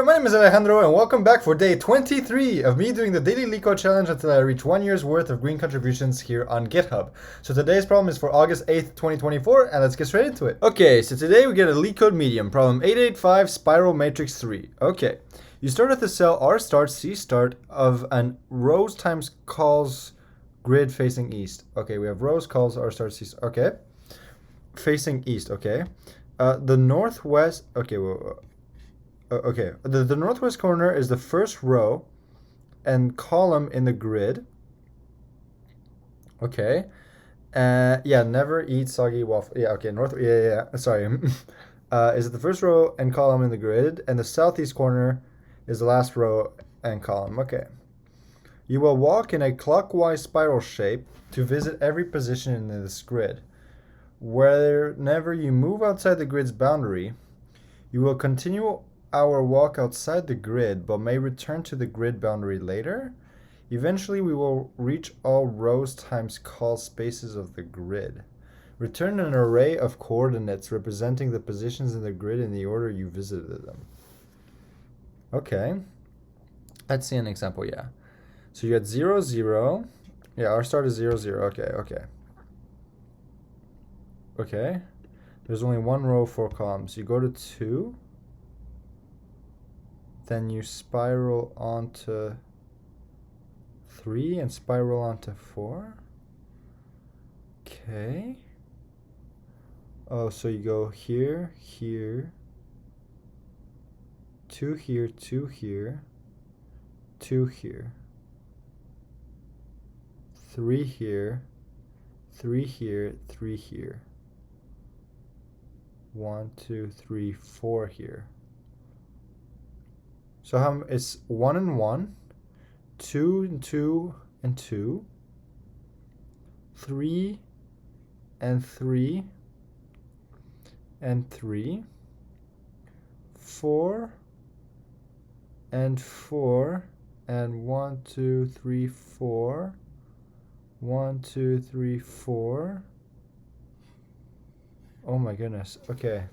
my name is Alejandro, and welcome back for day 23 of me doing the Daily LeetCode challenge until I reach 1 year's worth of green contributions here on GitHub. So today's problem is for August 8th, 2024, and let's get straight into it. Okay, so today we get a LeetCode medium, problem 885, spiral matrix 3. Okay, you start at the cell R start, C start of an rows times calls grid facing east. Okay, we have rows, calls, R start, C start. Okay, facing east, okay. The northwest, okay, the northwest corner is the first row and column in the grid. Okay. Yeah, never eat soggy waffle. Yeah, okay, sorry. Is it the first row and column in the grid, and the southeast corner is the last row and column. Okay. You will walk in a clockwise spiral shape to visit every position in this grid. Whenever you move outside the grid's boundary, you will continue our walk outside the grid, but may return to the grid boundary later. Eventually, we will reach all rows times call spaces of the grid. Return an array of coordinates representing the positions in the grid in the order you visited them. Okay. Let's see an example, yeah. So you got 0, 0. Yeah, our start is 0, 0. Okay. Okay. There's only one row, 4 columns. You go to 2. Then you spiral onto 3 and spiral onto 4. Okay. Oh, so you go here, here, 2 here, 2 here, 2 here, 3 here, 3 here, 3 here, 1, 2, 3, 4 here. So it's 1 and 1, 2 and 2 and 2, 3 and 3 and 3, 4 and 4, and 1, 2, 3, 4, 1, 2, 3, 4. Oh my goodness. Okay.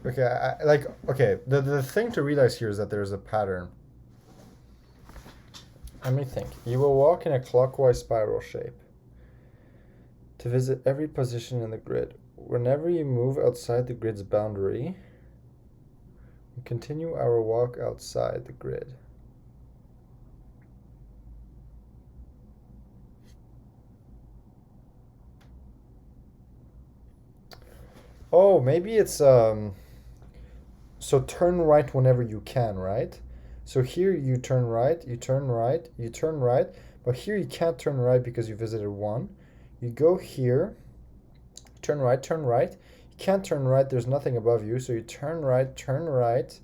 Okay, the thing to realize here is that there's a pattern. Let me think. You will walk in a clockwise spiral shape to visit every position in the grid. Whenever you move outside the grid's boundary, we continue our walk outside the grid. Oh, maybe it's so turn right whenever you can, right? So here you turn right, you turn right, you turn right, but here you can't turn right because you visited 1. You go here, turn right, turn right. You can't turn right, there's nothing above you, so you turn right, turn right.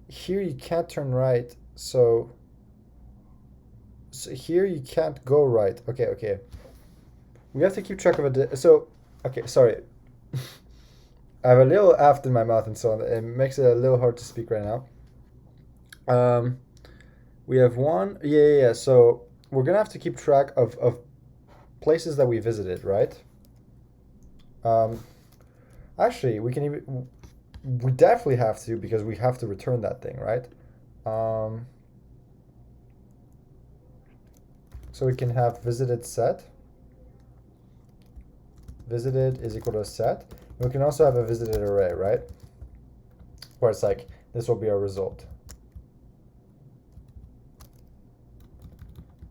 Here you can't turn right, so here you can't go right. Okay. We have to keep track of it. So, okay, sorry. I have a little aft in my mouth and so on. It makes it a little hard to speak right now. We have 1. Yeah. So we're going to have to keep track of places that we visited, right? Actually, we definitely have to, because we have to return that thing, right? So we can have visited set. Visited is equal to set. We can also have a visited array, right? Where it's like, this will be our result.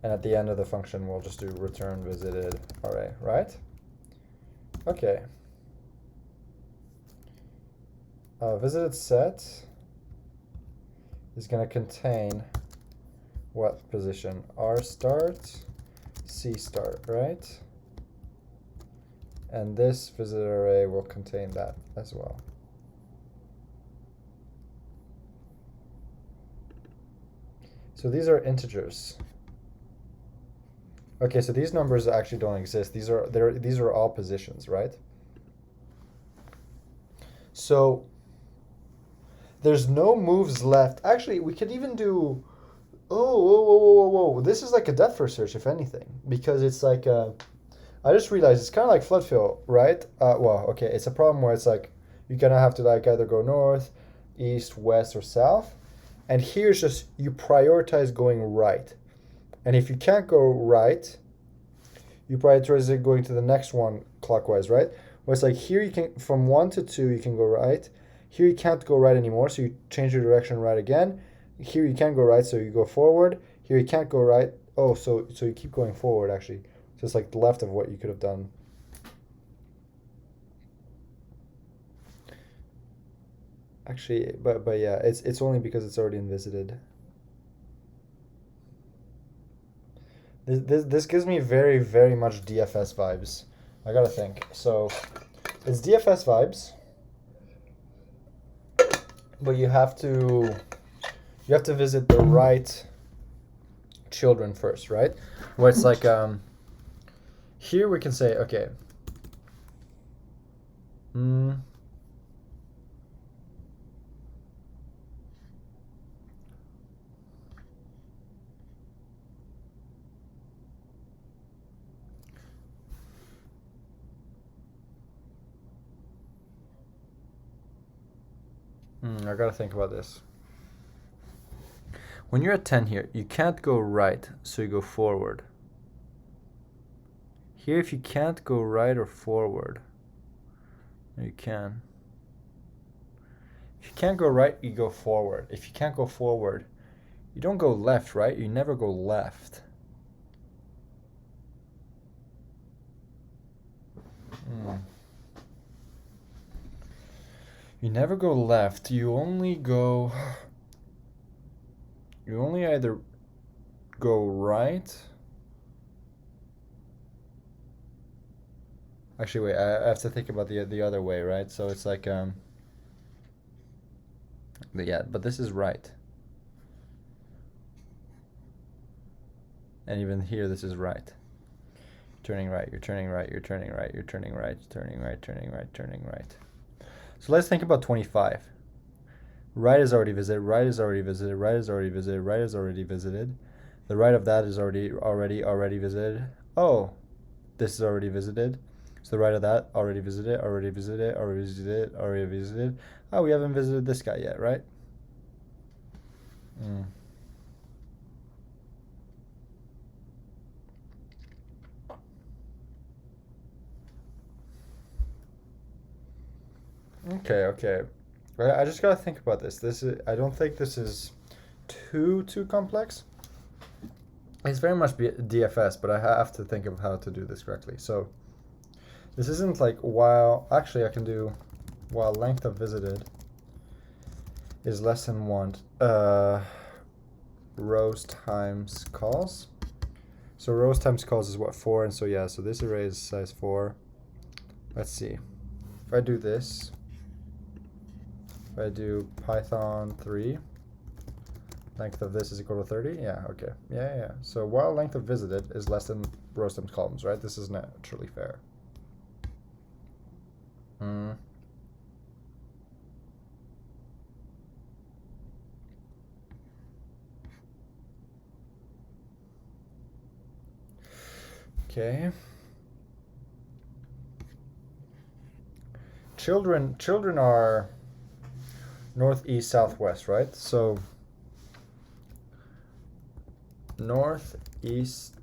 And at the end of the function, we'll just do return visited array, right? Okay. Visited set is going to contain what position? R start, C start, right? And this visited array will contain that as well. So these are integers. Okay, so these numbers actually don't exist. These are all positions, right? So there's no moves left. Actually, we could even do. Whoa! This is like a depth first search, if anything, because it's like I just realized it's kind of like flood fill, right? Well, okay, it's a problem where it's like you're gonna have to like either go north, east, west, or south. And here's just you prioritize going right. And if you can't go right, you prioritize it going to the next one clockwise, right? Where it's like here you can from 1 to 2 you can go right. Here you can't go right anymore, so you change your direction right again. Here you can go right, so you go forward. Here you can't go right. Oh, so you keep going forward actually. Just like the left of what you could have done. Actually, but yeah, it's only because it's already visited. This gives me very, very much DFS vibes. I gotta think. So it's DFS vibes, but you have to visit the right children first, right? Where it's like here we can say, okay, I gotta think about this. When you're at 10 here, you can't go right, so you go forward. Here, if you can't go right or forward, you can. If you can't go right, you go forward. If you can't go forward, you don't go left, right? You never go left. You never go left. You only either go right. Actually, wait, I have to think about the other way, right? So it's like yeah, but this is right. And even here, this is right. Turning right, you're turning right, you're turning right, you're turning right, turning right, turning right, turning right. So let's think about 25. Right is already visited, right is already visited, right is already visited, right is already visited. The right of that is already visited. Oh, this is already visited. So the right of that, already visited, already visited, already visited, already visited. Oh, we haven't visited this guy yet, right? Okay. I just gotta think about this. I don't think this is too complex. It's very much DFS, but I have to think of how to do this correctly. So this isn't like actually I can do while length of visited is less than 1 rows times calls. So rows times calls is what, 4, and so yeah, so this array is size 4. Let's see. If I do this, if I do Python 3, length of this is equal to 30. Yeah, okay. Yeah. So while length of visited is less than rows times columns, right? This is naturally fair. Okay. Children are northeast, southwest, right? So northeast.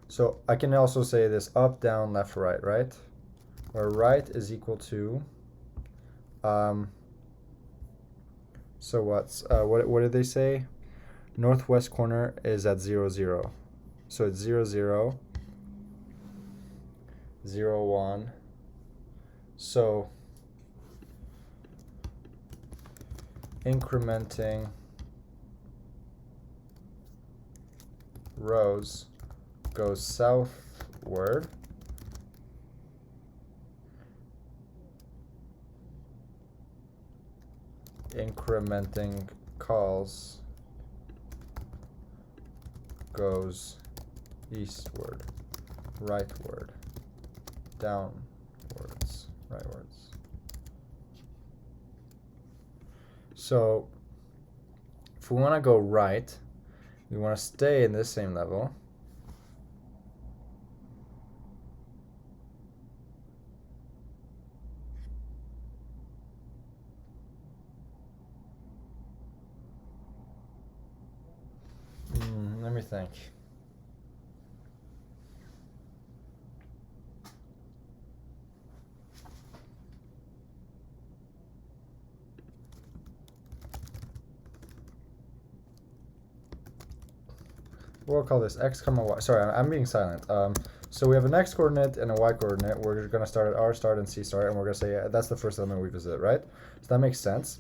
So I can also say this up, down, left, right? Where right is equal to so what did they say? Northwest corner is at 0, 0. So it's 0, 0, 0, 1. So incrementing rows goes southward. Incrementing calls goes eastward, rightward, downwards, rightwards. So if we want to go right, we want to stay in this same level. think? We'll call this x comma y. Sorry, I'm being silent. So we have an x coordinate and a y coordinate. We're going to start at r start and c start, and we're going to say yeah, that's the first element we visit, right? So that makes sense.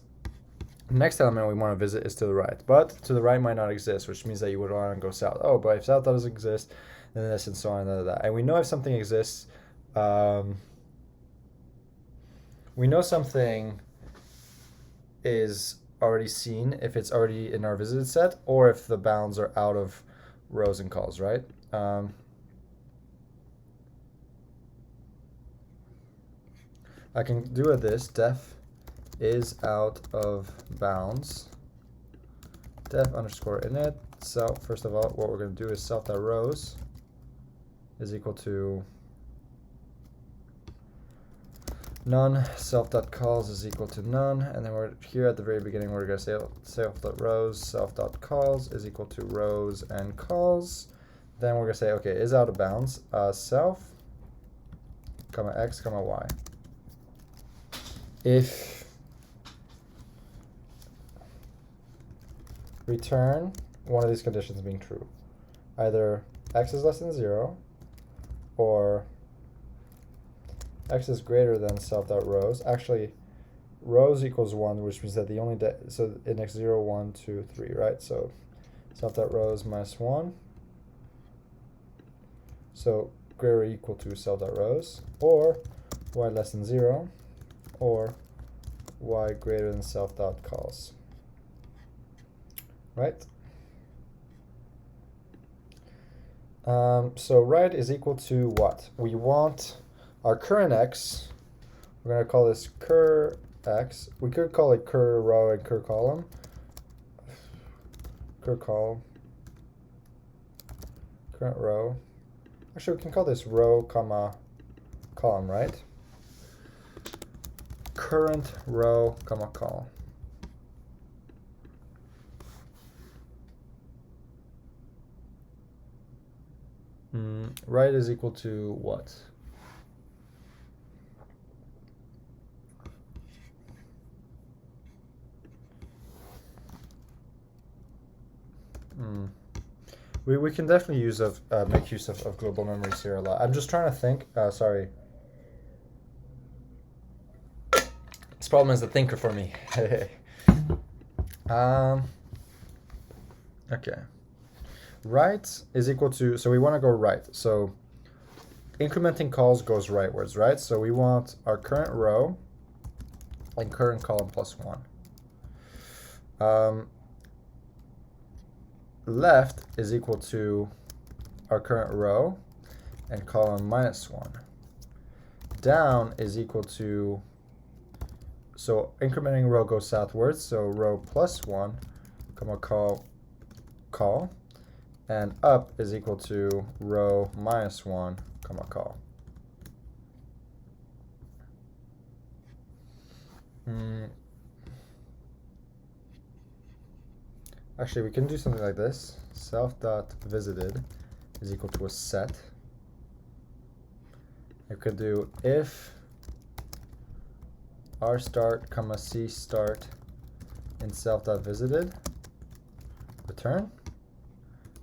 The next element we want to visit is to the right, but to the right might not exist, which means that you would want to go south. Oh, but if south doesn't exist, then this and so on and that. And we know if something exists, we know something is already seen if it's already in our visited set, or if the bounds are out of rows and calls, right? I can do a this, def is out of bounds, def underscore init. So first of all, what we're going to do is self.rows is equal to none, self.calls is equal to none, and then we're here at the very beginning, we're going to say self.rows, self.calls is equal to rows and calls. Then we're going to say, okay, is out of bounds, self, comma x, comma y. If return one of these conditions being true, either x is less than 0, or x is greater than self.rows. Actually, rows equals 1, which means that the only, so index 0, 1, 2, 3, right? So self.rows minus 1. So greater or equal to self.rows, or y less than 0, or y greater than self.calls, right? So right is equal to what? We want our current x, we're going to call this cur x. We could call it cur row and cur column. Cur column. Current row. Actually, we can call this row, comma, column, right? Current row, comma, column. Right is equal to what? We can definitely use make use of global memories here a lot. I'm just trying to think. Sorry. This problem is the thinker for me. Okay. Right is equal to, so we want to go right. So incrementing calls goes rightwards, right? So we want our current row and current column plus 1. Left is equal to our current row and column minus 1. Down is equal to, so incrementing row goes southwards, so row plus 1, comma call, and up is equal to row minus 1, comma call. Actually, we can do something like this. Self.visited is equal to a set. I could do if r start, comma c start in self.visited, return.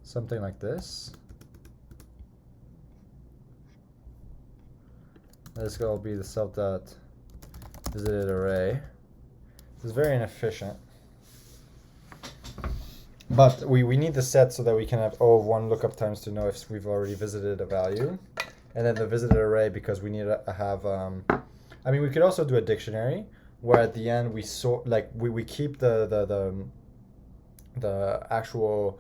Something like this. This will be the self.visited array. This is very inefficient. But we need the set so that we can have O of 1 lookup times to know if we've already visited a value. And then the visited array, because we need to have, I mean, we could also do a dictionary where at the end we sort, like we keep the actual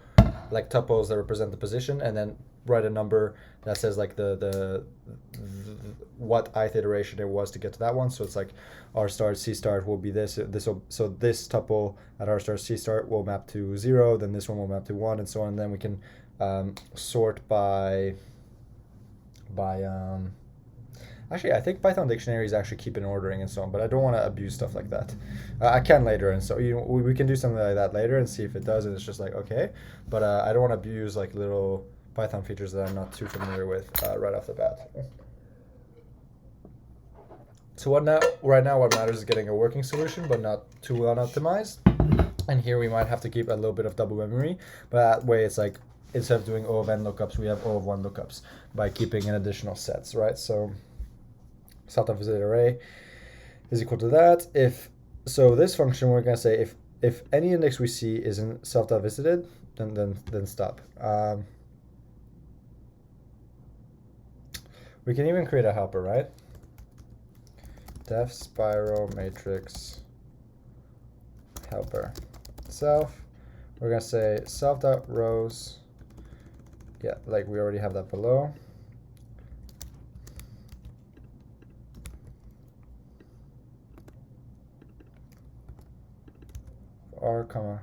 like tuples that represent the position, and then write a number that says like the what ith iteration it was to get to that one. So it's like r star c star will be this. So this tuple at r star c star will map to 0. Then this one will map to 1, and so on. And then we can sort by Actually, I think Python dictionaries actually keep in ordering and so on, but I don't want to abuse stuff like that. I can later, and so we can do something like that later and see if it does, and it's just like okay. But I don't want to abuse like little Python features that I'm not too familiar with right off the bat. So right now, what matters is getting a working solution, but not too well optimized. And here we might have to keep a little bit of double memory, but that way it's like instead of doing O of n lookups, we have O of 1 lookups by keeping in additional sets, right? So self.visited array is equal to that. So this function, we're going to say if any index we see isn't self.visited, then stop. We can even create a helper, right? Def spiral matrix helper self. We're going to say self.rows. Yeah, like we already have that below. R, comma,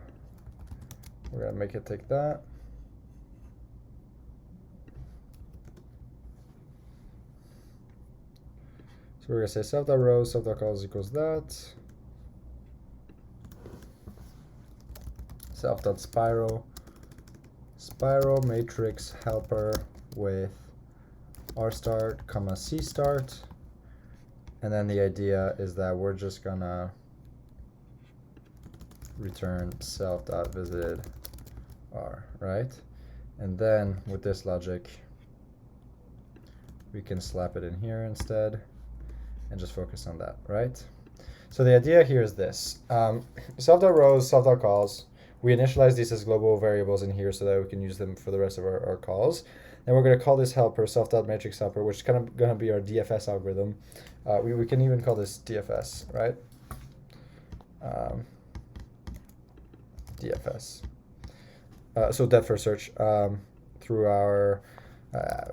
we're going to make it take that. So we're going to say self.rows, self.calls equals that. Self.spiral, spiral matrix helper with rstart, comma, cstart. And then the idea is that we're just going to return self.visited r, right? And then with this logic, we can slap it in here instead and just focus on that, right? So the idea here is this. Self.rows, self.calls, we initialize these as global variables in here so that we can use them for the rest of our calls. Then we're going to call this helper self.matrix helper, which is kind of going to be our DFS algorithm. We can even call this DFS, right? DFS. So depth first search through our,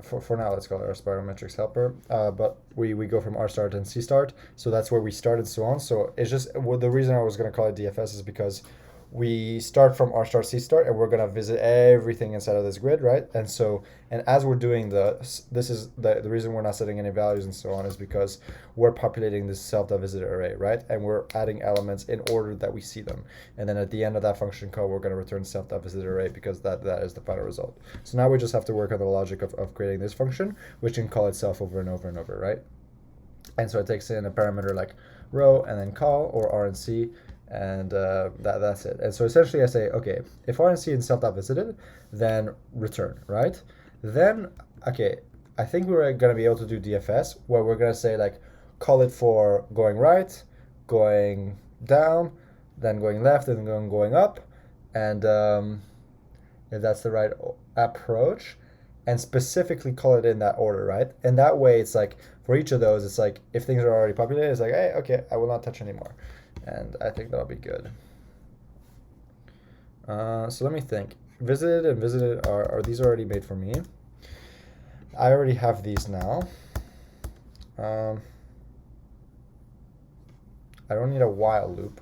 for now, let's call it our spiral matrix helper. But we go from rstart and cstart. So that's where we start and so on. So it's just, well, the reason I was going to call it DFS is because we start from rstart, cstart, and we're going to visit everything inside of this grid, right? And so, and as we're doing this is the reason we're not setting any values and so on is because we're populating this self.visited array, right? And we're adding elements in order that we see them. And then at the end of that function call, we're going to return self.visited array because that is the final result. So now we just have to work on the logic of creating this function, which can call itself over and over and over, right? And so it takes in a parameter like row and then call or RNC. And that's it. And so essentially I say, okay, if RNC is self.visited, then return, right? Then, okay, I think we're going to be able to do DFS, where we're going to say, like, call it for going right, going down, then going left, and then going up. And if that's the right approach, and specifically call it in that order, right? And that way it's like, for each of those, it's like, if things are already populated, it's like, hey, okay, I will not touch anymore. And I think that'll be good. So let me think. Visited and visited are these already made for me? I already have these now. I don't need a while loop.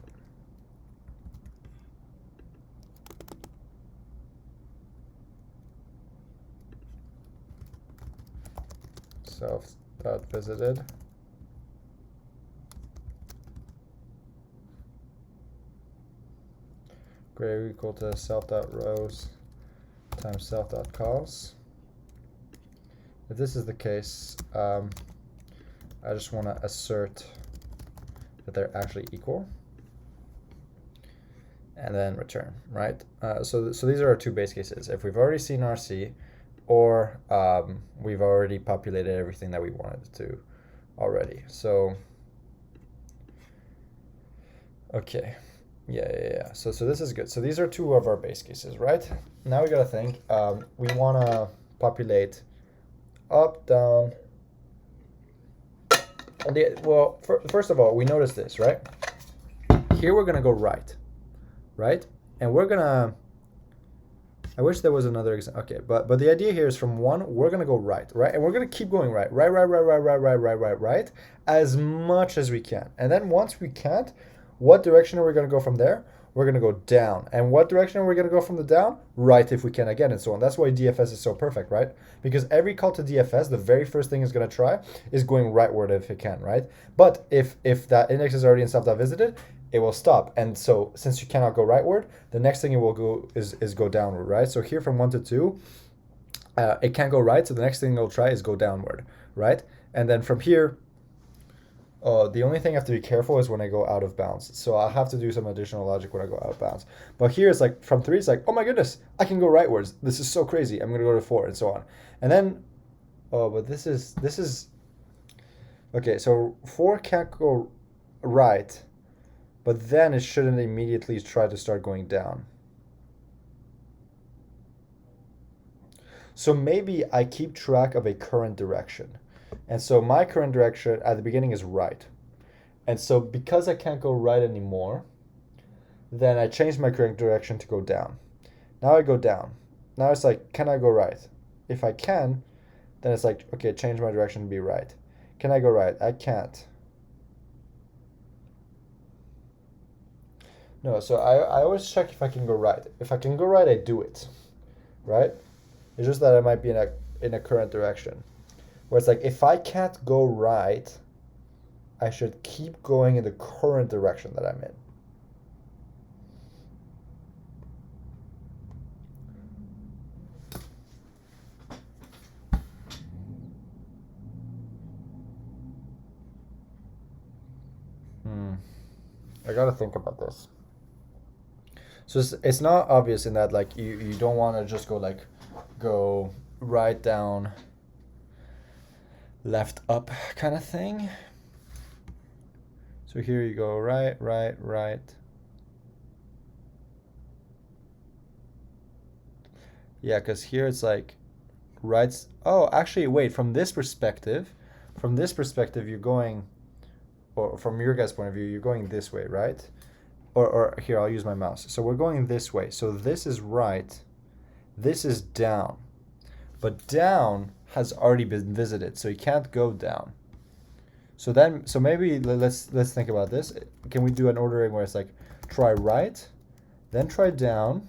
Self.visited. Greater equal to self.rows times self.calls. If this is the case, I just want to assert that they're actually equal, and then return, right? So these are our two base cases. If we've already seen RC, or we've already populated everything that we wanted to already. So, okay. Yeah. So this is good. So these are two of our base cases, right? Now we gotta think. We wanna populate up, down. Well, first of all, we notice this, right? Here we're gonna go right, and we're gonna. I wish there was another example. Okay, but the idea here is from 1, we're gonna go right, and we're gonna keep going right, as much as we can. And then once we can't, what direction are we going to go from there? we're going to go down. And what direction are we going to go from the down? Right if we can again, and so on. That's why DFS is so perfect, right? Because every call to DFS, the very first thing it's going to try is going rightward if it can, right? But if that index is already in self.visited, it will stop. And so since you cannot go rightward, the next thing it will go is go downward, right? So here from 1 to 2, it can't go right, so the next thing it'll try is go downward, right? And then from here, the only thing I have to be careful is when I go out of bounds. So I'll have to do some additional logic when I go out of bounds. But here it's like from 3, it's like, oh my goodness, I can go rightwards. This is so crazy. I'm gonna go to 4 and so on. And then, oh, but this is okay. So 4 can't go right, but then it shouldn't immediately try to start going down. So maybe I keep track of a current direction. And so my current direction at the beginning is right. And so because I can't go right anymore, then I change my current direction to go down. Now I go down. Now it's like, can I go right? If I can, then it's like, okay, change my direction to be right. Can I go right? I can't. No, so I always check if I can go right. If I can go right, I do it, right? It's just that I might be in a current direction. Where it's like, if I can't go right, I should keep going in the current direction that I'm in. I gotta think about this. So it's not obvious in that like you don't want to just go right down, left up kind of thing. So here you go right, right, right. Yeah, because here it's like right. Oh, actually, wait. From this perspective, you're going, or from your guys' point of view, you're going this way, right? Or here, I'll use my mouse. So we're going this way. So this is right. This is down. But down has already been visited, so you can't go down. So maybe let's think about this. Can we do an ordering where it's like try right, then try down,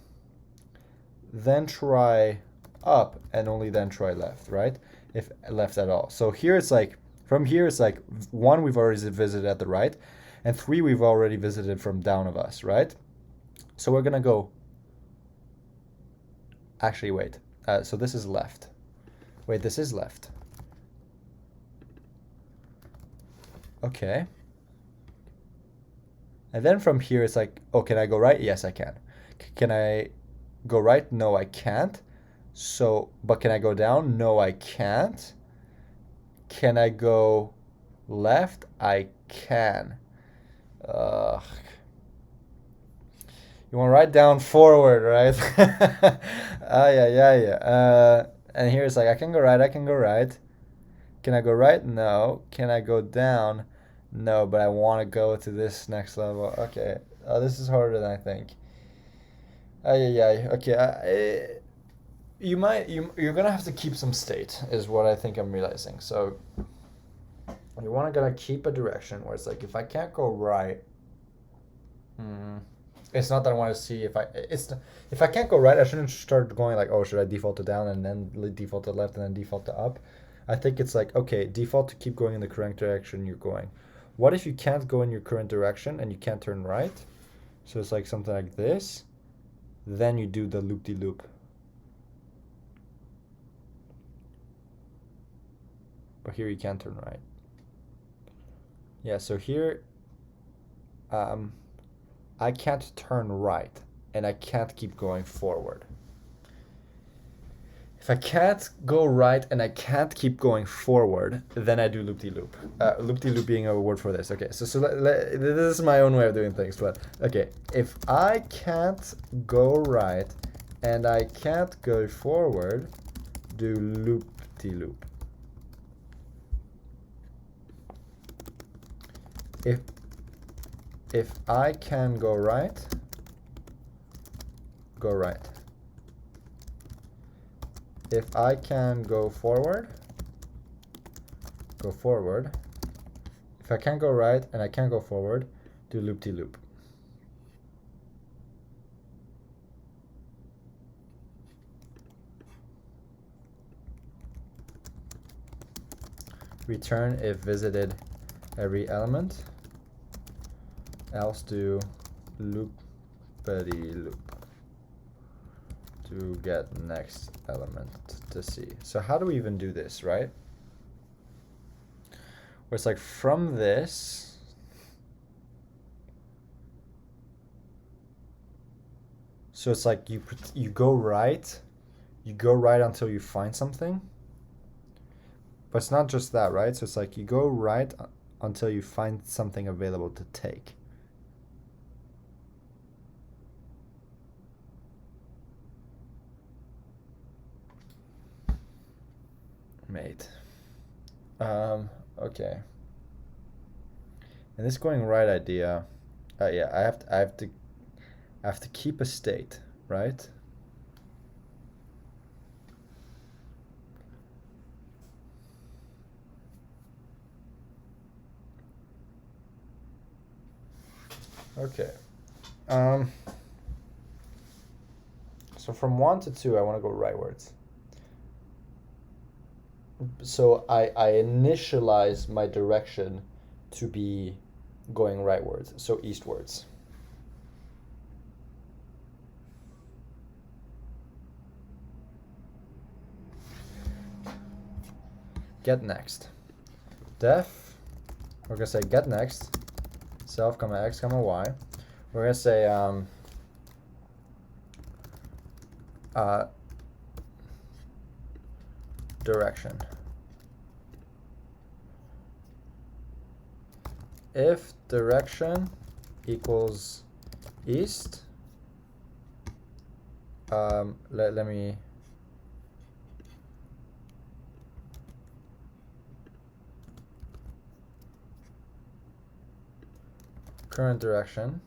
then try up, and only then try left, right? If left at all. So here it's like, from here it's like 1 we've already visited at the right, and 3 we've already visited from down of us, right? So we're gonna go, actually wait, so this is left. Wait, this is left. Okay. And then from here it's like, oh, can I go right? Yes, I can. Can I go right? No, I can't. So, but can I go down? No, I can't. Can I go left? I can. You want to write down forward, right? Yeah. And here it's like, I can go right, I can go right. Can I go right? No. Can I go down? No, but I want to go to this next level. Okay. This is harder than I think. Yeah. Okay. You're gonna have to keep some state, is what I think I'm realizing. So you want to keep a direction where it's like, if I can't go right, it's not that I want to see if I can't go right, I shouldn't start going like, oh, should I default to down and then default to left and then default to up? I think it's like, okay, default to keep going in the correct direction you're going. What if you can't go in your current direction and you can't turn right? So it's like something like this. Then you do the loop-de-loop. But here you can't turn right. Yeah, so here I can't turn right and I can't keep going forward. If I can't go right and I can't keep going forward, then I do loop-de-loop. Loop-de-loop being a word for this. Okay, so this is my own way of doing things, but okay. If I can't go right and I can't go forward, do loop-de-loop. If I can go right, go right. If I can go forward, go forward. If I can't go right and I can't go forward, do loop-de-loop. return if visited every element, else do loopity loop to get next element to see. So how do we even do this, right? Where it's like from this, so it's like you go right until you find something. But it's not just that, right? So it's like you go right until you find something available to take. Mate. Okay. And this going right idea, yeah, I have to keep a state, right? Okay. So from 1 to 2, I want to go rightwards. So I initialize my direction to be going rightwards, so eastwards. Get next. Def, we're gonna say get next, self comma x comma y. We're gonna say direction. If direction equals east, let me current direction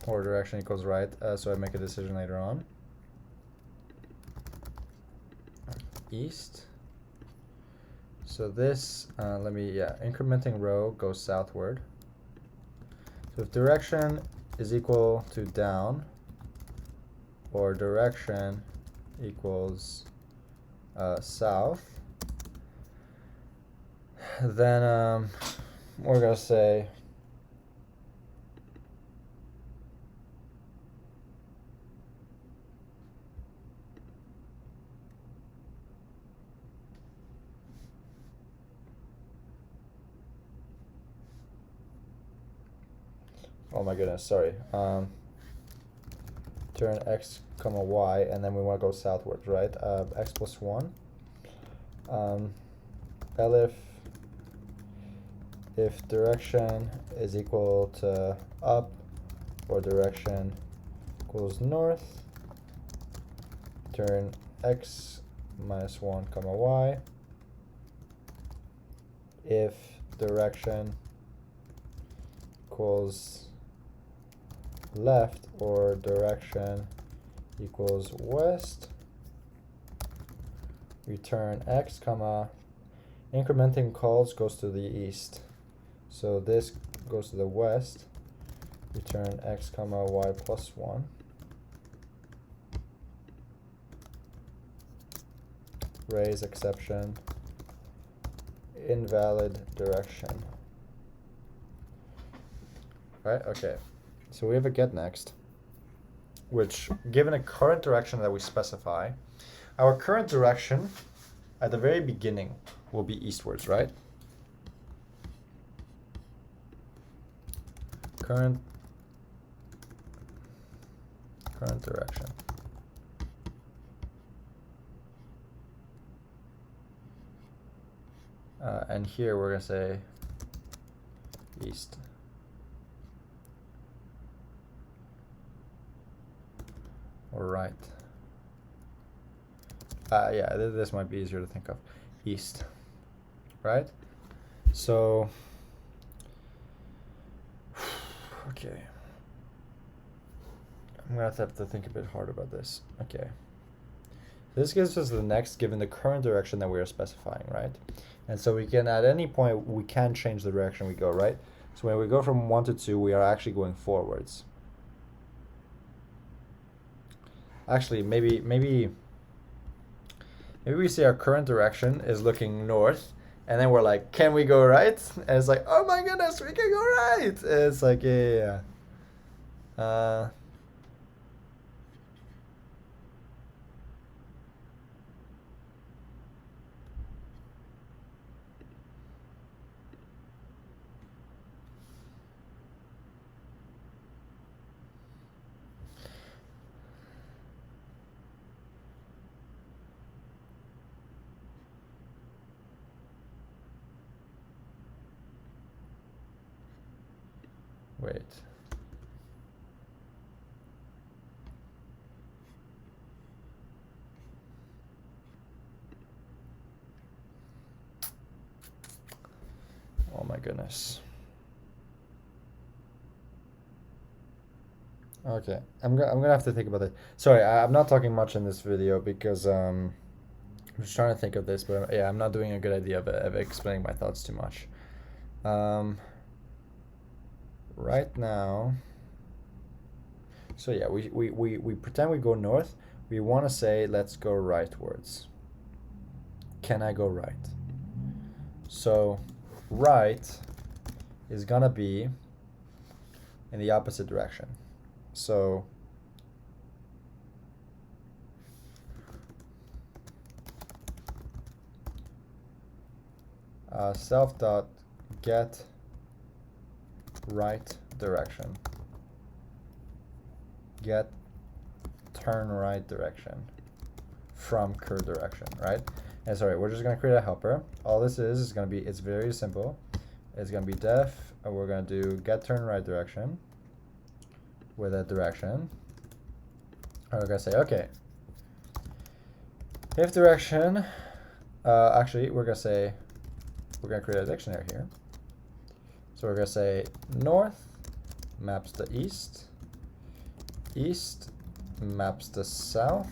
or direction equals right, so I make a decision later on. East. So this, incrementing row goes southward. So if direction is equal to down, or direction equals south, then we're gonna say oh my goodness, sorry. Turn x comma y, and then we want to go southwards, right? X plus 1. Elif if direction is equal to up or direction equals north, turn x minus 1 comma y. If direction equals left or direction equals west, return x comma incrementing calls goes to the east, so this goes to the west, return x comma y plus 1. Raise exception invalid direction. Right, okay. So we have a get next, which given a current direction that we specify, our current direction at the very beginning will be eastwards, right? Current direction. And here we're gonna say east. Or right. Yeah, this might be easier to think of. East, right? So, okay. I'm gonna have to think a bit hard about this. Okay. This gives us the next given the current direction that we are specifying, right? And so we can, at any point, we can change the direction we go, right? So when we go from 1 to 2, we are actually going forwards. actually, maybe we say our current direction is looking north, and then we're like, can we go right? And it's like, oh my goodness, we can go right. And it's like, yeah. Wait. Oh my goodness. Okay, I'm gonna have to think about it. Sorry, I'm not talking much in this video because I'm just trying to think of this, but yeah, I'm not doing a good idea of explaining my thoughts too much. Right now, so yeah, we pretend we go north. We want to say, let's go rightwards. Can I go right? So right is gonna be in the opposite direction. So self.get right direction. Get turn right direction from cur direction, right? And sorry, we're just gonna create a helper. All this is gonna be, it's very simple. It's gonna be def, and we're gonna do get turn right direction with a direction. And we're gonna say, okay, if direction, actually, we're gonna create a dictionary here. So we're gonna say north maps to east, east maps to south,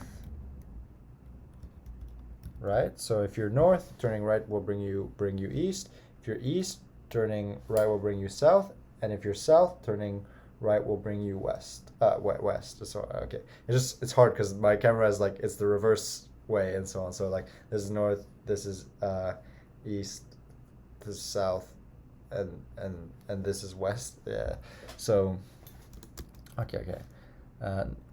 right? So if you're north, turning right will bring you east. If you're east, turning right will bring you south, and if you're south, turning right will bring you west. West. So okay, it's hard because my camera is like, it's the reverse way and so on. So like, this is north, this is east, this is south, and this is west. Yeah. So okay.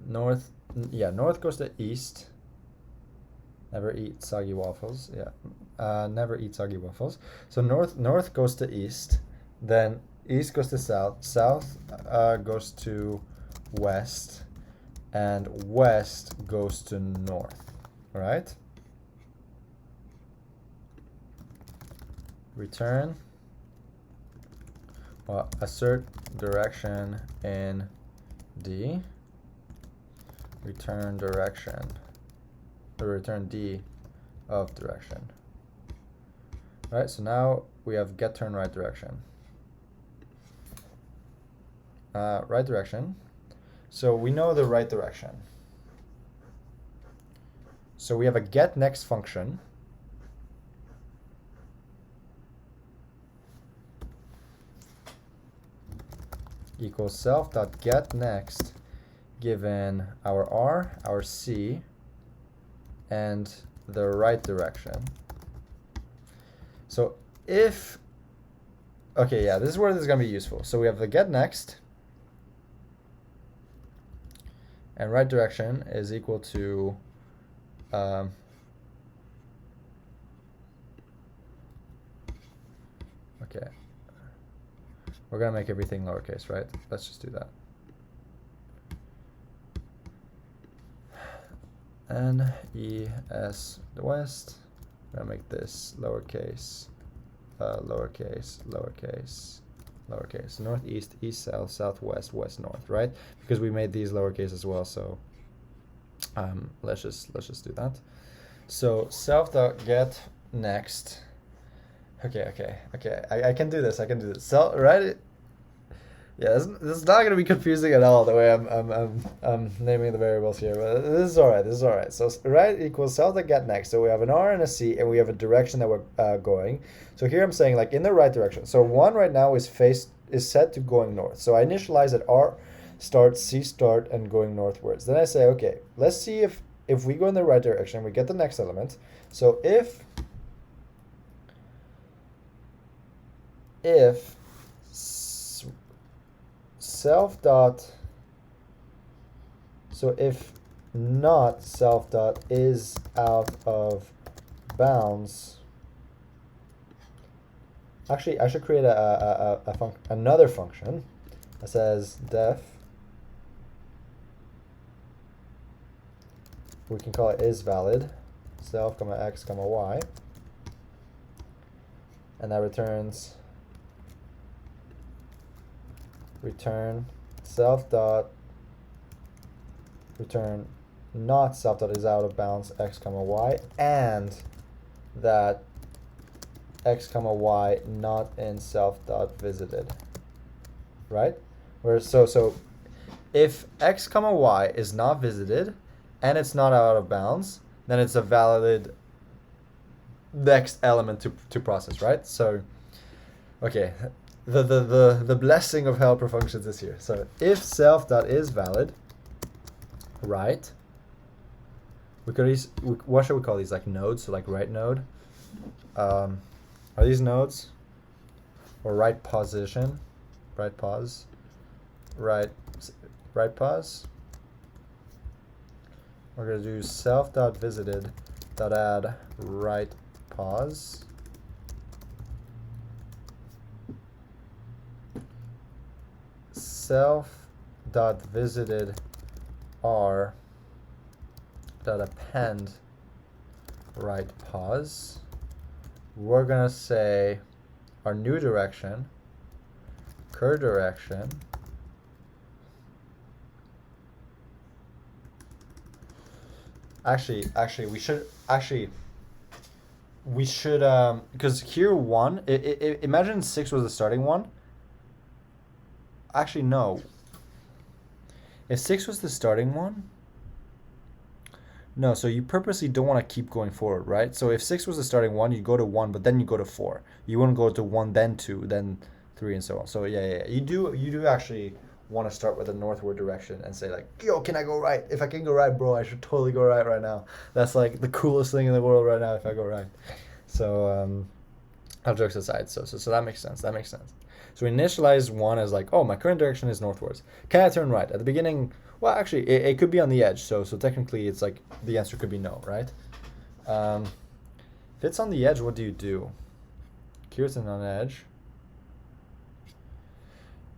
North, yeah, north goes to east. Never eat soggy waffles. Yeah. Never eat soggy waffles. So north goes to east, then east goes to south, south goes to west, and west goes to north, right? Return, well, assert direction in D, return direction, or return D of direction. All right, so now we have get turn right direction. Right direction. So we know the right direction. So we have a get next function. Equals self.get next given our R, our C, and the right direction. So if, okay, yeah, this is where this is going to be useful. So we have the get next, and right direction is equal to okay, we're gonna make everything lowercase, right? Let's just do that. N-E-S, the west. I'm gonna make this lowercase, lowercase, lowercase, lowercase. Northeast, east, south, southwest, west, north, right? Because we made these lowercase as well, so let's just do that. So self.get next. Okay. I can do this. So right. Yeah, this is not gonna be confusing at all the way I'm naming the variables here, but this is all right. So right equals self.get next. So we have an R and a C, and we have a direction that we're going. So here I'm saying like in the right direction. So one right now is set to going north. So I initialize at R start, C start, and going northwards. Then I say, okay, let's see if we go in the right direction, we get the next element. So if self dot, so if not self dot is out of bounds. Actually, I should create another function that says def. We can call it is valid, self, x, y, and that returns return self dot return not self dot is out of bounds x, y, and that x, y not in self dot visited, right? Where so if x, y is not visited and it's not out of bounds, then it's a valid next element to process, right? So okay, the blessing of helper functions is here. So if self dot is valid, right? We could use, what should we call these, like nodes? So like right node. Are these nodes? Or right position? Right pause? Right pause? We're gonna do self.visited.add right pause. Self.visited r.append right pause. We're gonna say our new direction, cur direction, actually we should because here 1, imagine 6 was the starting one. Actually no, if 6 was the starting one, no, so you purposely don't want to keep going forward, right? So if 6 was the starting one, you go to 1, but then you go to 4. You wouldn't go to 1, then 2, then 3, and so on. So yeah. You do actually want to start with a northward direction and say like, yo, can I go right? If I can go right, bro, I should totally go right now. That's like the coolest thing in the world right now if I go right. So all jokes aside, so that makes sense. So we initialize 1 as like, oh, my current direction is northwards. Can I turn right? At the beginning, well, actually, it could be on the edge. So technically, it's like the answer could be no, right? If it's on the edge, what do you do? Here's an on the edge.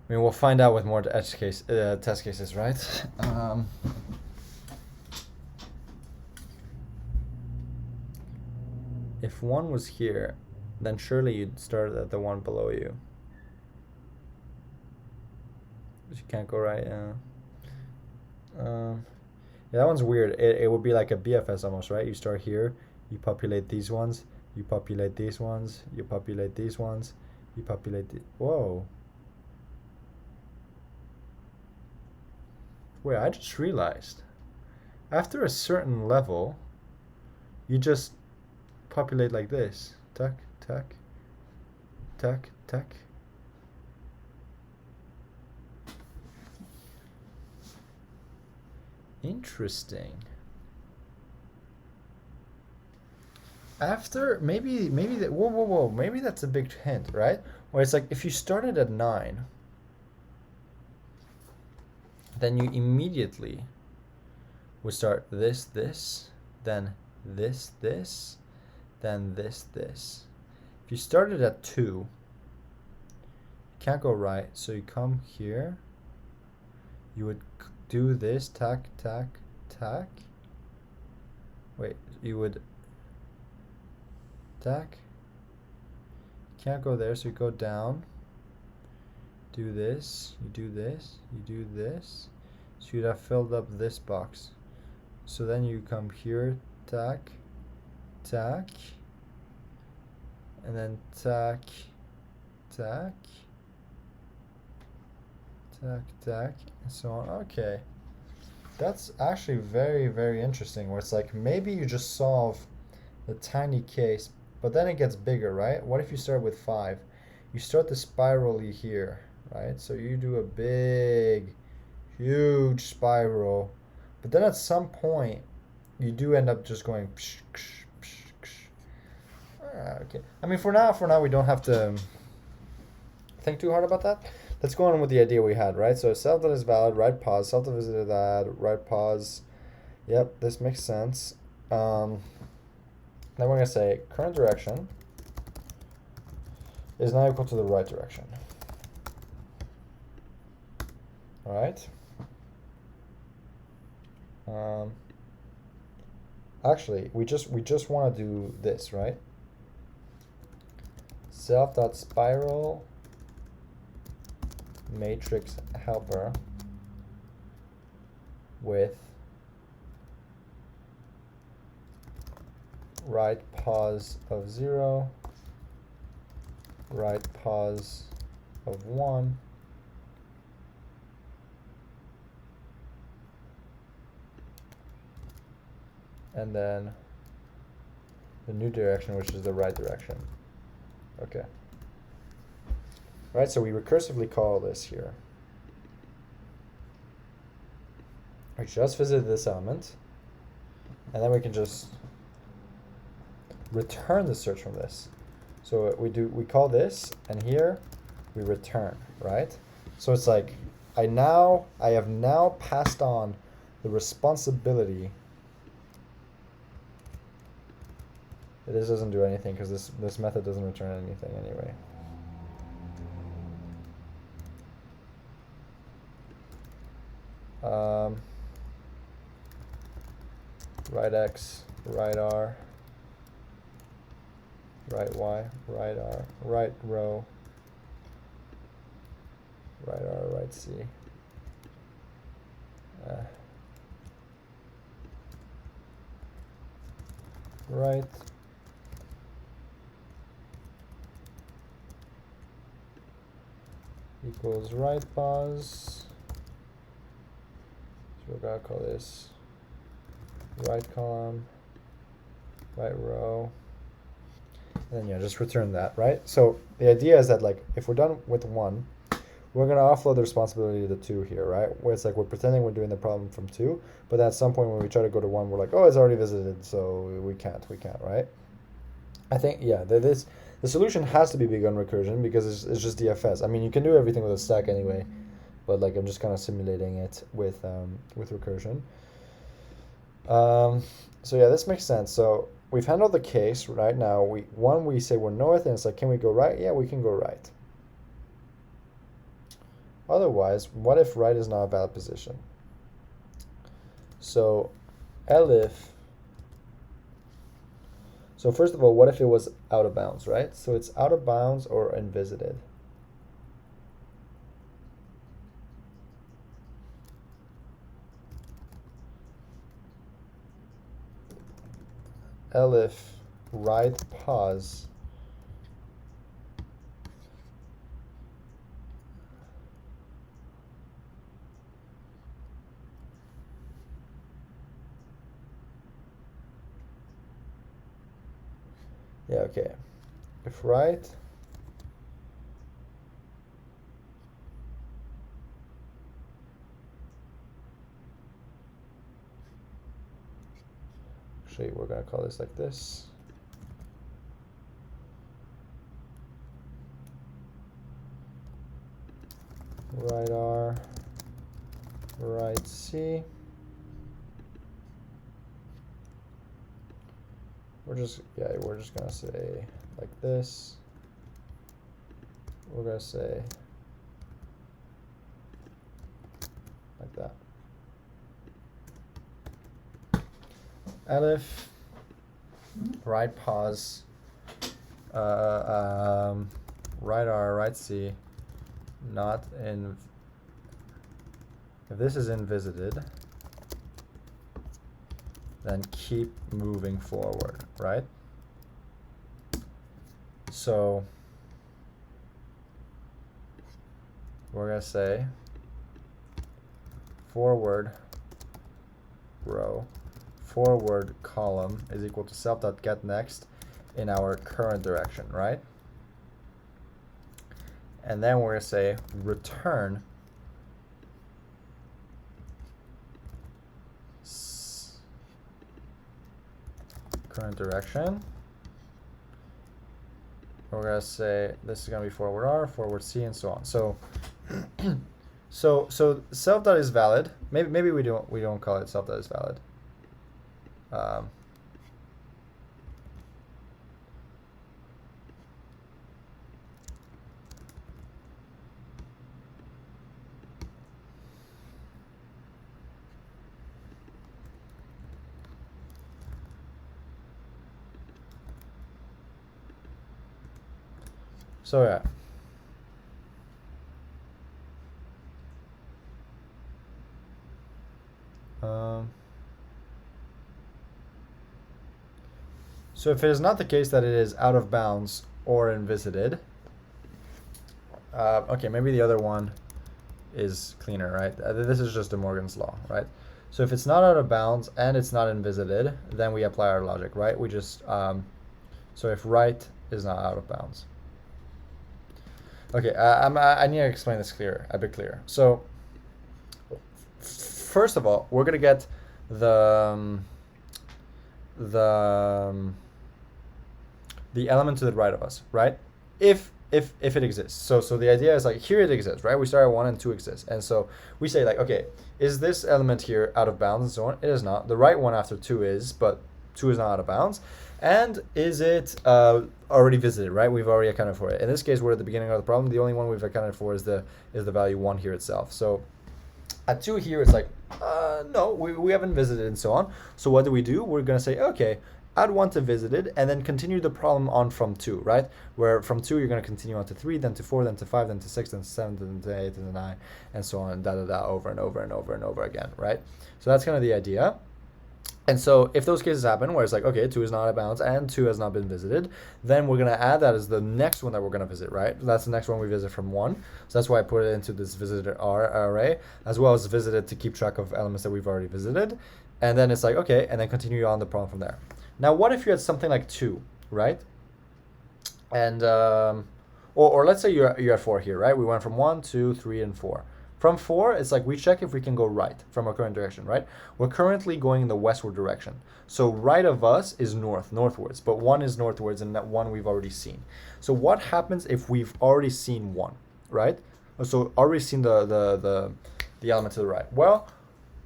I mean, we'll find out with more test cases, right? If 1 was here, then surely you'd start at the one below you. But you can't go right, yeah. Yeah, that one's weird. It would be like a BFS almost, right? You start here, you populate these ones, you populate these ones, you populate these ones, you populate whoa. Wait, I just realized. After a certain level, you just populate like this. Tuck, tuck, tuck, tuck. Interesting. After maybe that whoa, maybe that's a big hint, right? Where it's like if you started at 9, then you immediately would start this, then this, then this. If you started at 2, you can't go right, so you come here. You would do this, tack. Wait, you would tack. Can't go there, so you go down. Do this, you do this, you do this. So you'd have filled up this box. So then you come here, tack, and then tack, and so on. Okay. That's actually very, very interesting, where it's like maybe you just solve the tiny case, but then it gets bigger, right? What if you start with 5? You start the spirally here, right? So you do a big huge spiral. But then at some point, you do end up just going psh, psh, psh, psh. Okay. I mean, for now, we don't have to think too hard about that. Let's go on with the idea we had, right? So self that is valid, right pause, self that visited that, right pause. Yep, this makes sense. Then we're gonna say current direction is now equal to the right direction. All right. Actually, we just want to do this, right? Self.spiral matrix helper with right pause of 0, right pause of 1, and then the new direction, which is the right direction. Okay. Right, so we recursively call this here. We just visited this element, and then we can just return the search from this. So we call this, and here we return, right? So it's like I have now passed on the responsibility. This doesn't do anything because this method doesn't return anything anyway. Right X, right R, right Y, right R, right row, right R, right C. Right. Equals right pause. So we're gonna call this right column, right row, and then yeah, just return that, right? So the idea is that like if we're done with 1, we're gonna offload the responsibility to 2 here, right? Where it's like we're pretending we're doing the problem from 2, but at some point when we try to go to 1, we're like, oh, it's already visited, so we can't, right? I think yeah, the solution has to be big on recursion because it's just DFS. I mean, you can do everything with a stack anyway, but like I'm just kind of simulating it with recursion. So yeah, this makes sense. So we've handled the case right now. We say we're north, and it's like, can we go right? Yeah, we can go right. Otherwise, what if right is not a valid position? So elif. So first of all, what if it was out of bounds, right? So it's out of bounds or unvisited. Elif right pause yeah, okay. If right actually we're gonna call this like this. Right R, right C. We're just gonna say like this. We're gonna say like that. Elif right pause, right R, right C, not in. If this is invisited, then keep moving forward, right? So we're gonna say forward row, forward column is equal to self.getNext in our current direction, right? And then we're gonna say return current direction. We're gonna say this is gonna be forward R, forward C, and so on. So, so self dot is valid. Maybe we don't call it self dot is valid. So yeah. So if it is not the case that it is out of bounds or invisited, okay, maybe the other one is cleaner, right? This is just De Morgan's law, right? So if it's not out of bounds and it's not invisited, then we apply our logic, right? We just, so if right is not out of bounds. Okay, I need to explain this a bit clearer. So first of all, we're gonna get the element to the right of us, right? If it exists. So the idea is like here it exists, right? We start at 1 and 2 exists. And so we say like, okay, is this element here out of bounds and so on? It is not. The right one after 2 is, but 2 is not out of bounds. And is it already visited, right? We've already accounted for it. In this case, we're at the beginning of the problem. The only one we've accounted for is the value 1 here itself. So at 2 here, it's like, no, we haven't visited and so on. So what do? We're going to say, okay, add 1 to visited, and then continue the problem on from 2, right? Where from 2, you're going to continue on to 3, then to 4, then to 5, then to 6, then to 7, then to 8, then to 9, and so on, and over and over and over and over again, right? So that's kind of the idea. And so if those cases happen, where it's like, okay, 2 is not out of bounds and 2 has not been visited, then we're going to add that as the next one that we're going to visit, right? That's the next one we visit from 1. So that's why I put it into this visited array, as well as visited to keep track of elements that we've already visited. And then it's like, okay, and then continue on the problem from there. Now, what if you had something like 2, right? And, or let's say you're at 4 here, right? We went from 1, 2, 3, and 4. From 4, it's like we check if we can go right from our current direction, right? We're currently going in the westward direction. So right of us is northwards, but 1 is northwards, and that 1 we've already seen. So what happens if we've already seen 1, right? So already seen the element to the right. Well,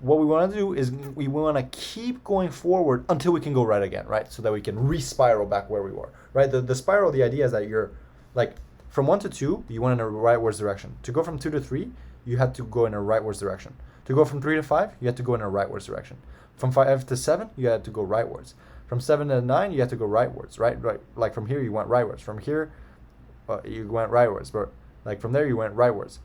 what we want to do is we want to keep going forward until we can go right again, right? So that we can re-spiral back where we were, right? The spiral, the idea is that you're like from 1 to 2, you went in a rightwards direction. To go from 2 to 3, you had to go in a rightwards direction. To go from 3 to 5, you had to go in a rightwards direction. From 5 to 7, you had to go rightwards. From 7 to 9, you had to go rightwards, right? Like from here, you went rightwards. From here, you went rightwards. But like from there, you went rightwards,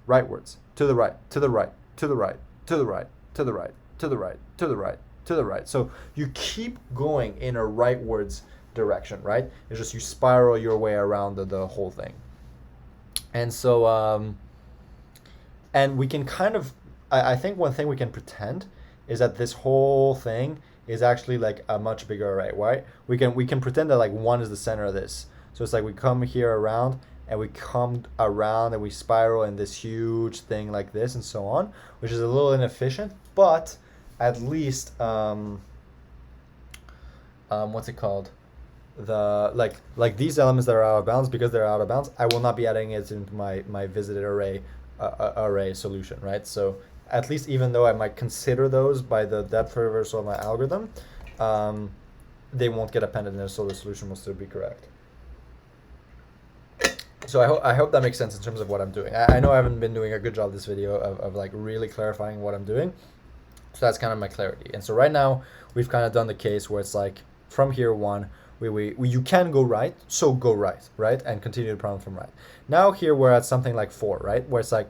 to the right, to the right, to the right, to the right, to the right, to the right, to the right, to the right. So you keep going in a rightwards direction, right? It's just you spiral your way around the whole thing. And so, and we can kind of, I think one thing we can pretend is that this whole thing is actually like a much bigger array, right? We can pretend that like 1 is the center of this. So it's like we come here around and we come around and we spiral in this huge thing like this and so on, which is a little inefficient, but at least, what's it called? The like these elements that are out of bounds, because they're out of bounds, I will not be adding it into my visited array solution, right? So at least, even though I might consider those by the depth reversal of my algorithm, they won't get appended in there, so the solution will still be correct. So I hope that makes sense in terms of what I'm doing. I know I haven't been doing a good job this video of like really clarifying what I'm doing. So that's kind of my clarity. And so right now we've kind of done the case where it's like from here 1, you can go right, so go right, and continue the problem from right. Now here we're at something like 4, right, where it's like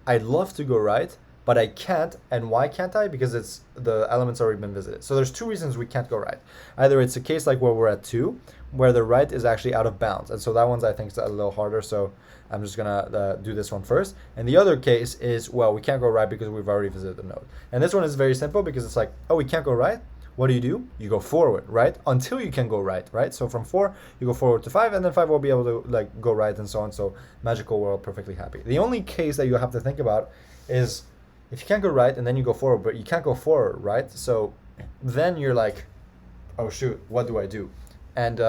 I'd love to go right, but I can't. And why can't I? Because it's the element's already been visited. So there's 2 reasons we can't go right. Either it's a case like where we're at 2, where the right is actually out of bounds, and so that one's I think is a little harder. So I'm just gonna do this one first. And the other case is, well, we can't go right because we've already visited the node. And this one is very simple because it's like, oh, we can't go right. What do? You go forward, right? Until you can go right? So from 4, you go forward to 5, and then 5 will be able to like go right and so on. So magical world, perfectly happy. The only case that you have to think about is if you can't go right and then you go forward, but you can't go forward, right? So then you're like, oh shoot, what do I do? And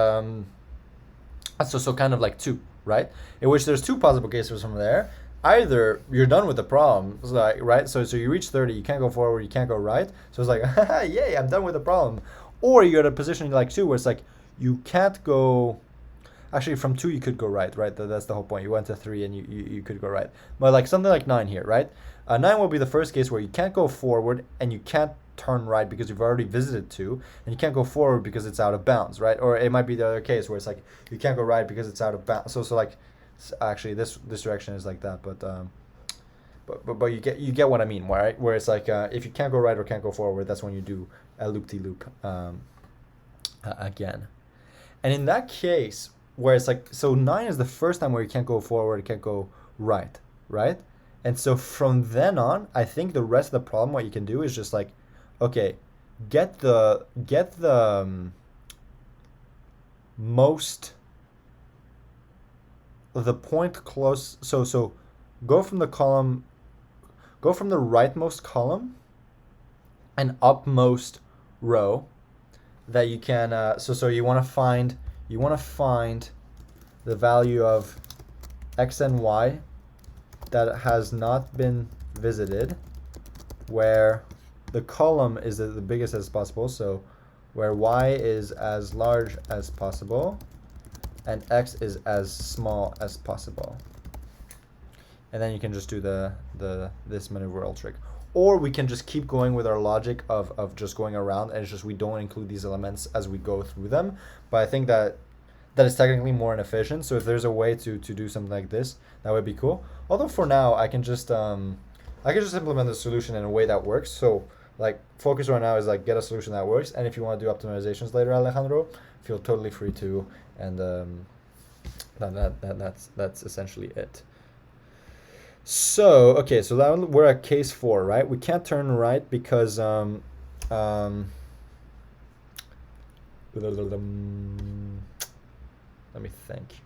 so kind of like 2, right? In which there's 2 possible cases from there. Either you're done with the problem, like, right? So you reach 30, you can't go forward, you can't go right. So it's like, yay, I'm done with the problem. Or you're at a position like 2 where it's like you can't go. Actually, from 2 you could go right, right? That's the whole point. You went to 3 and you could go right. But like something like 9 here, right? 9 will be the first case where you can't go forward and you can't turn right because you've already visited 2, and you can't go forward because it's out of bounds, right? Or it might be the other case where it's like you can't go right because it's out of bounds. So like, actually this direction is like that, but you get what I mean, right? Where it's like if you can't go right or can't go forward, that's when you do a loop-de-loop again. And in that case, where it's like, so 9 is the first time where you can't go forward, you can't go right, right? And so from then on, I think the rest of the problem, what you can do is just like, okay, get the most, the point close. So go from the column, go from the rightmost column and upmost row that you can. So you want to find the value of x and y that has not been visited, where the column is the biggest as possible, so where y is as large as possible and x is as small as possible. And then you can just do this maneuverable trick. Or we can just keep going with our logic of just going around, and it's just we don't include these elements as we go through them. But I think that is technically more inefficient. So if there's a way to do something like this, that would be cool. Although for now, I can just implement the solution in a way that works. So like focus right now is like get a solution that works. And if you want to do optimizations later, Alejandro, feel totally free to. And that's essentially it. So okay, so that we're at case 4, right? We can't turn right because let me think.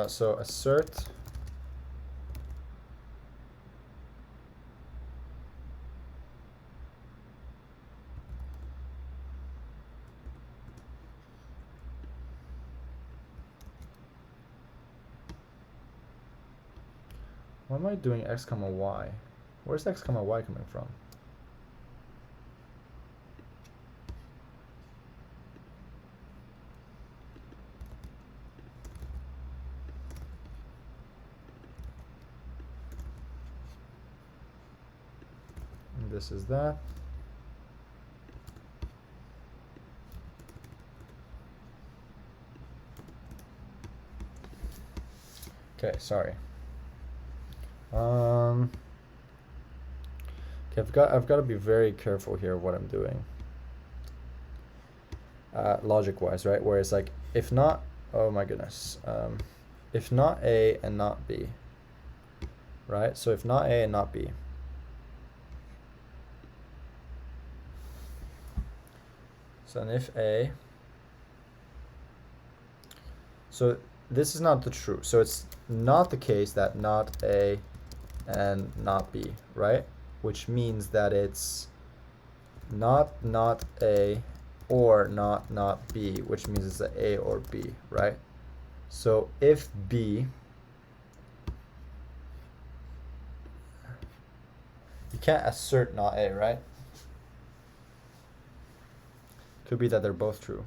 So assert why am I doing x comma y? Where's x comma y coming from? And this is that. Okay, sorry. Okay, I've got to be very careful here what I'm doing. Logic-wise, right? Where it's like, if not, oh my goodness, if not A and not B, right? So if not A and not B. So and if A, so this is not the true. So it's not the case that not A and not B, right? Which means that it's not A or not B, which means it's a A or B, right? So if B, you can't assert not A, right? Could be that they're both true.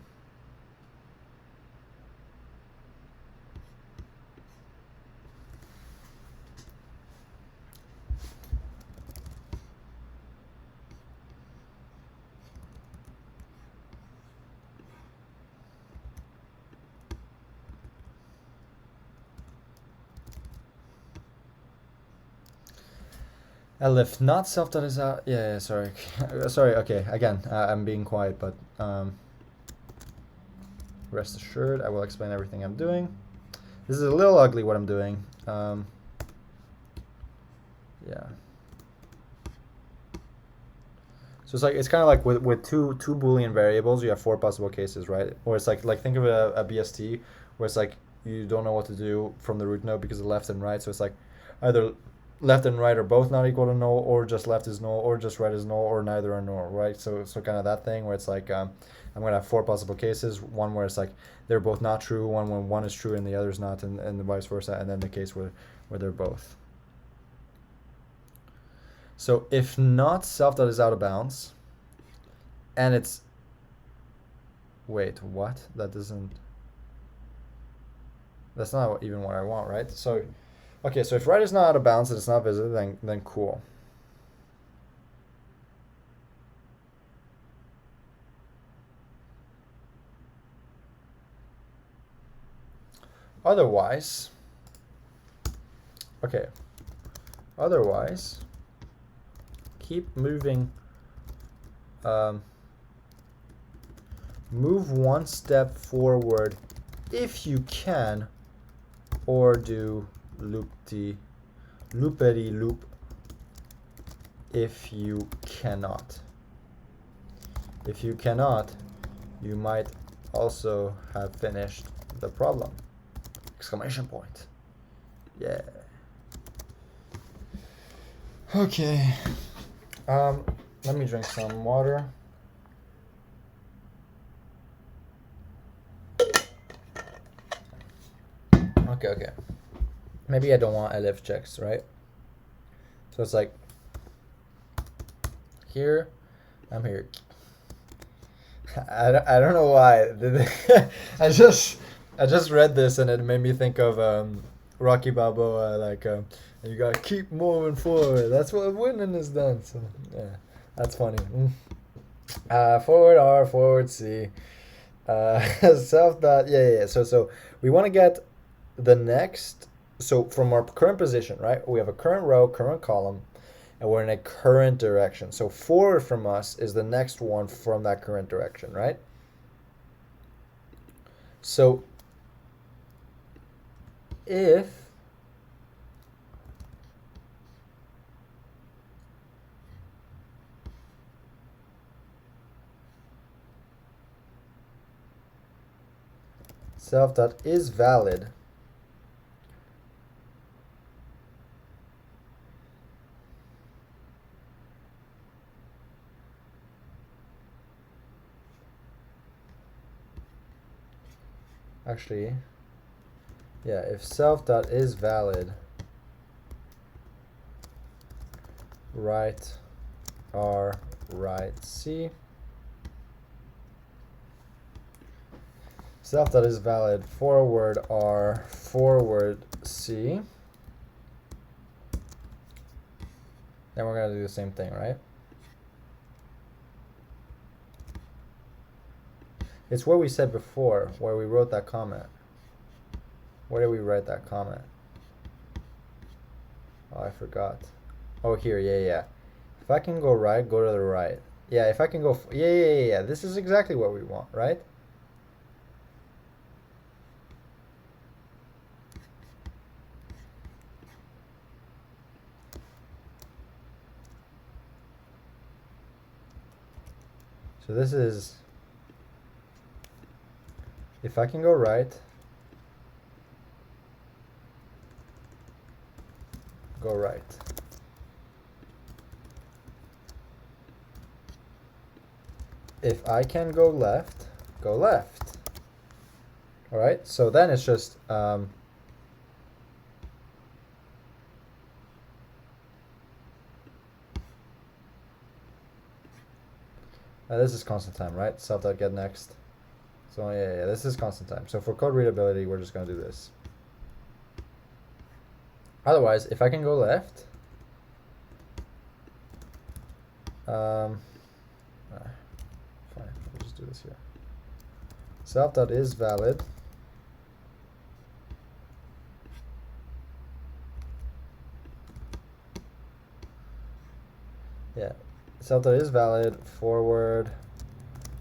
If not self that is out. Yeah, sorry. Sorry, okay. Again, I'm being quiet, but rest assured, I will explain everything I'm doing. This is a little ugly what I'm doing. Yeah. So it's kind of like with two Boolean variables, you have four possible cases, right? Or it's like think of a BST where it's like you don't know what to do from the root node because of left and right. So it's like either left and right are both not equal to null, or just left is null, or just right is null, or neither are null, right? So kind of that thing where it's like I'm gonna have four possible cases. One where it's like they're both not true, one when one is true and the other is not, and vice versa, and then the case where they're both. So if not self that is out of bounds, and it's, wait, what? That doesn't, that's not even what I want, right? So, okay, so if right is not out of bounds and it's not visited, then cool. Otherwise, okay, otherwise, keep moving, move one step forward if you can, or do loopity loop if you cannot. If you cannot, you might also have finished the problem. Exclamation point. Yeah. Okay. Let me drink some water. Okay. Maybe I don't want elif checks, right? So it's like here, I'm here. I don't know why. I just read this and it made me think of Rocky Balboa, like you gotta keep moving forward. That's what winning is done. So yeah, that's funny. Forward R, forward C. Self dot, yeah. So we want to get the next, so from our current position, right? We have a current row, current column, and we're in a current direction. So forward from us is the next one from that current direction, right? So if self dot is valid, actually, yeah, if self dot is valid, right R, right C. Self that is valid, forward R, forward C. Then we're going to do the same thing, right? It's what we said before, where we wrote that comment. Where did we write that comment? Oh, I forgot. Oh, here, yeah. If I can go right, go to the right. Yeah, if I can go, yeah. This is exactly what we want, right? So this is, if I can go right, go right. If I can go left, go left. All right, so then it's just, this is constant time, right? Self.get next. So yeah, this is constant time. So for code readability, we're just gonna do this. Otherwise, if I can go left, fine, we'll just do this here. Self.is valid. Yeah, self.is valid, forward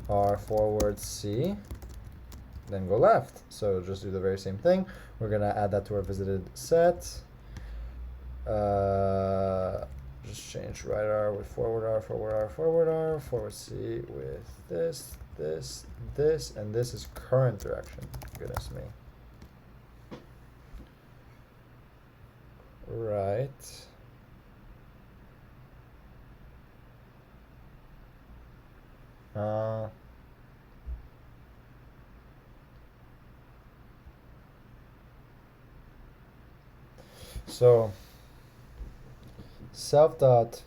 R, forward C, then go left. So just do the very same thing. We're gonna add that to our visited set. just change right R with forward R, forward R, forward R, forward C with this, this, and this is current direction. Goodness me. Right. So self dot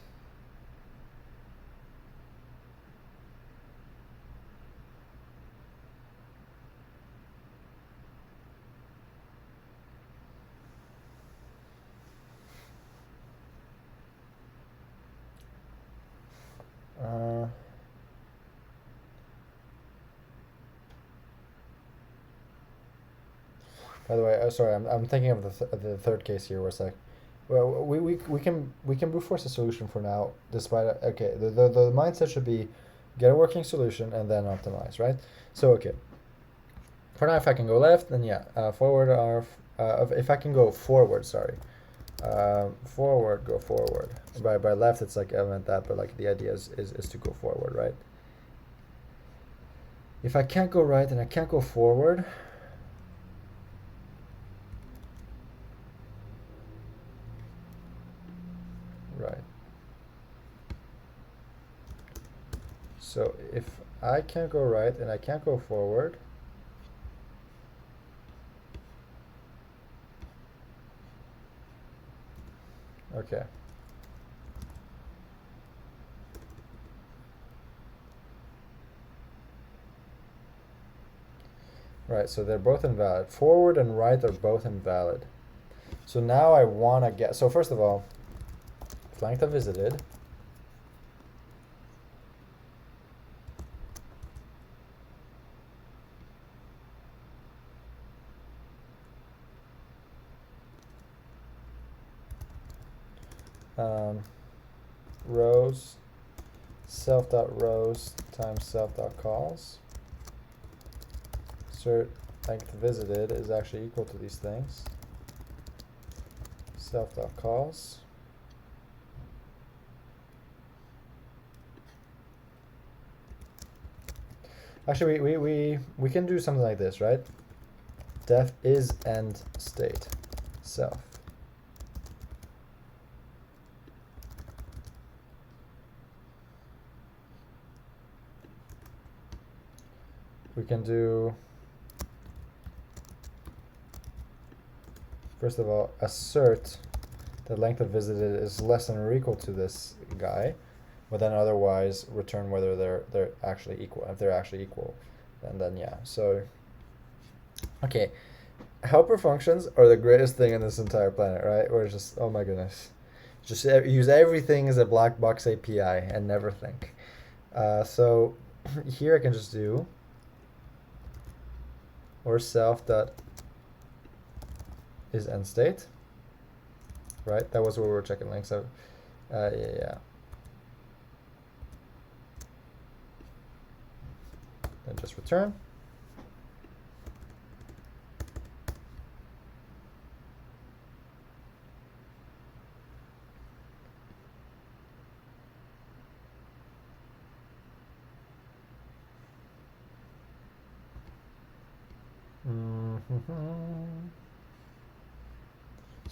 by the way, sorry, I'm thinking of the third case here where it's like, well, we can brute force a solution for now, despite okay, the mindset should be get a working solution and then optimize, right? So okay, for now, if I can go left, then yeah, forward R. If I can go forward, sorry, forward, go forward. By left, it's like element that, but like the idea is to go forward, right? If I can't go right and I can't go forward, right. So if I can't go right and I can't go forward, okay. Right, so they're both invalid. Forward and right are both invalid. So now I want to get, so first of all, length of visited. Rows, self.rows times self.calls. Assert length visited is actually equal to these things. Self.calls. Actually, we can do something like this, right? Def is end state self. We can do, first of all, assert the length of visited is less than or equal to this guy, but then otherwise return whether they're actually equal. If they're actually equal, then yeah. So okay, helper functions are the greatest thing in this entire planet, right? Where it's just, oh my goodness, just use everything as a black box API and never think. So here I can just do or self dot is end state, right? That was where we were checking links. So yeah. Then just return.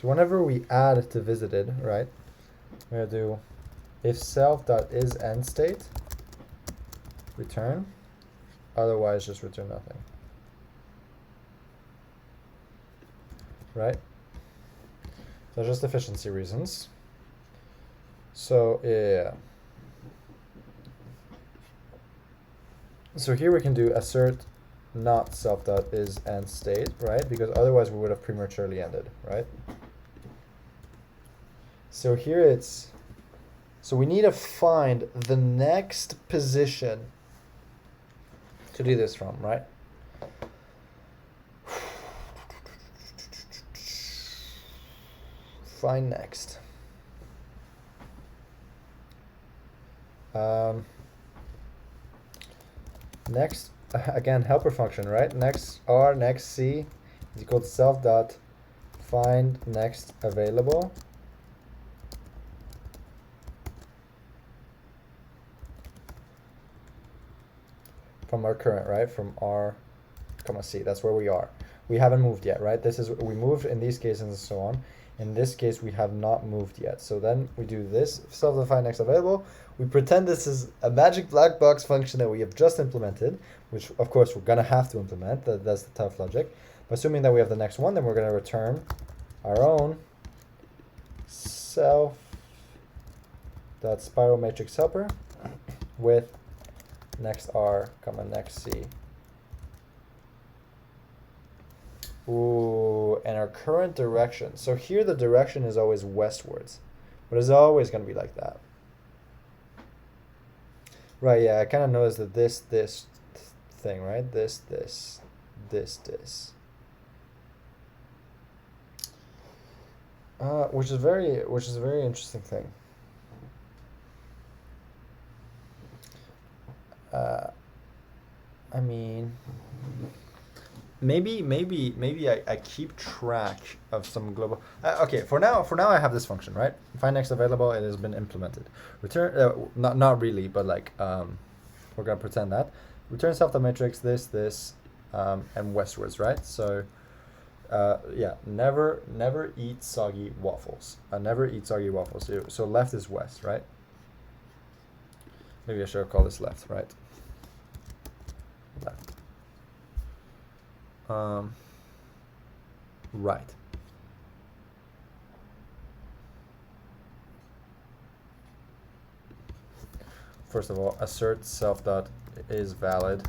So whenever we add to visited, right, we're gonna do if self.is end state, return, otherwise just return nothing. Right? So just efficiency reasons. So yeah. So here we can do assert not self.is end state, right? Because otherwise we would have prematurely ended, right? So here it's, so we need to find the next position to do this from, right? Find next. Next, again, helper function, right? Next R, next C is equal to self dot find next available. from our current, right? From R, comma C. That's where we are. We haven't moved yet, right? This is, we moved in these cases and so on. In this case, we have not moved yet. So then we do this, self-define next available. We pretend this is a magic black box function that we have just implemented, which of course we're gonna have to implement. That's the tough logic. But assuming that we have the next one, then we're gonna return our own self.spiral matrix helper with next R, comma next C. Ooh, and our current direction. So here the direction is always westwards, but it's always going to be like that. Right, yeah, I kind of noticed that this thing, right? This. Which is a very interesting thing. I mean, maybe I keep track of some global. Okay, for now I have this function, right? Find next available. It has been implemented. Return, not really, but like we're gonna pretend that. Return self the matrix this and westwards, right? So yeah, never eat soggy waffles. Never eat soggy waffles. So left is west, right? Maybe I should call this left, right? Left. Right. First of all, assert self dot is valid.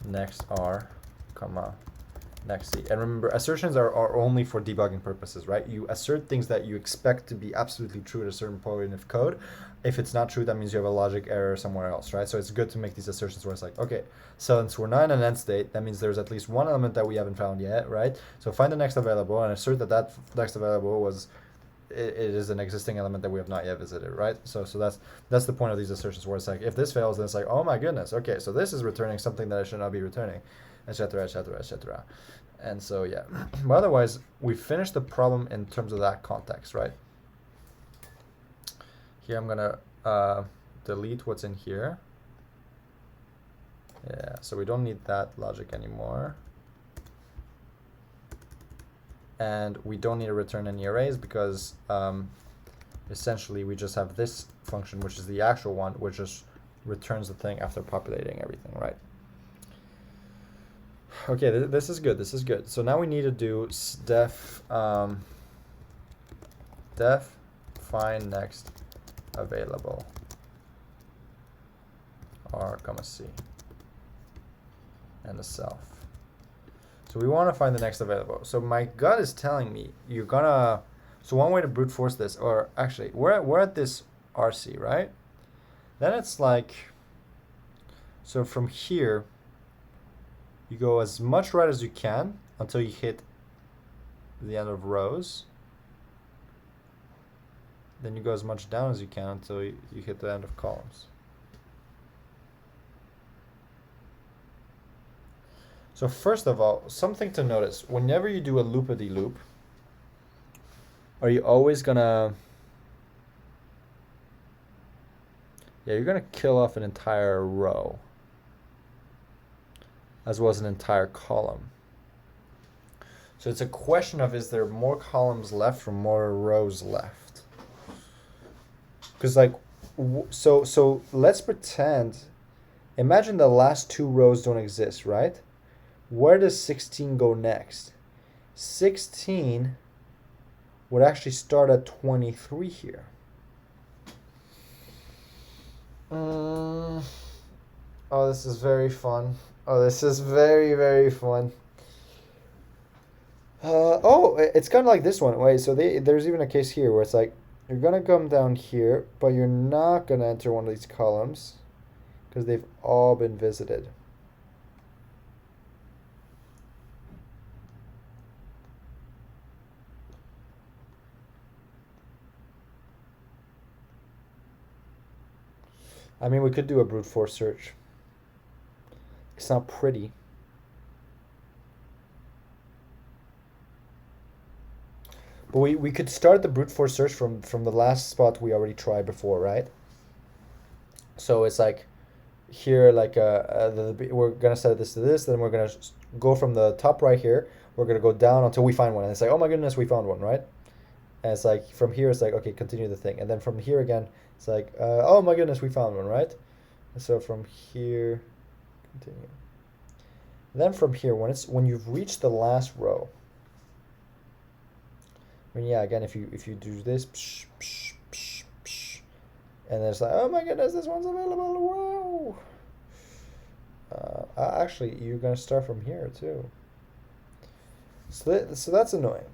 Next R, comma, next C. And remember, assertions are only for debugging purposes, right? You assert things that you expect to be absolutely true at a certain point of code. If it's not true, that means you have a logic error somewhere else, right? So it's good to make these assertions where it's like, okay, so since we're not in an end state, that means there's at least one element that we haven't found yet, right? So find the next available and assert that next available was, it is an existing element that we have not yet visited, right? So that's the point of these assertions where it's like, if this fails, then it's like, oh my goodness, okay, so this is returning something that I should not be returning, etc., etc., etc. And so yeah, but otherwise we finished the problem in terms of that context, right? Here I'm gonna delete what's in here. Yeah, so we don't need that logic anymore. And we don't need to return any arrays because essentially we just have this function, which is the actual one, which just returns the thing after populating everything, right? Okay, this is good. This is good. So now we need to do def find next available R, comma C, and the self. So we want to find the next available. So my gut is telling me you're gonna. So one way to brute force this, or actually, we're at this RC, right? Then it's like. So from here, you go as much right as you can until you hit the end of rows. Then you go as much down as you can until you hit the end of columns. So first of all, something to notice, whenever you do a loop-a-de-loop, are you always gonna, yeah, you're gonna kill off an entire row, as well as an entire column. So it's a question of, is there more columns left or more rows left? Because like, so let's pretend, imagine the last two rows don't exist, right? Where does 16 go next? 16 would actually start at 23 here. Oh, this is very fun. Oh, this is very, very fun. Oh, it's kind of like this one. Wait, so there's even a case here where it's like, you're going to come down here, but you're not going to enter one of these columns because they've all been visited. I mean, we could do a brute force search. It's not pretty. But we could start the brute force search from the last spot we already tried before, right? So it's like, here, like we're gonna set this to this, then we're gonna go from the top right here, we're gonna go down until we find one, and it's like, oh my goodness, we found one, right? And it's like from here it's like, okay, continue the thing, and then from here again it's like, oh my goodness, we found one, right? And so from here, continue. And then from here, when you've reached the last row, I mean, yeah, again, if you do this, psh, psh, psh, psh, and then it's like, oh my goodness, this one's available, whoa. Actually, you're gonna start from here too. So that's annoying.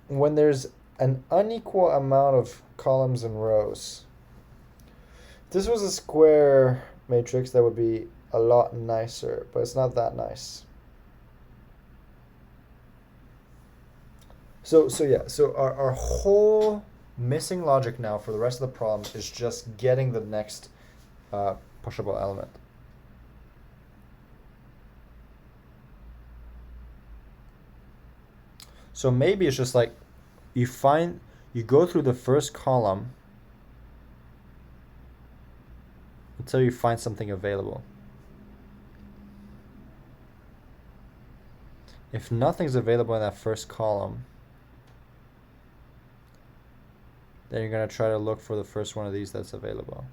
When there's an unequal amount of columns and rows. If this was a square matrix, that would be a lot nicer, but it's not that nice. So our whole missing logic now for the rest of the problem is just getting the next pushable element. So maybe it's just like you go through the first column until you find something available. If nothing's available in that first column, then you're going to try to look for the first one of these that's available.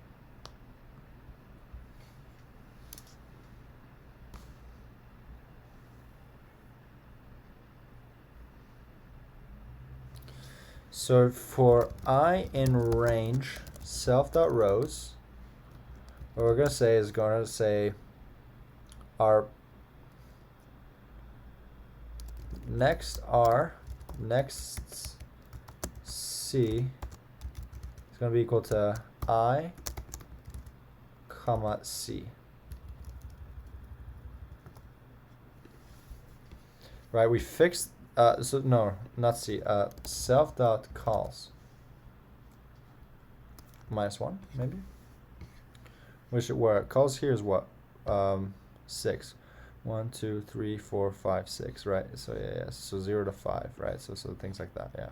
So for I in range self.rows, what we're going to say is going to say our next C is going to be equal to I, comma C. Right, we fixed, so no, not C, self.calls. -1, maybe? Where calls here is what? 6. 1, 2, 3, 4, 5, 6, right? So yeah, so 0 to 5, right? So things like that, yeah.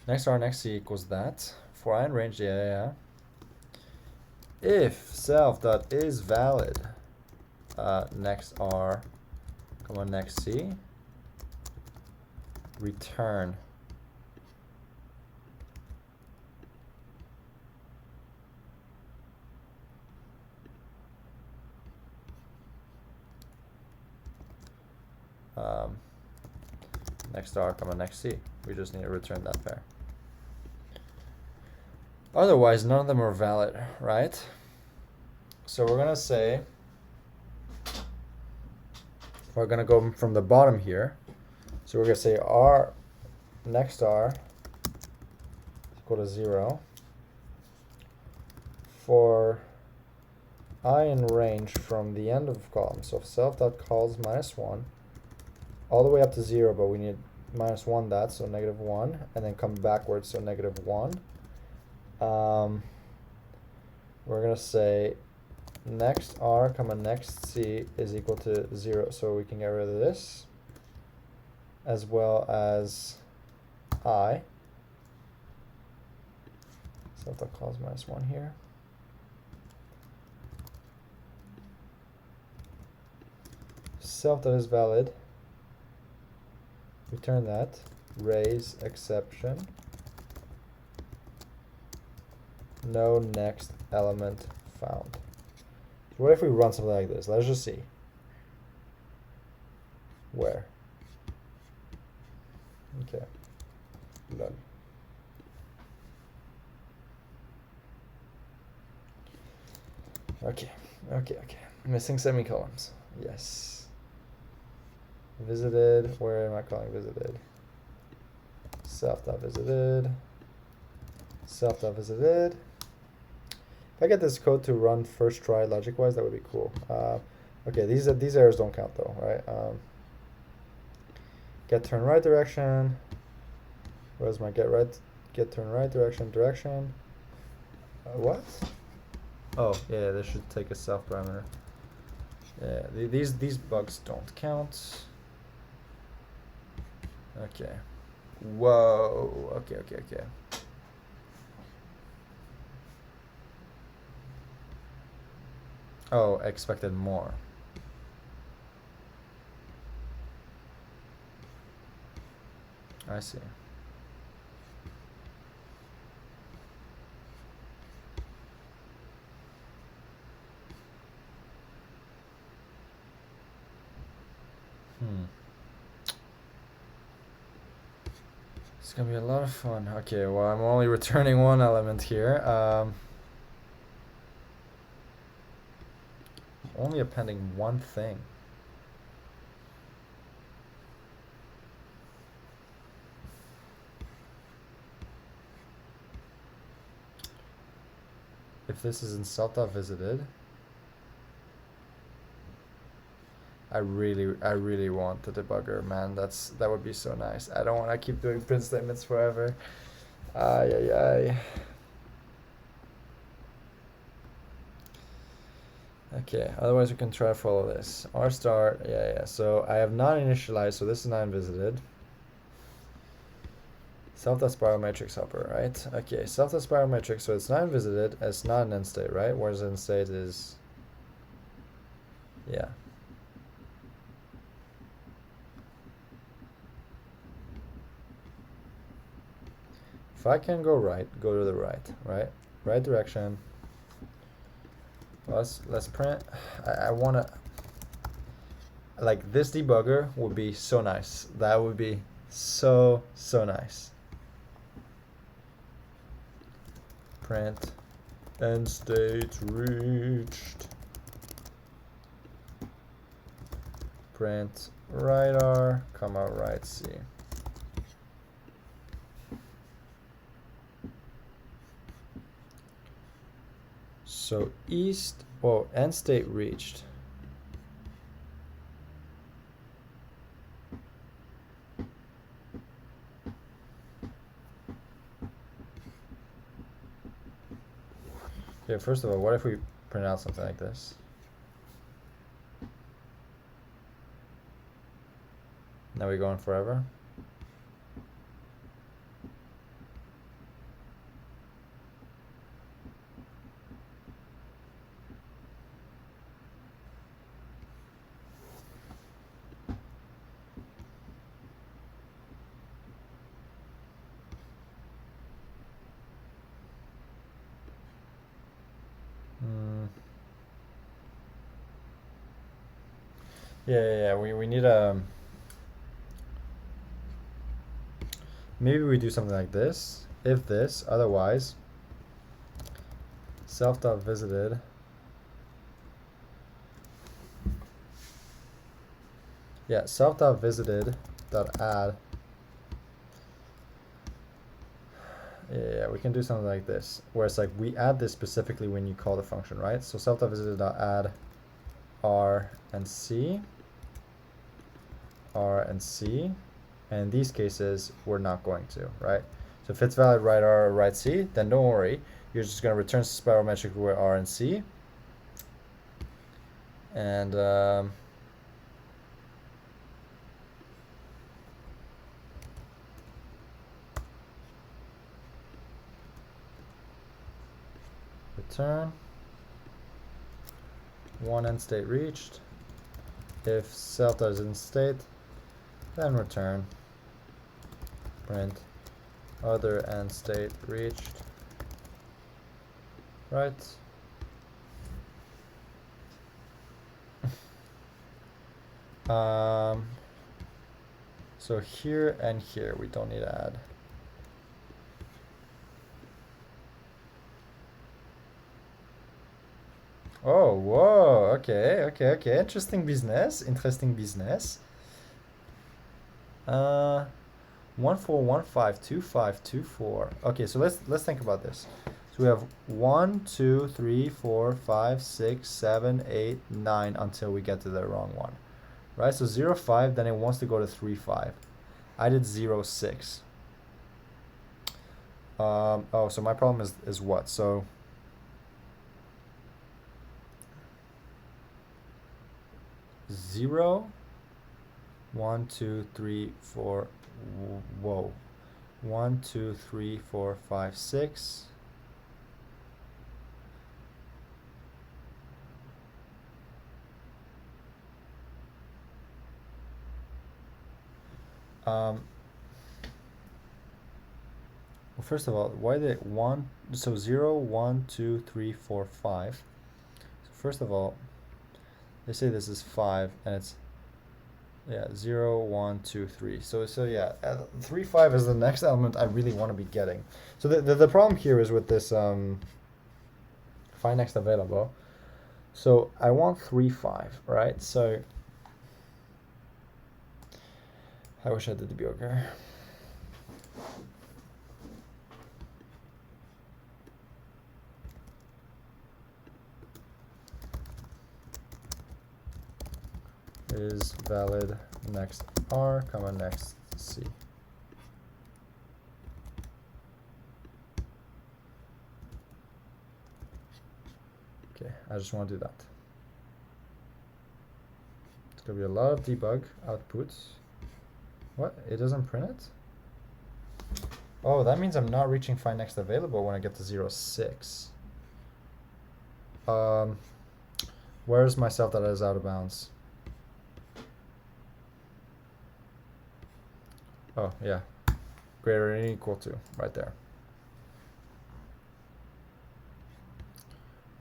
Next R, next C equals that. For I in range, yeah. If self.is valid, next R, comma next C, return next R, comma next C. We just need to return that pair. Otherwise, none of them are valid, right? So we're gonna say, we're gonna go from the bottom here. So we're gonna say R, next R is equal to 0 for I in range from the end of column. So self.calls -1 all the way up to 0, but we need -1 that, so -1, and then come backwards, so -1. We're gonna say next R, comma next C is equal to 0, so we can get rid of this, as well as I. Self.calls -1 here. Self.is valid. Return that. Raise exception. No next element found. So what if we run something like this? Let's just see. Where? Okay. Done. Okay. Missing semicolons. Yes. Visited. Where am I calling visited? Self.visited. Self.visited. If I get this code to run first try logic-wise, that would be cool. Okay, these errors don't count though, right? Get turn right direction. Where's my get turn right direction? What? Oh yeah, this should take a self parameter. Yeah, these bugs don't count. Okay. Whoa. Okay. Oh, expected more. I see. It's gonna be a lot of fun. Okay, well, I'm only returning one element here. Only appending one thing. If this is in self.visited, I really want the debugger, man. That would be so nice. I don't want to keep doing print statements forever. Ay, ay, ay. Okay, otherwise we can try to follow this. R star, yeah. So I have not initialized, so this is not visited. Self.spiral matrix helper, right? Okay, self.spiral matrix, so it's not visited, it's not an end state, right? Whereas end state is, yeah. If I can go right, go to the right? Right direction. Let's print. I wanna, like, this debugger would be so nice. That would be so nice. Print end state reached. Print right R, comma right C. So east, oh, end state reached. Okay, first of all, what if we print out something like this? Now we going forever? Yeah. We need a. Maybe we do something like this. If this, otherwise. Self.visited. Yeah, self.visited.add. Yeah, we can do something like this, where it's like we add this specifically when you call the function, right? So self.visited.add R and C. And in these cases, we're not going to, right? So if it's valid right R or right C, then don't worry. You're just going to return spiral metric where R and C. And return one end state reached. If self doesn't state, then return print other end state reached, right? So here and here we don't need to add. Oh, whoa, okay. Interesting business. 14152524. Okay, so let's think about this. So we have 1, 2, 3, 4, 5, 6, 7, 8, 9 until we get to the wrong one. Right? So 0, 5, then it wants to go to 3, 5. I did 0, 6. Oh, so my problem is what? So 0, 1, 2, 3, 4, whoa. 1, 2, 3, 4, 5, 6. Well, first of all, why they one? So 0, 1, 2, 3, 4, 5. So first of all, they say this is 5, and it's, yeah, 0, 1, 2, 3. So yeah, 3, 5 is the next element I really want to be getting. So the problem here is with this find next available. So I want 3, 5, right? So I wish I did the debugger. Is valid next R, comma next C. Okay, I just want to do that. It's gonna be a lot of debug outputs. What? It doesn't print it? Oh, that means I'm not reaching find next available when I get to 0, 6. Where's my self that is out of bounds? Oh, yeah. Greater than or equal to, right there.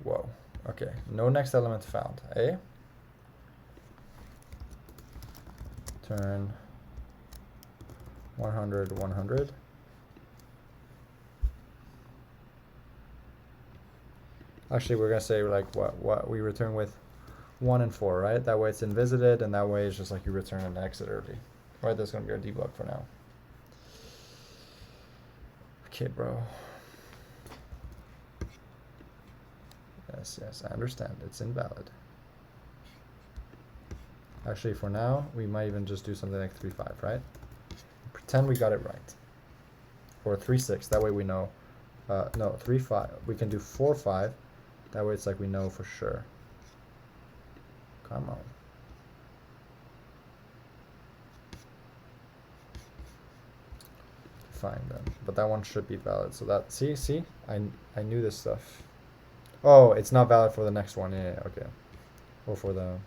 Whoa. Okay, no next element found. A. Turn 100, 100. Actually, we're gonna say like what we return with 1 and 4, right? That way it's invisited, and that way it's just like you return an exit early. Right, that's gonna be our debug for now. Okay, bro. Yes, I understand. It's invalid. Actually, for now, we might even just do something like 3, 5, right? Pretend we got it right. Or 3, 6. That way we know. No, 3, 5. We can do 4, 5. That way it's like we know for sure. Come on. Fine then. But that one should be valid. So that, see? I knew this stuff. Oh, it's not valid for the next one. Yeah, okay. Or for the...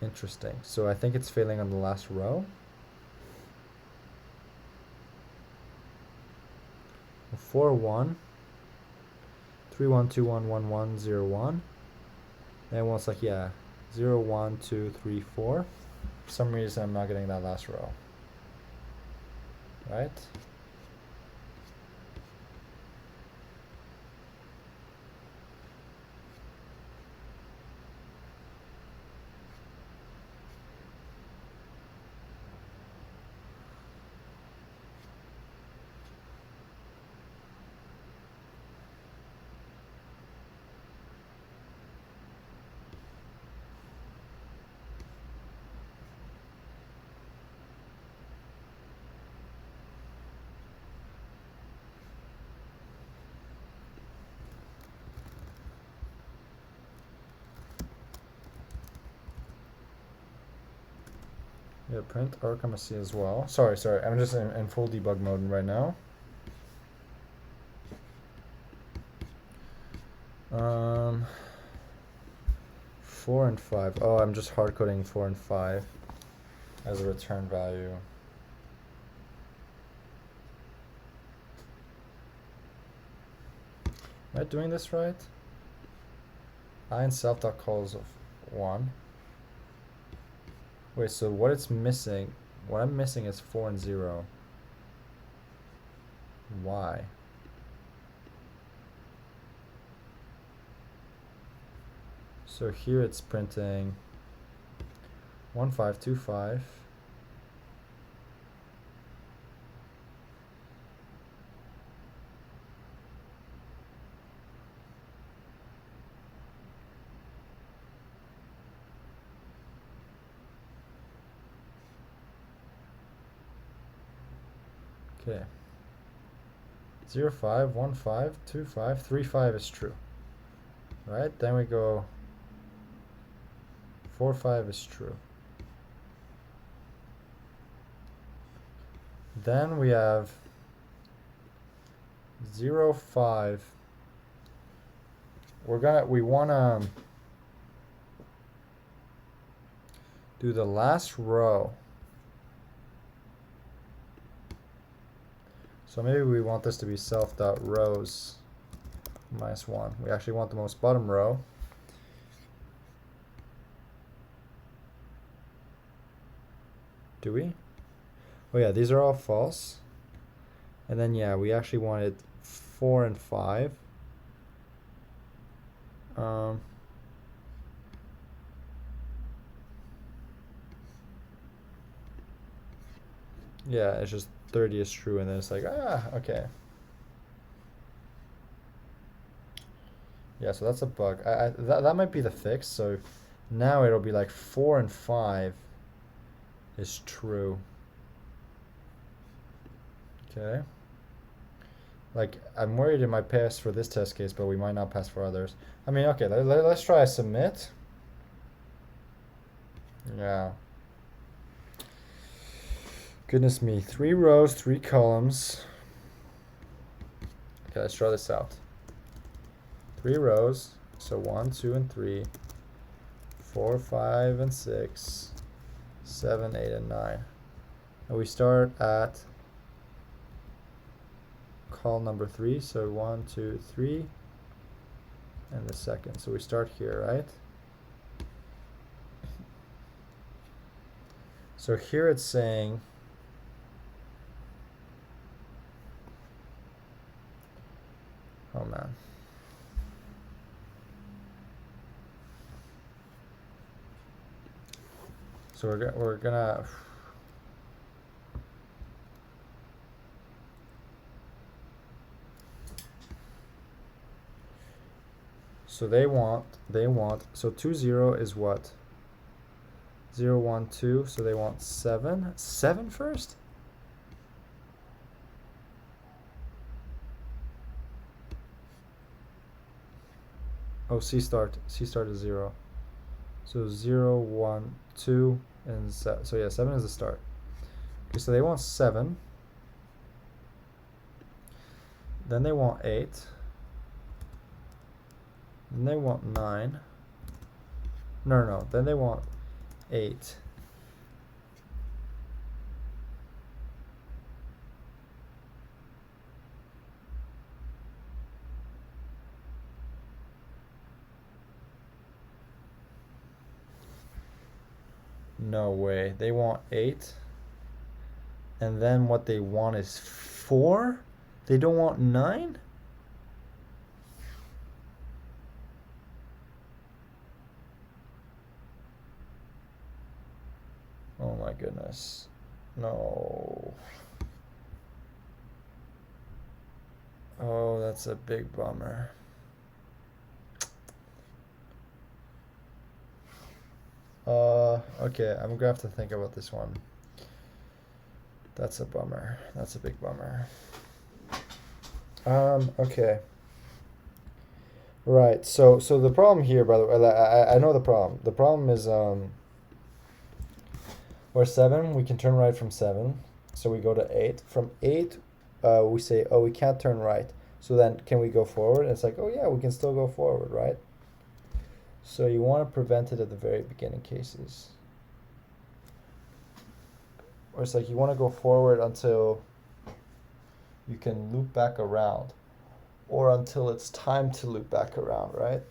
Interesting. So I think it's failing on the last row. 4, 1. 3, 1, 2, 1, 1, 1, 0, 1. And once like, yeah, 0, 1, 2, 3, 4. For some reason, I'm not getting that last row. Right? Yeah, print R, C as well. Sorry, I'm just in full debug mode right now. 4 and 5. Oh, I'm just hard coding 4 and 5 as a return value. Am I doing this right? I and self.calls of 1. Wait, so what it's missing, what I'm missing is 4 and 0. Why? So here it's printing 1, 5, 2, 5. Okay. 0, 5, 1, 5, 2, 5, 3, 5 is true. Right? Then we go 4, 5 is true. Then we have 0, 5 we wanna do the last row. So maybe we want this to be self.rows minus 1. We actually want the most bottom row. Do we? Oh yeah, these are all false. And then yeah, we actually wanted 4 and 5. Yeah, it's just 30 is true, and then it's like, okay. Yeah, so that's a bug. That might be the fix. So now it'll be like 4 and 5 is true. Okay. Like, I'm worried it might pass for this test case, but we might not pass for others. I mean, okay, let's try submit. Yeah. Goodness me, 3 rows, 3 columns. Okay, let's draw this out. 3 rows, so 1, 2, and 3, 4, 5, and 6, 7, 8, and 9. And we start at column number 3, so 1, 2, 3, and the second. So we start here, right? So here it's saying oh man. So we're gonna so they want so 2 0 is what? 0 1 2, so they want 7 first? Oh, C start is 0. So 0 1 2 and so yeah, 7 is the start. Okay, so they want 7. Then they want 8. Then they want 9. No. Then they want 8. No way. They want 8. And then what they want is 4? They don't want 9? Oh my goodness. No. Oh, that's a big bummer. Okay, I'm gonna have to think about this one. That's a bummer. That's a big bummer. Okay. Right, so the problem here, by the way, I know the problem. The problem is, or 7, we can turn right from 7. So we go to 8. From 8, we say, oh, we can't turn right. So then can we go forward? And it's like, oh yeah, we can still go forward, right? So you want to prevent it at the very beginning cases. Or it's like you want to go forward until you can loop back around. Or until it's time to loop back around, right?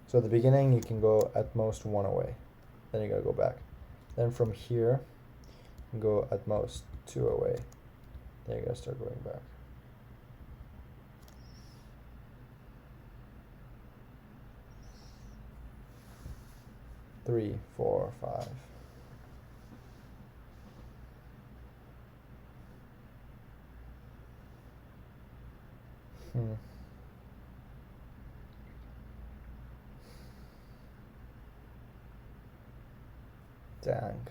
So at the beginning, you can go at most 1 away. Then you gotta go back. Then from here, you can go at most 2 away. Then you gotta start going back. Three, 4, 5. Dang.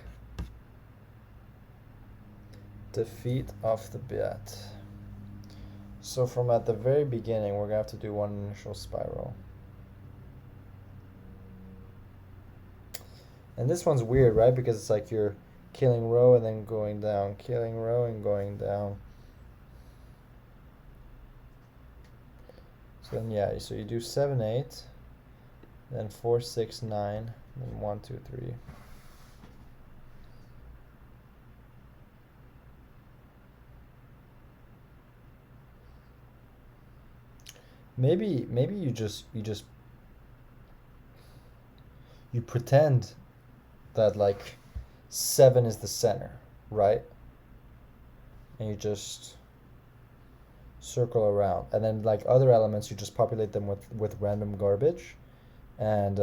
Defeat off the bat. So from at the very beginning, we're gonna have to do one initial spiral. And this one's weird, right? Because it's like you're killing row and then going down, killing row and going down. So then, yeah, so you do 7, 8, then 4, 6, 9, then 1, 2, 3. Maybe you pretend that like 7 is the center, right? And you just circle around, and then like other elements you just populate them with random garbage, and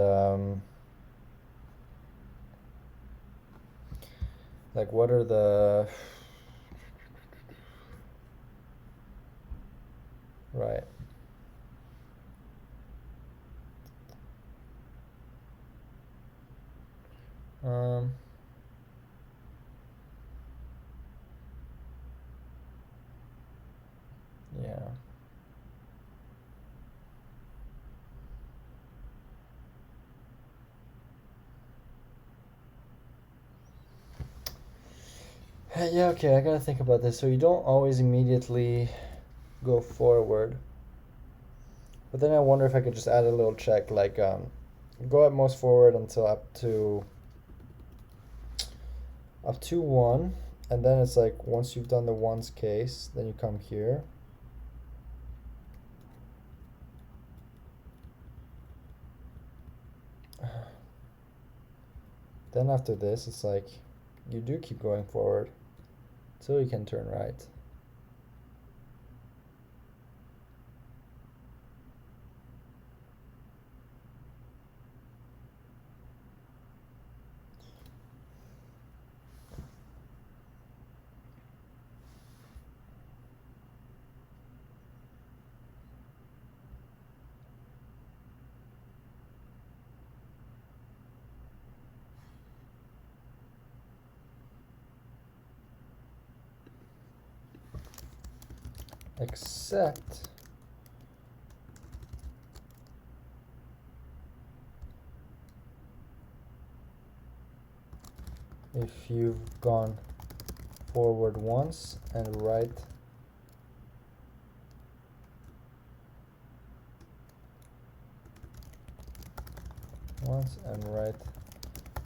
like what are the right. Um, yeah. Yeah, okay, I gotta think about this. So you don't always immediately go forward. But then I wonder if I could just add a little check, like go at most forward until up to 1, and then it's like once you've done the ones case, then you come here. Then after this, it's like you do keep going forward till you can turn right. Except if you've gone forward once and right once and right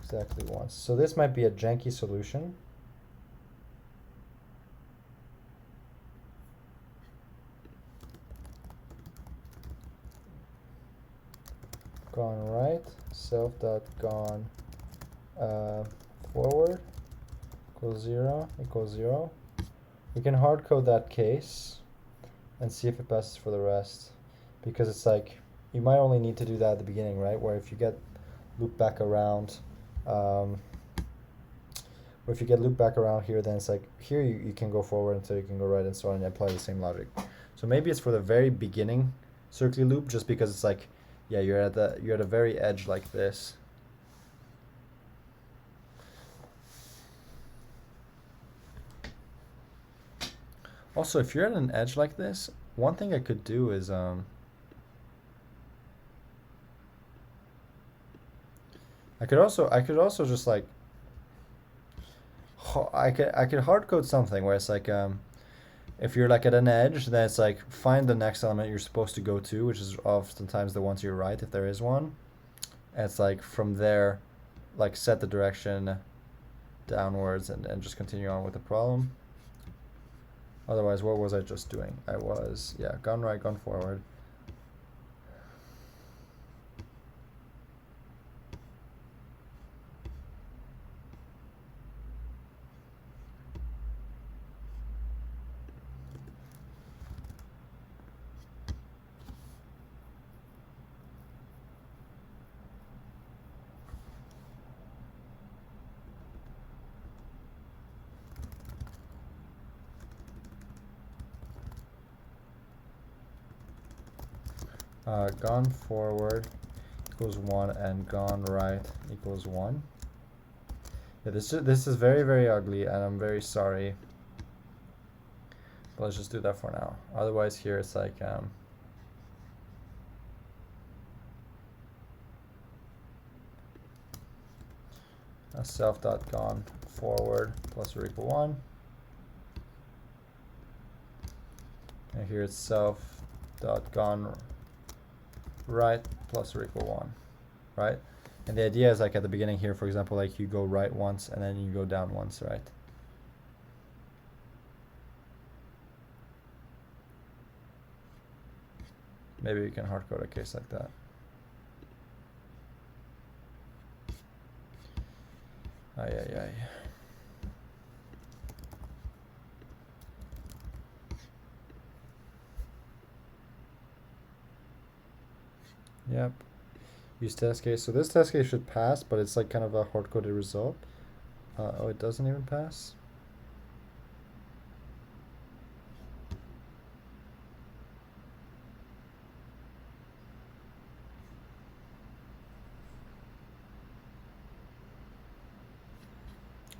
exactly once. So this might be a janky solution. Gone right, self dot gone forward equals 0 equals 0. We can hard code that case and see if it passes for the rest, because it's like you might only need to do that at the beginning, right? Where if you get looped back around, or if you get looped back around here, then it's like here you can go forward until you can go right and so on, and apply the same logic. So maybe it's for the very beginning circular loop, just because it's like, yeah, you're at a very edge like this. Also, if you're at an edge like this, one thing I could do is I could also just like I could hard code something where it's like if you're like at an edge, then it's like find the next element you're supposed to go to, which is oftentimes the one to your right if there is one. And it's like from there, like set the direction downwards and just continue on with the problem. Otherwise, what was I just doing? I was, yeah, gone right, gone forward. Gone forward equals 1 and gone right equals 1. Yeah, this is very, very ugly, and I'm very sorry. But let's just do that for now. Otherwise, here it's like self dot gone forward plus or equal 1. And here it's self dot gone right plus or equal 1, right? And the idea is like at the beginning here, for example, like you go right once and then you go down once, right? Maybe we can hard code a case like that. Ay, ay, ay. Yep. Use test case. So this test case should pass, but it's like kind of a hard-coded result. Oh, it doesn't even pass?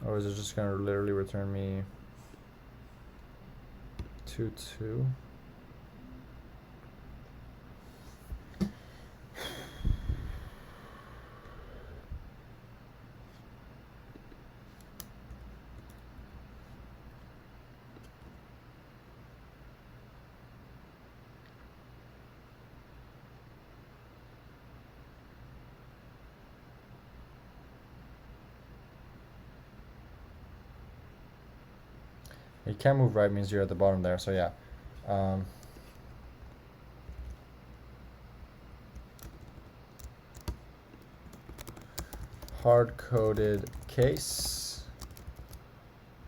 Or is it just gonna literally return me 2-2? You can't move right means you're at the bottom there, so yeah. Hard-coded case.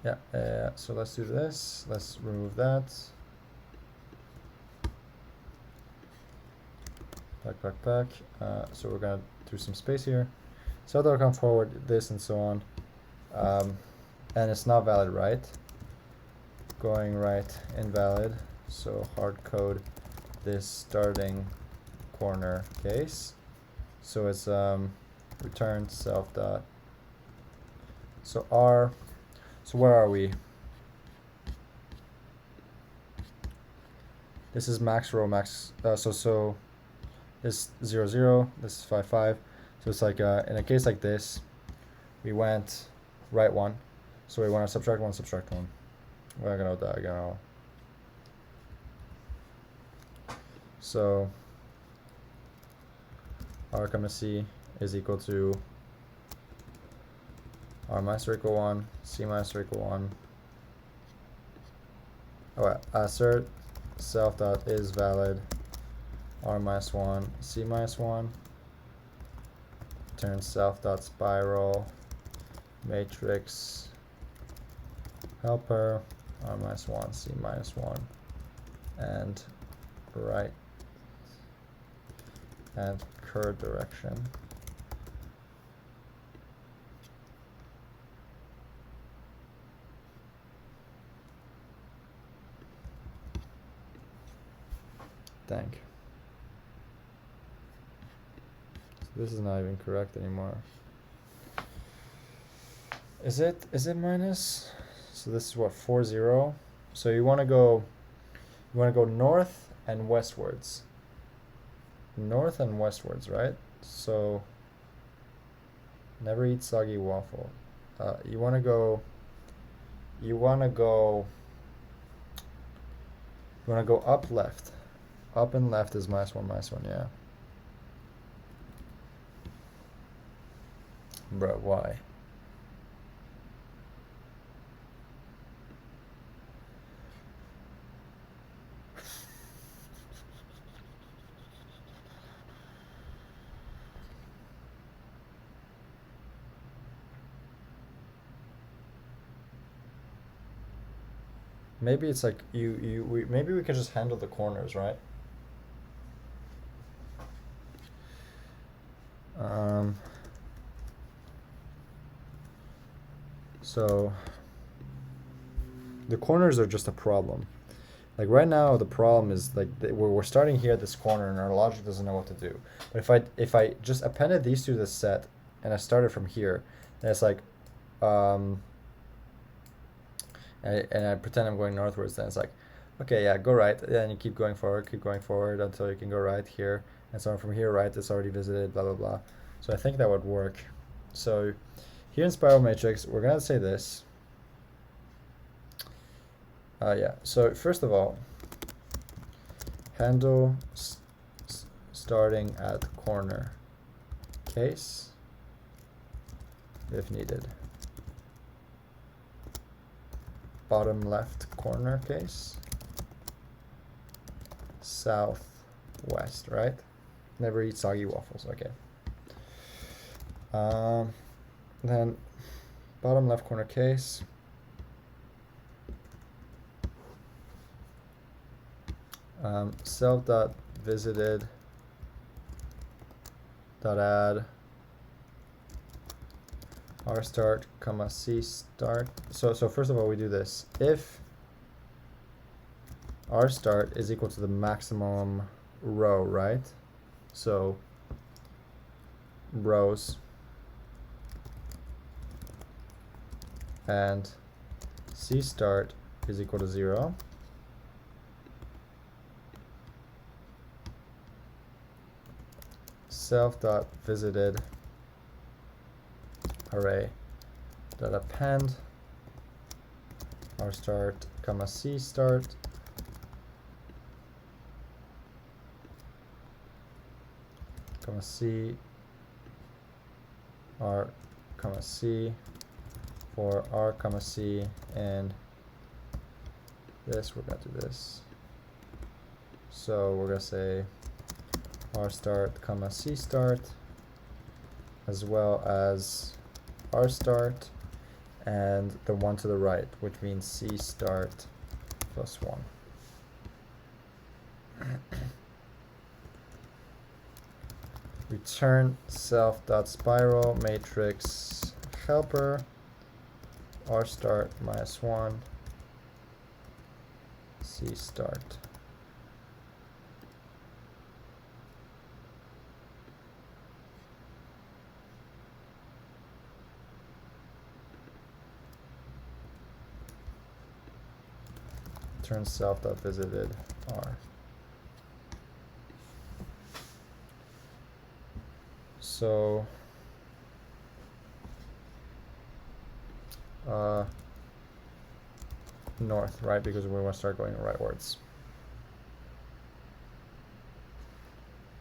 Yeah, so let's do this. Let's remove that. Back. So we're gonna do some space here. So that'll come forward, this and so on. And it's not valid right. Going right, invalid. So hard code this starting corner case. So it's return self dot. So where are we? This is max row max. So this 0 0. This is 5 5. So it's like in a case like this, we went right 1. So we want to subtract 1, subtract 1. We're gonna diagonal. So R, C is equal to R minus or equal 1, C minus or equal 1. Oh, assert self dot is valid. R minus 1, C minus 1. Turn self dot spiral matrix helper R minus 1, C minus 1, and right and curve direction. Dang. So this is not even correct anymore. Is it minus? So this is what, 4 0. So you want to go north and westwards. North and westwards, right? So never eat soggy waffle. You want to go up left. Up and left is -1, yeah. Bro, why? Maybe it's like maybe we can just handle the corners, right? So the corners are just a problem. Like right now, the problem is like we're starting here at this corner, and our logic doesn't know what to do. But if I just appended these two to the set, and I started from here, and it's like, and I pretend I'm going northwards, then it's like, okay, yeah, go right, then you keep going forward until you can go right here, and so from here right, it's already visited, blah blah blah. So I think that would work. So here in spiral matrix, we're gonna say this. Yeah, so first of all, handle starting at corner case if needed. Bottom left corner case. Southwest, right? Never eat soggy waffles, okay. Then bottom left corner case. Self.visited .add r start comma c start. So first of all, we do this. If r start is equal to the maximum row, right? So rows and c start is equal to 0. Self.visited array dot append r start comma c start comma c r comma c for r comma c, and this we're gonna do this. So we're gonna say r start comma c start as well as r start and the one to the right, which means c start plus 1. Return self.spiral matrix helper r start minus 1 c start. Return self.visited r. So north, right? Because we want to start going rightwards.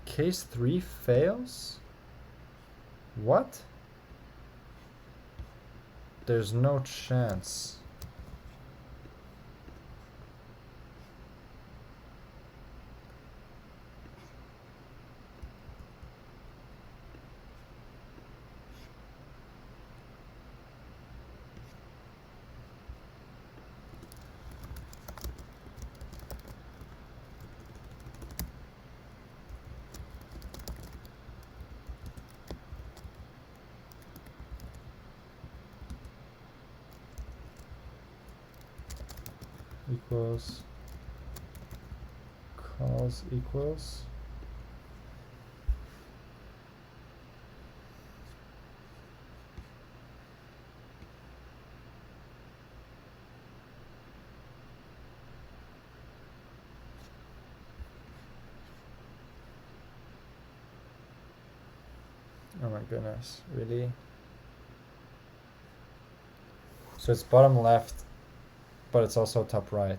Case 3 fails? What? There's no chance. Equals calls equals oh my goodness, really? So it's bottom left, but it's also top right.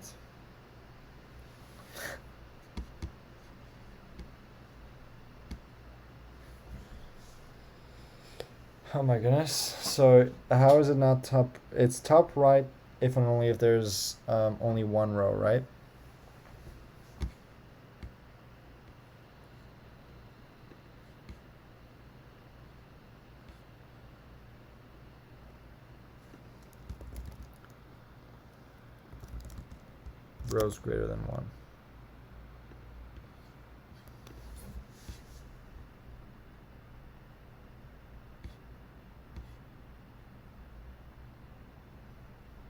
Oh my goodness. So how is it not top? It's top right if and only if there's only one row, right? Rows greater than 1.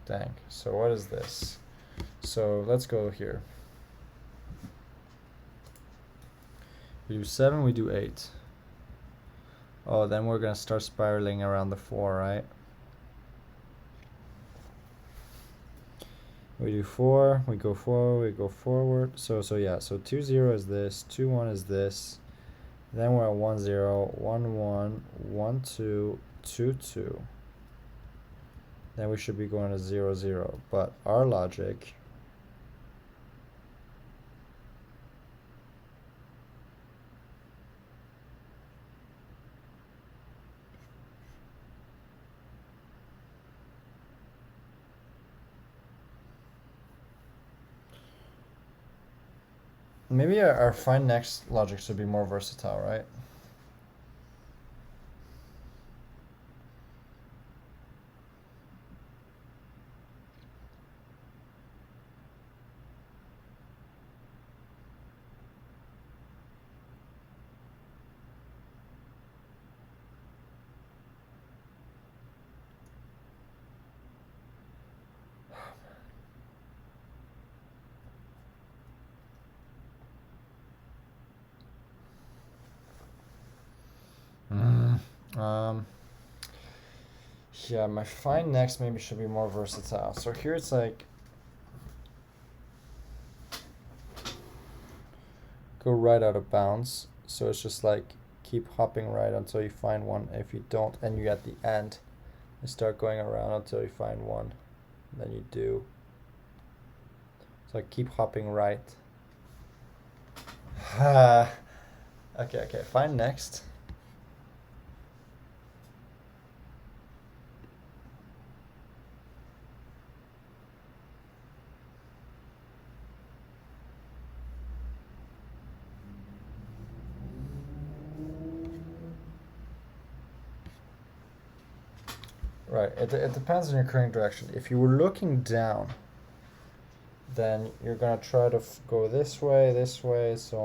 Dang. So what is this? So let's go here. We do 7, we do 8. Oh, then we're gonna start spiraling around the 4, right? We do 4, we go forward, we go forward. So yeah, so 2 0 is this, 2 1 is this. Then we're at 1 0, 1 1, 1 2, 2 2. then we should be going to 0, 0. But our logic maybe our find next logic should be more versatile, right? Yeah, my find next maybe should be more versatile. So here it's like go right out of bounds. So it's just like keep hopping right until you find one. If you don't, and you at the end, you start going around until you find one. Then you do. So like keep hopping right. Okay, find next. Right, it depends on your current direction. If you were looking down, then you're gonna try to go this way, so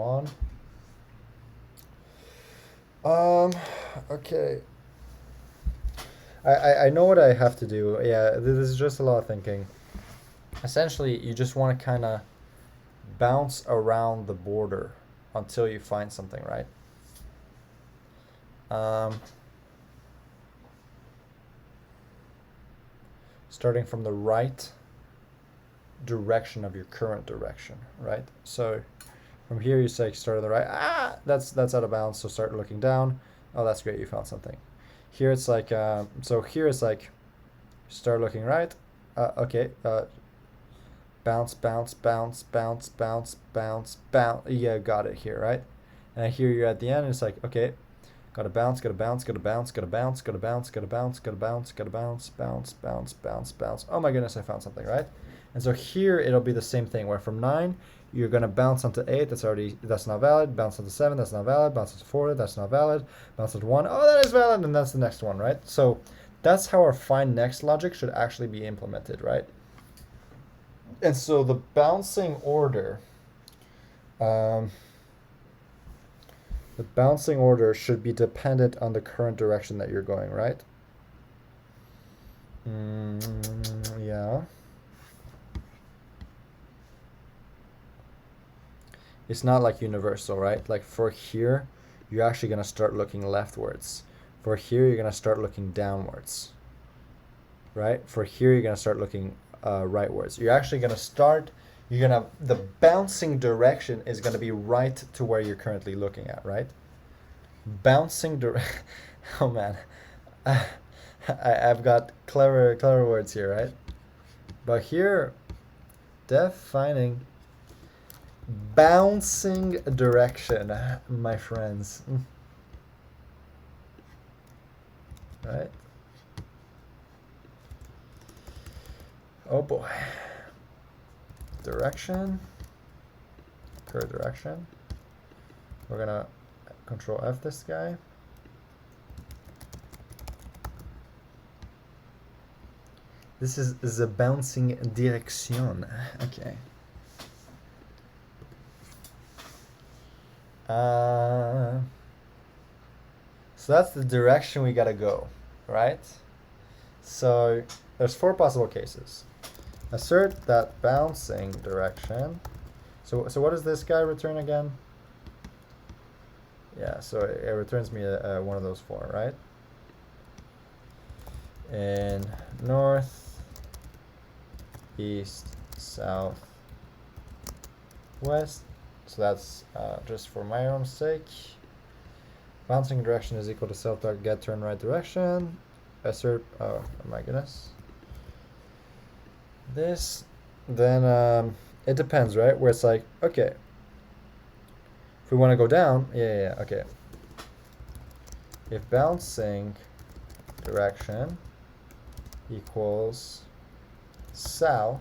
on. Okay. I know what I have to do. Yeah, this is just a lot of thinking. Essentially, you just want to kind of bounce around the border until you find something, right? Starting from the right direction of your current direction, right? So from here you say start on the right. That's out of bounds, so start looking down. Oh, that's great, you found something. Here it's like so here it's like start looking right. Okay, bounce, bounce, bounce, bounce, bounce, bounce, bounce. Yeah, got it here, right? And here you're at the end, and it's like, okay, gotta bounce, gotta bounce, gotta bounce, gotta bounce, gotta bounce, gotta bounce, gotta bounce, gotta bounce, bounce, bounce, bounce, bounce. Oh my goodness, I found something, right? And so here it'll be the same thing, where from 9, you're gonna bounce onto 8, that's not valid, bounce onto 7, that's not valid, bounce onto 4, that's not valid, bounce onto 1, oh, that is valid, and that's the next one, right? So that's how our find next logic should actually be implemented, right? And so the bouncing order, should be dependent on the current direction that you're going, right? Yeah. It's not like universal, right? Like for here, you're actually going to start looking leftwards. For here, you're going to start looking downwards, right? For here, you're going to start looking rightwards. You're actually going to start, the bouncing direction is going to be right to where you're currently looking at, right? Bouncing oh man, I've got clever words here, right? But here, defining bouncing direction, my friends. Right? Oh boy. Direction. Per direction. We're gonna Control F this guy. This is the bouncing direction. Okay. So that's the direction we gotta go, right? So there's 4 possible cases. Assert that bouncing direction. So what does this guy return again? Yeah, so it returns me one of those 4, right? In north, east, south, west. So that's just for my own sake. Bouncing direction is equal to self-dot get turn right direction. Assert, oh my goodness. this, then it depends, right? Where it's like, okay, if we want to go down, yeah, okay. If bouncing direction equals south,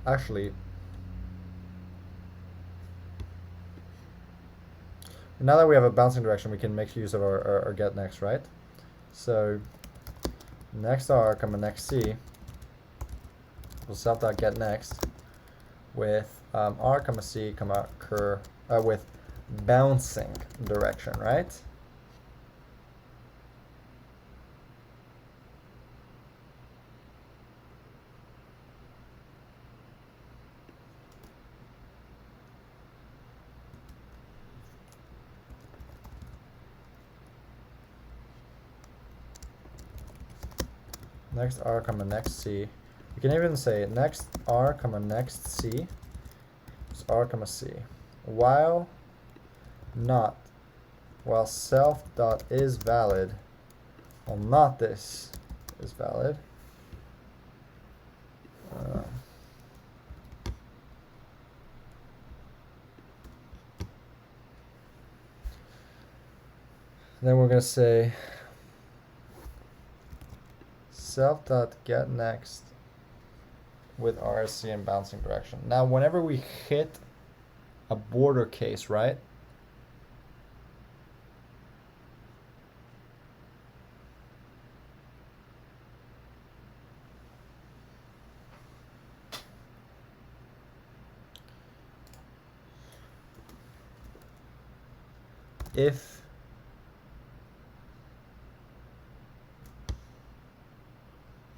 actually, now that we have a bouncing direction, we can make use of our get next, right? So next r, comma next c, will self.get next with r, comma c, comma cur, with bouncing direction, right? Next r, comma next c. You can even say next r, comma next c. It's r, comma c. While self dot is valid, well, not this is valid. Then we're gonna say self.get next with RSC and bouncing direction. Now, whenever we hit a border case, right? If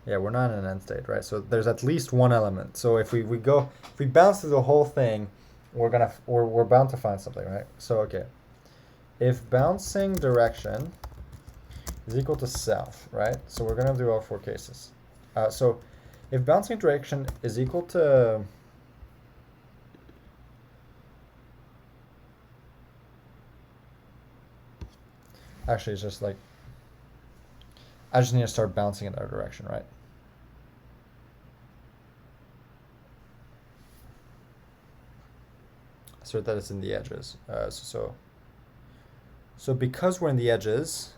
we're not in an end state, right? So there's at least one element. So if we bounce through the whole thing, we're bound to find something, right? So okay, if bouncing direction is equal to south, right? So we're gonna do all four cases. So if bouncing direction is equal to actually, it's just like I just need to start bouncing in that direction, right? Assert that it's in the edges. So because we're in the edges,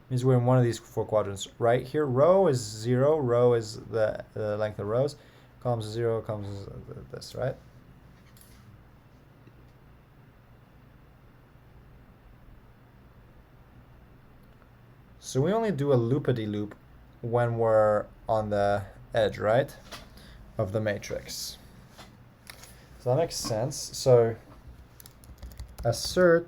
means we're in one of these four quadrants. Right here, row is 0. Row is the length of rows. Columns is 0. Columns is this, right? So we only do a loop-a-de-loop when we're on the edge, right, of the matrix. So that makes sense. So assert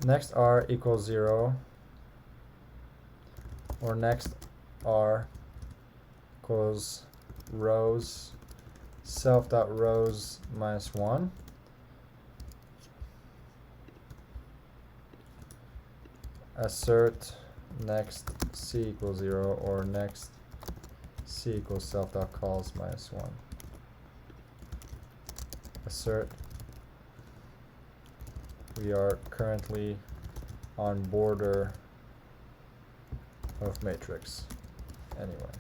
next r equals 0, or next r equals rows self.rows minus 1. Assert next c equals 0, or next c equals self.calls minus 1. Assert we are currently on border of matrix. Anyway,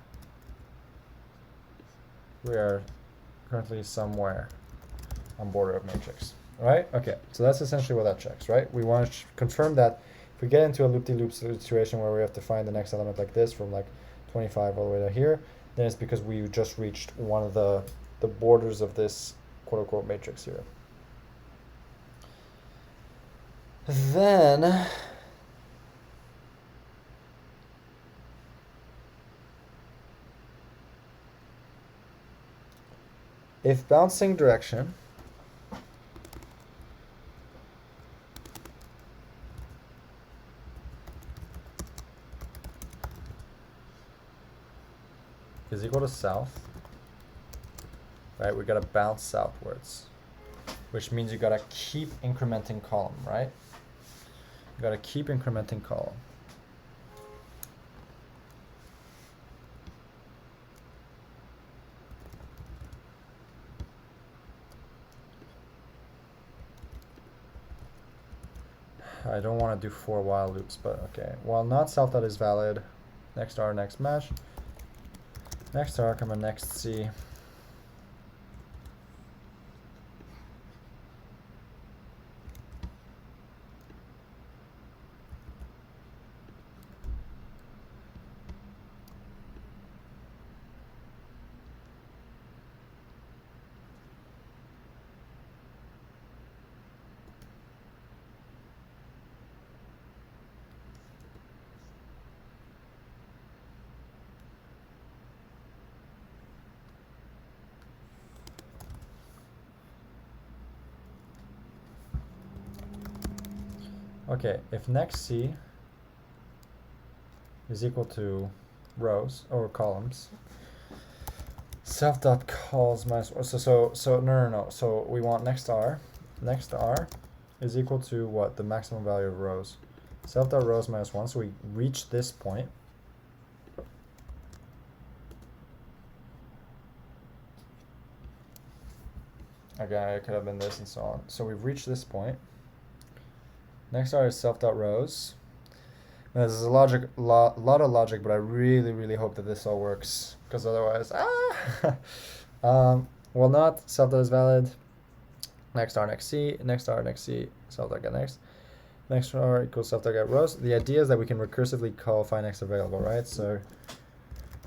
we are currently somewhere on border of matrix. All right? Okay, so that's essentially what that checks, right? We want to confirm that if we get into a loop-de-loop situation where we have to find the next element like this from like 25 all the way to here, then it's because we just reached one of the borders of this quote-unquote matrix here. Then if bouncing direction is equal to south, right? We gotta bounce southwards, which means you gotta keep incrementing column, right? You gotta keep incrementing column. I don't want to do 4 while loops, but okay. While not self dot is valid, next R, next mesh, next R, comma next C. Okay, if next C is equal to rows or columns, self dot calls minus so no. So we want next R is equal to what? The maximum value of rows. Self dot rows minus 1. So we reach this point. Okay, it could have been this and so on. So we've reached this point. Next R is self.rows. Now, this is a lot of logic, but I really hope that this all works, because otherwise, well, not self dot is valid. Next R, next C, next R, next C, self dot get next. Next R equals self dot get rows. The idea is that we can recursively call find next available, right? So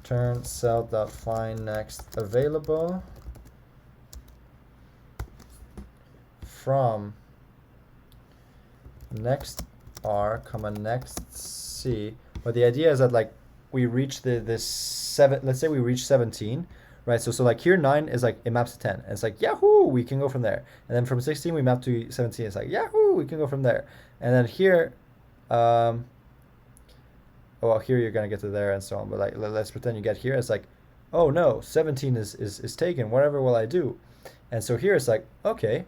turn self dot find next available from next R, comma next C. But the idea is that like we reach this 7. Let's say we reach 17, right? So like here 9 is like it maps to 10, and it's like yahoo, we can go from there. And then from 16 we map to 17. It's like yahoo, we can go from there. And then here, well, here you're gonna get to there and so on. But like let's pretend you get here. It's like, oh no, 17 is taken. Whatever will I do? And so here it's like, okay,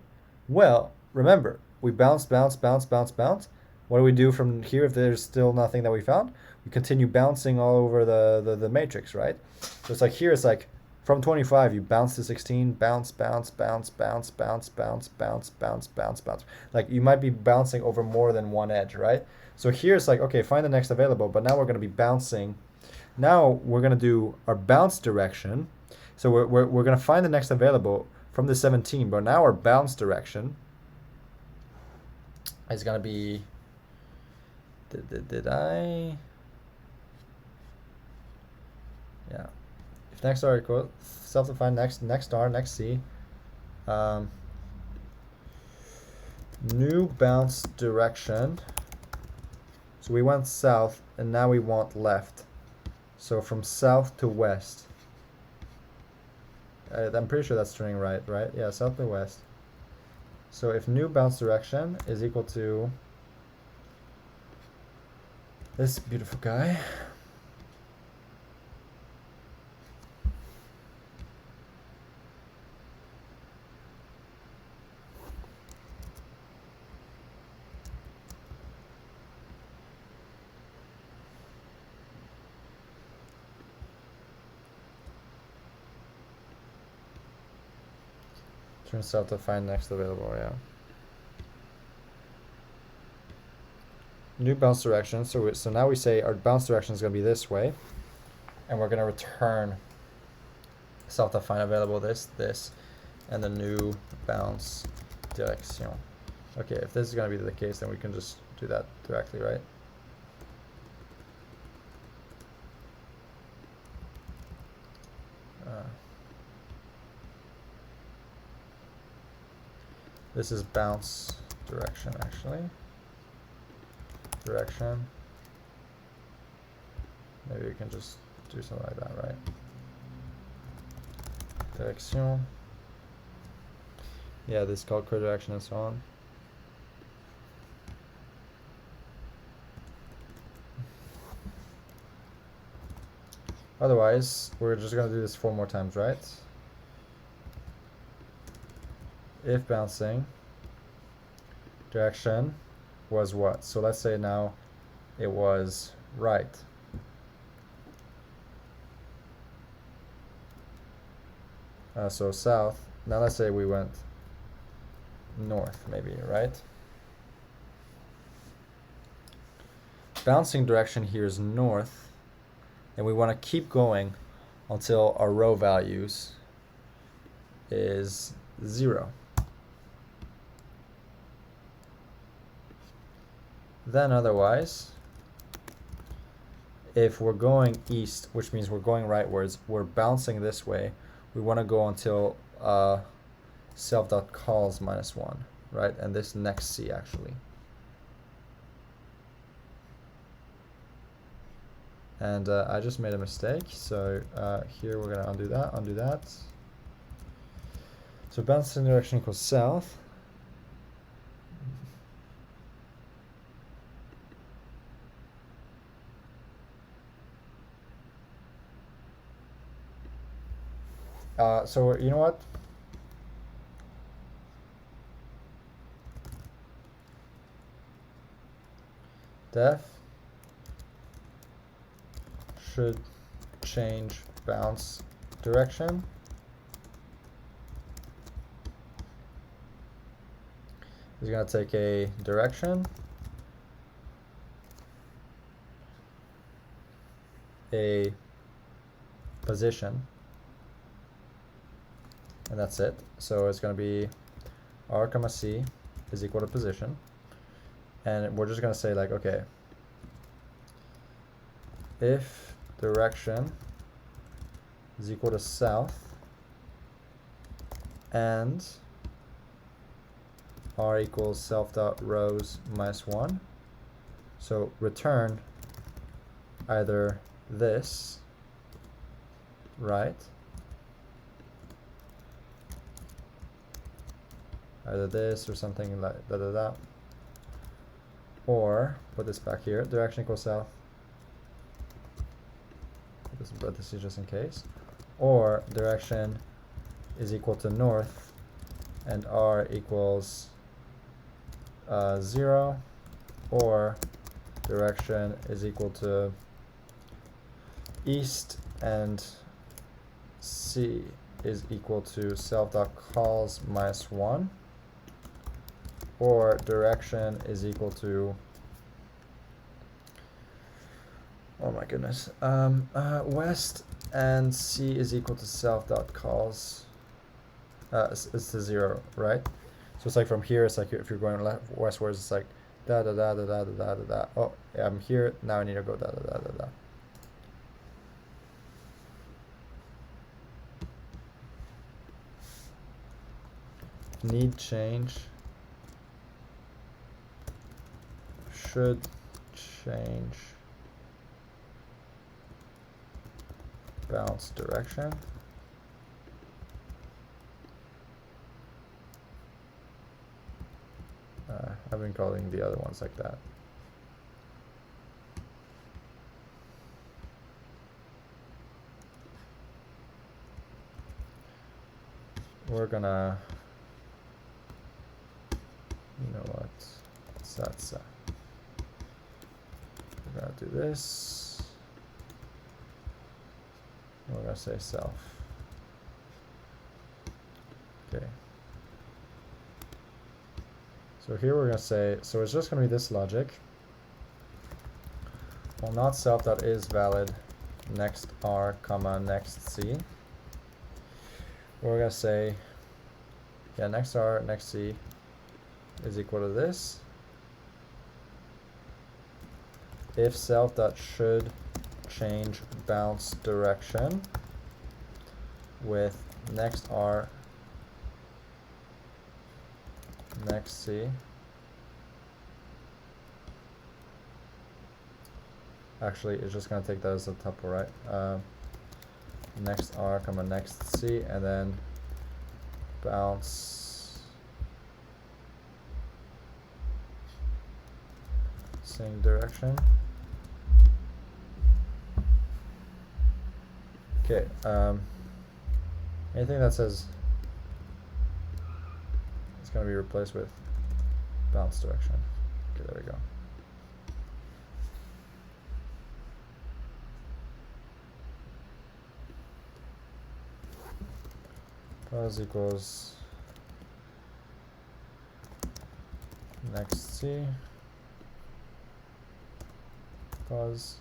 well, remember, we bounce. What do we do from here if there's still nothing that we found? We continue bouncing all over the matrix, right? So it's like here, it's like from 25, you bounce to 16, bounce. Like you might be bouncing over more than one edge, right? So here it's like, okay, find the next available, but now we're going to be bouncing. Now we're going to do our bounce direction. So we're going to find the next available from the 17, but now our bounce direction is going to be, did I? Yeah. If next R equals self-defined next R, next C, new bounce direction. So we went south, and now we want left. So from south to west. I'm pretty sure that's turning right? Yeah, south to west. So if new bounce direction is equal to this beautiful guy, turns out to find next available, yeah. New bounce direction. So now we say our bounce direction is going to be this way, and we're going to return self-define available this, and the new bounce direction. Okay, if this is going to be the case, then we can just do that directly, right? This is bounce direction, actually. Direction. Maybe we can just do something like that, right? Direction. Yeah, this is called co-direction and so on. Otherwise, we're just going to do this 4 more times, right? if bouncing direction was what? So let's say now it was right. So south. Now let's say we went north, maybe, right? Bouncing direction here is north, and we want to keep going until our row values is 0. Then otherwise, if we're going east, which means we're going rightwards, we're bouncing this way, we want to go until self.calls -1, right? And this next C actually. And I just made a mistake, so here we're gonna undo that. So bouncing direction equals south. So you know what? Def should change bounce direction. Is going to take a direction, a position, and that's it. So it's going to be r comma c is equal to position, and we're just going to say like, okay, if direction is equal to south and r equals self.rows -1, so return either this, right, either this or something like that, or put this back here, direction equals south, put this in parentheses just in case, or direction is equal to north and r equals 0, or direction is equal to east and c is equal to self.calls -1, or direction is equal to, oh my goodness, west and c is equal to self.calls, it's to 0, right? So it's like from here, it's like if you're going westwards, it's like da da da da da da da da. Oh, yeah, I'm here, now I need to go da da da da da. Need change, should change bounce direction. I've been calling the other ones like that. We're gonna, you know what, that's we're gonna do this. We're gonna say self. Okay. So here we're gonna say, so it's just gonna be this logic. Well, not self.is valid next r comma next c. We're gonna say, yeah, next r next c is equal to this. If self.should change bounce direction with next r next c. Actually, it's just going to take that as a tuple, right? Next r comma next c, and then bounce same direction. Okay. Anything that says going to be replaced with bounce direction. Okay, there we go. Pause equals next C. Pause.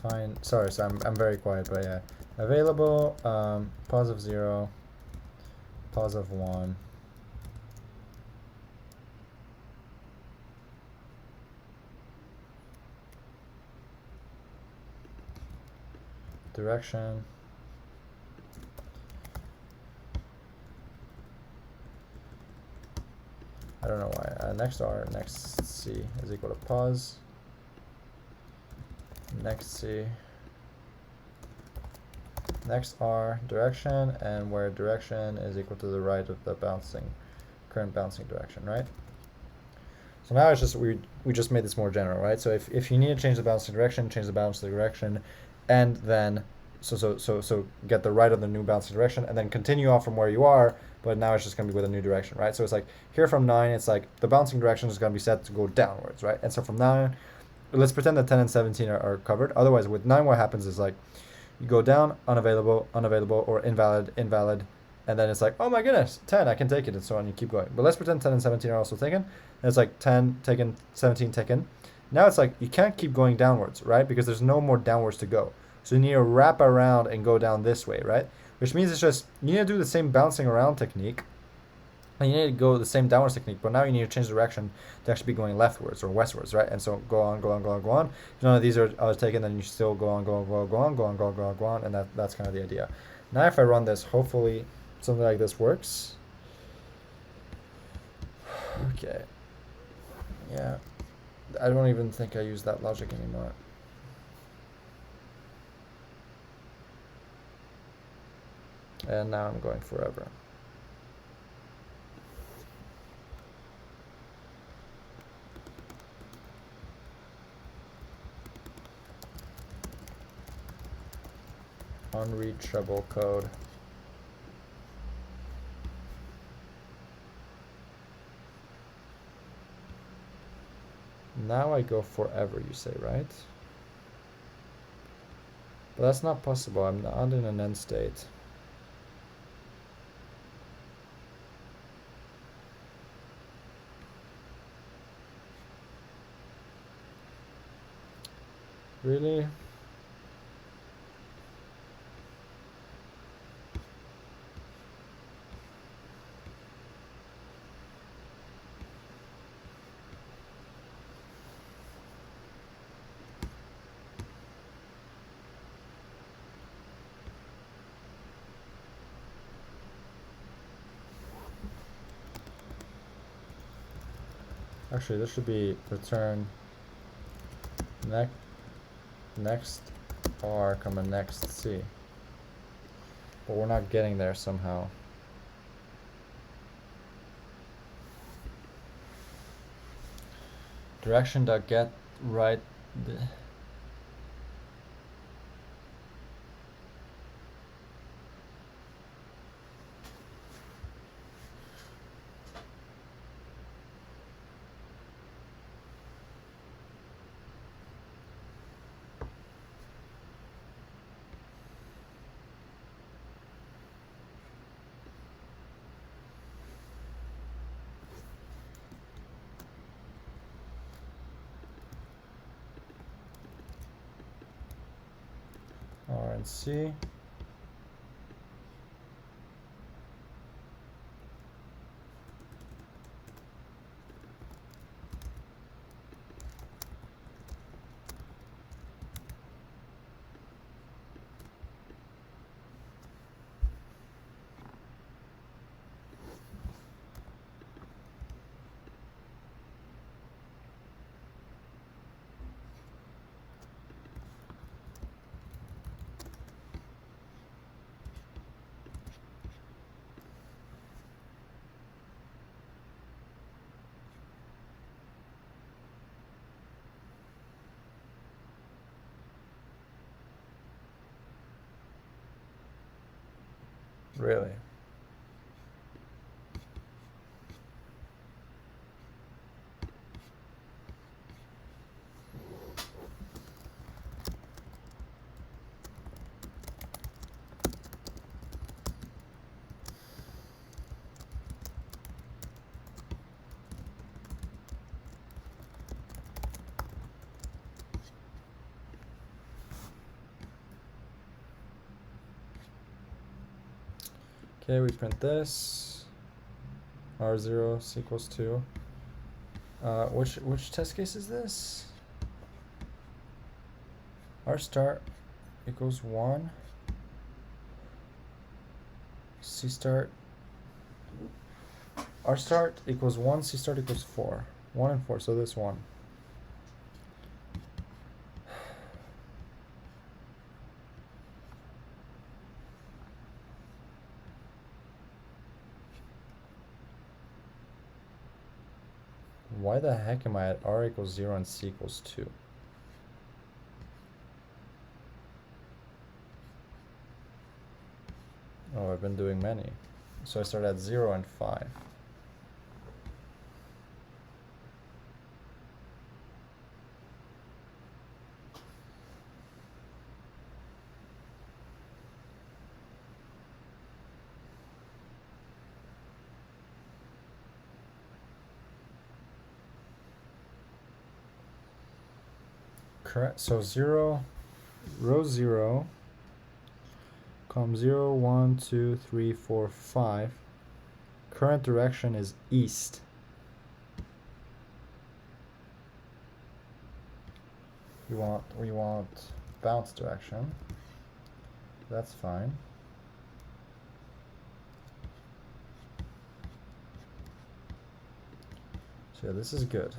Fine. Sorry, so I'm very quiet, but yeah. Available, pause of 0, pause of 1. Direction. I don't know why. Next R, next C is equal to pause. Next C. Next R, direction, and where direction is equal to the right of the current bouncing direction, right? So now it's just, we just made this more general, right? So if you need to change the bouncing direction, change the bouncing direction, and then, so get the right of the new bouncing direction, and then continue off from where you are, but now it's just going to be with a new direction, right? So it's like, here from 9, it's like, the bouncing direction is going to be set to go downwards, right? And so from 9, let's pretend that 10 and 17 are covered. Otherwise, with 9, what happens is like, you go down, unavailable, unavailable, or invalid, invalid, and then it's like, oh my goodness, 10, I can take it, and so on, you keep going. But let's pretend 10 and 17 are also taken, and it's like 10 taken, 17 taken. Now it's like, you can't keep going downwards, right? Because there's no more downwards to go. So you need to wrap around and go down this way, right? Which means it's just, you need to do the same bouncing around technique, and you need to go the same downwards technique, but now you need to change direction to actually be going leftwards or westwards, right? And so go on, go on, go on, go on. If none of these are taken, then you still go on, go on, go on, go on, go on, go on, go on, go on, and that's kind of the idea. Now if I run this, hopefully something like this works. Okay. Yeah. I don't even think I use that logic anymore. And now I'm going forever. Unreachable code. Now I go forever, you say, right? But that's not possible. I'm not in an end state. Really? Actually, this should be return next R, comma next C. But we're not getting there somehow. Direction.get right. R and C. Really? Okay, we print this. R0 equals 2. Which test case is this? R start equals 1. C start. R start equals 1. C start equals 4. 1 and 4. So this one. Why the heck am I at R equals 0 and C equals 2? Oh, I've been doing many. So I start at 0 and 5. Correct. So 0, row 0, column 0, 1, 2, 3, 4, 5. Current direction is east. We want bounce direction. That's fine. So yeah, this is good.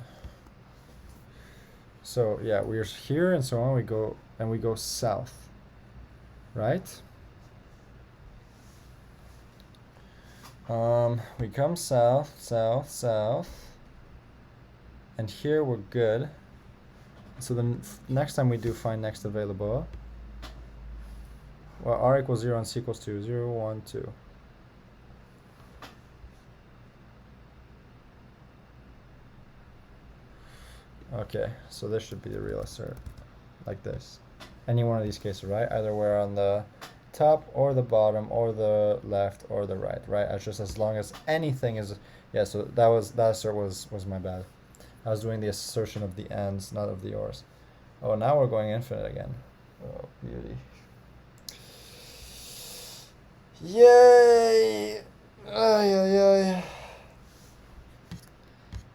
So yeah, we're here and so on. We go south, right? We come south, south, south, and here we're good. So then next time we do find next available. Well, R equals 0 and C equals 2. 0, 1, 2. Okay, so this should be the real assert, like this. Any one of these cases, right? Either we're on the top or the bottom or the left or the right, right? It's just as long as anything is, yeah, so that assert was my bad. I was doing the assertion of the ends, not of the ors. Oh, now we're going infinite again. Oh, beauty. Yay! Ay, ay, ay.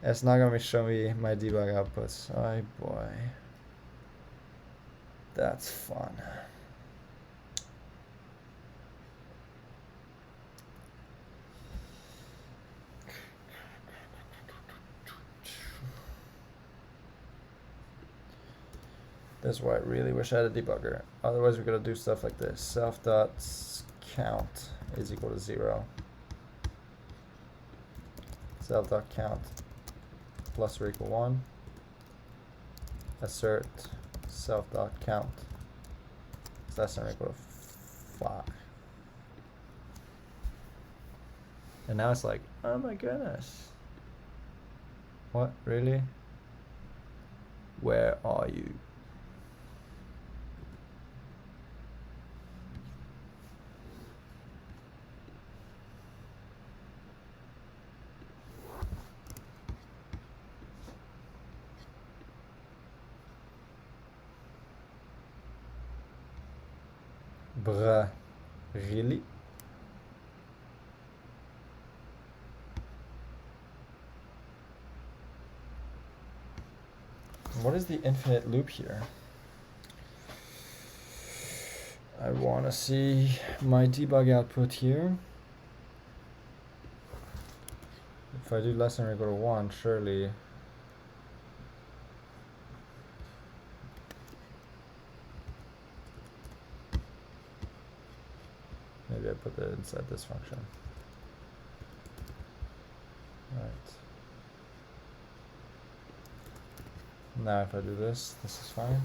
It's not gonna show me my debug outputs. Oh boy. That's fun. That's why I really wish I had a debugger. Otherwise we're gonna do stuff like this. Self.count is equal to 0. Self.count plus or equal 1. Assert self.count is less than or equal to 5. And now it's like, oh my goodness. What, really? Where are you? Bruh, really? What is the infinite loop here? I want to see my debug output here. If I do less than or equal to 1, surely. Maybe I put that inside this function. Right. Now if I do this, this is fine.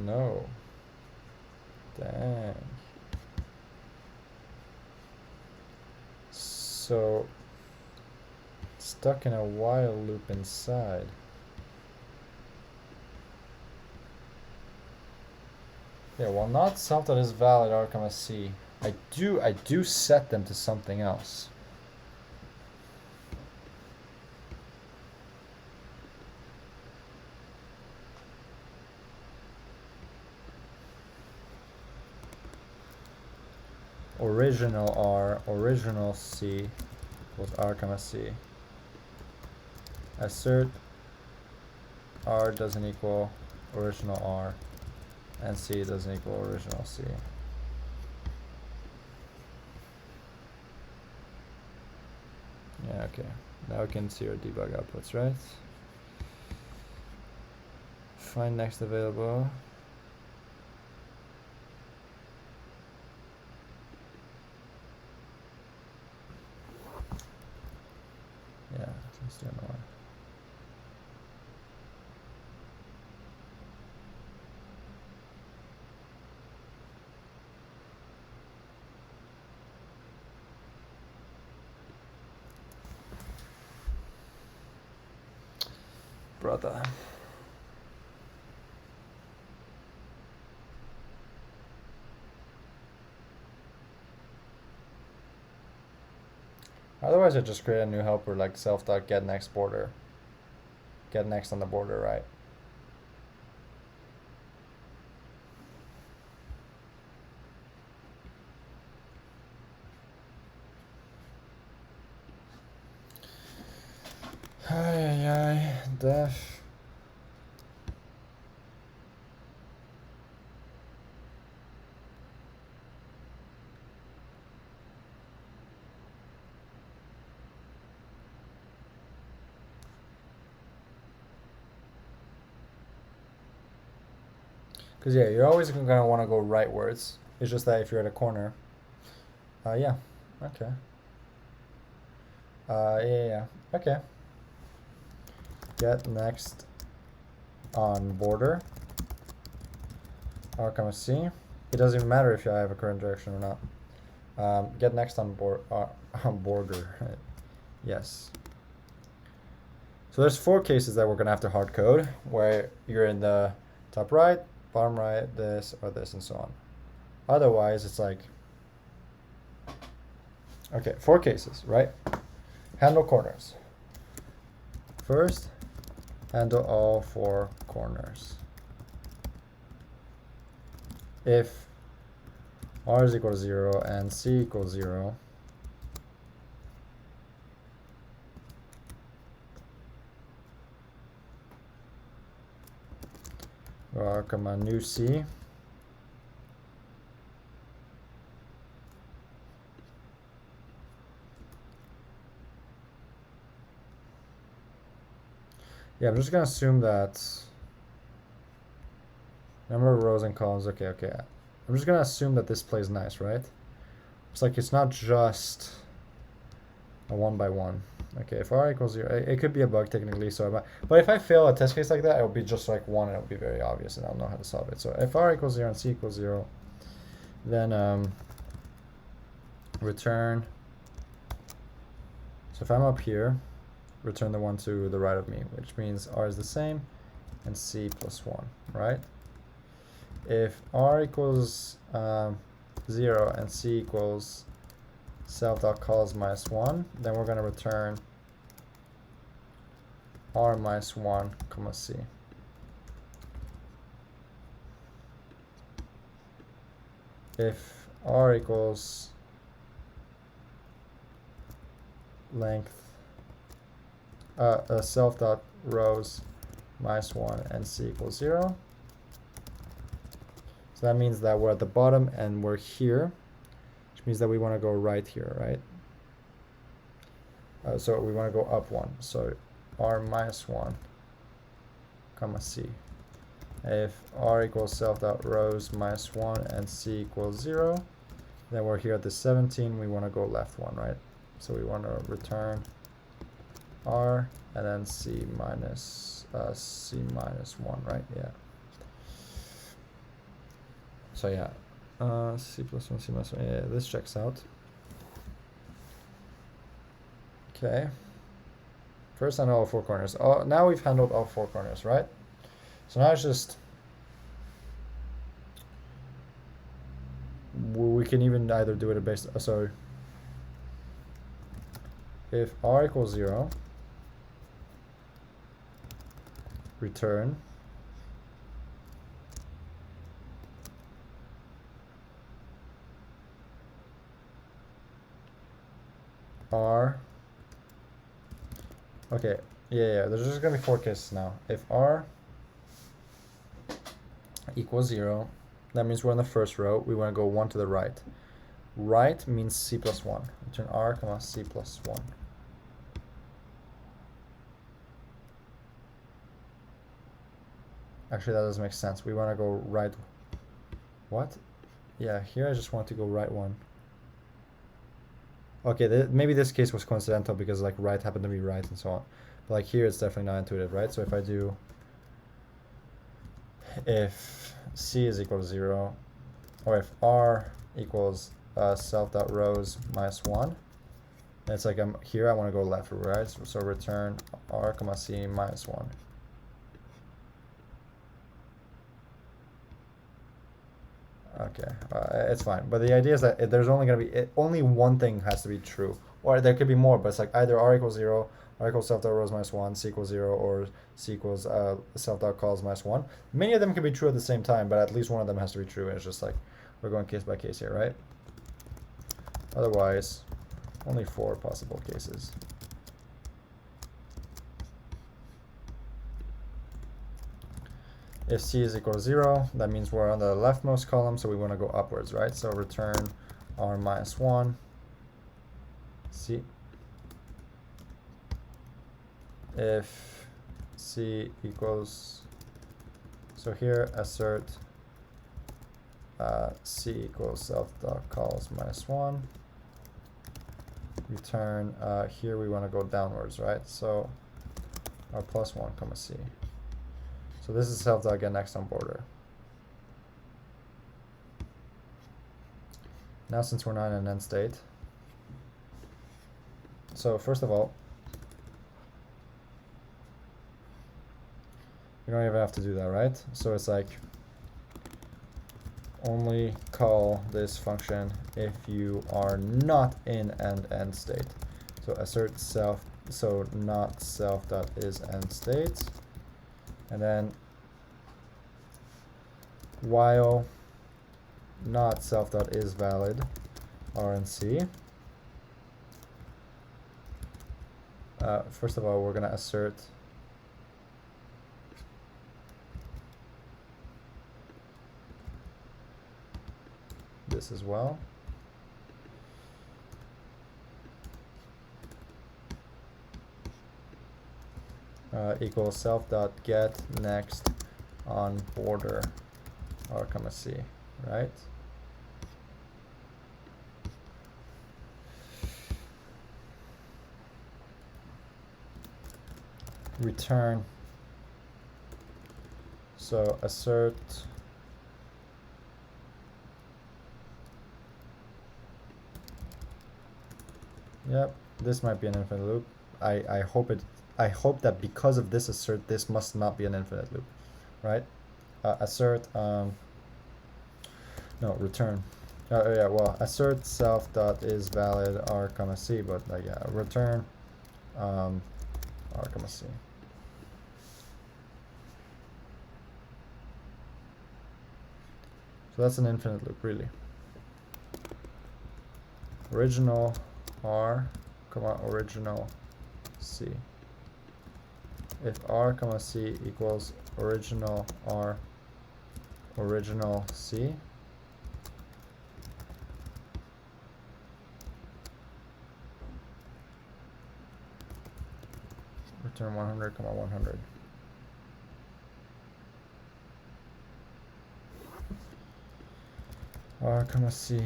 No. Dang. So, stuck in a while loop inside. Yeah, well, not self that is valid are, comma, C. I do set them to something else. Original R, original C equals R, comma, C. Assert R doesn't equal original R, and C doesn't equal original C. Yeah, okay. Now we can see our debug outputs, right? Find next available. Yeah, let's do another one. Brother. Otherwise, I just create a new helper like self.getNext border. Get next on the border, right? Ay, def. Because, yeah, you're always going to want to go rightwards. It's just that if you're at a corner. Yeah. Okay. Yeah. Okay. Get next on border. R, comma, C. It doesn't even matter if I have a current direction or not. Get next on border. Yes. So there's 4 cases that we're going to have to hard code, where you're in the top right, bottom right, this, or this, and so on. Otherwise, it's like, okay, 4 cases, right? Handle corners. First, handle all 4 corners. If R is equal to 0 and C equals 0, comma, new C. Yeah, I'm just gonna assume that number of rows and columns. Okay. I'm just gonna assume that this plays nice, right? It's like it's not just a 1 by 1. Okay, if R equals 0, it could be a bug technically. But if I fail a test case like that, it will be just like 1, and it will be very obvious, and I'll know how to solve it. So if R equals 0 and C equals 0, then return. So if I'm up here, return the one to the right of me, which means R is the same and C plus 1, right? If R equals 0 and C equals self.calls minus 1, then we're going to return R minus 1, comma C. If R equals length self.rows minus 1 and C equals 0. So that means that we're at the bottom and we're here, which means that we want to go right here, right? So we want to go up 1. So R minus 1, comma C. If R equals self.rows minus 1 and C equals 0, then we're here at the 17. We want to go left 1, right? So we want to return R and then C minus 1, right? Yeah. So yeah, C++, C++, yeah, this checks out. Okay. First I know all four corners. Oh, now we've handled all four corners, right? So now it's just, we can even either do it based, so if r equals 0, return r, okay, yeah, there's just gonna be four cases now. If r equals 0, that means we're in the first row. We want to go 1 to the right. Right means c plus 1. Return r, comma, c plus 1. Actually, that doesn't make sense. We want to go right. What? Yeah, here I just want to go right 1. Okay, maybe this case was coincidental because like right happened to be right and so on. But like here it's definitely not intuitive, right? So if I do, if c is equal to 0, or if r equals self.rows minus 1, it's like here I want to go left or right, so return r comma c minus 1. Okay, it's fine. But the idea is that there's only going to be, only one thing has to be true. Or there could be more, but it's like either r equals 0, r equals self.rows minus 1, c equals 0, or c equals self.calls minus 1. Many of them can be true at the same time, but at least one of them has to be true. And it's just like, we're going case by case here, right? Otherwise, only 4 possible cases. If c is equal to 0, that means we're on the leftmost column, so we want to go upwards, right? So return r minus 1, c. If c equals, so here assert c equals self.calls minus 1. Return, here we want to go downwards, right? So r plus 1 comma c. So this is self.get next on border. Now since we're not in an end state, so first of all, you don't even have to do that, right? So it's like, only call this function if you are not in an end state. So assert self, so not self.is end state. And then while not self.is valid, r and c. First of all, we're going to assert this as well. Equals self.get next on border r comma c, right? Return, so assert yep, this might be an infinite loop. I hope that because of this assert, this must not be an infinite loop, right? Assert, no, return. Yeah, well, assert self.is valid r comma c, but yeah, return r comma c. So that's an infinite loop, really. Original r comma original c. If r comma c equals original r original c, return 100 comma 100. R comma c.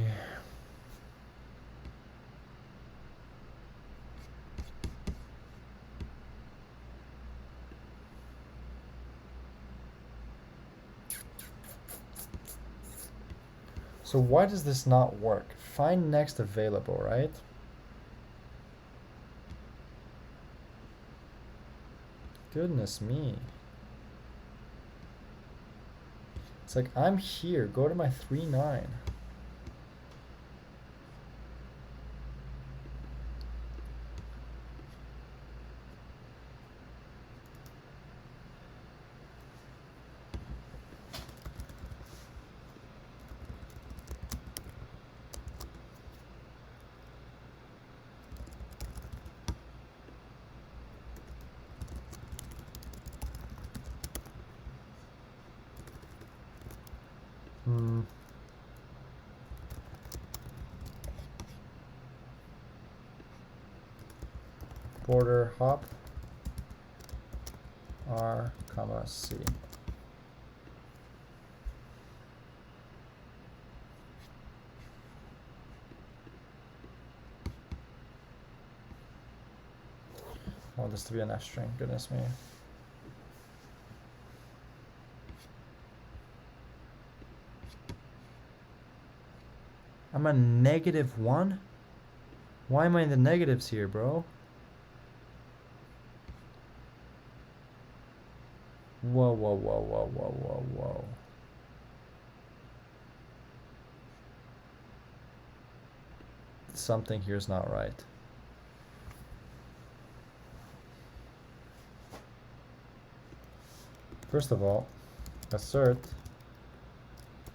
So why does this not work? Find next available, right? Goodness me. It's like, I'm here. Go to my 3-9. Border hop R, comma, C. I want this to be an F string, goodness me. I'm a -1? Why am I in the negatives here, bro? Whoa, whoa, whoa, whoa, whoa, whoa, whoa. Something here's not right. First of all, assert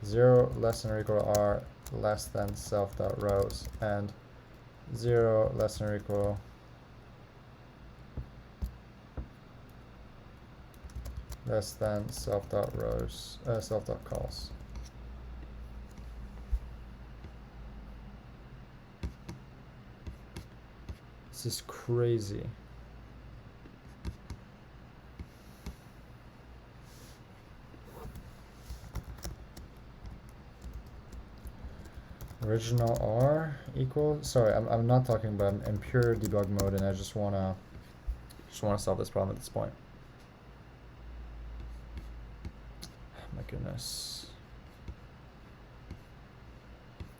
0 less than or equal to r less than self.rows and 0 less than or equal less than self.rows, self.calls. This is crazy. Original R equals, sorry, I'm not talking about, I'm in pure debug mode and I just wanna solve this problem at this point. Oh my goodness.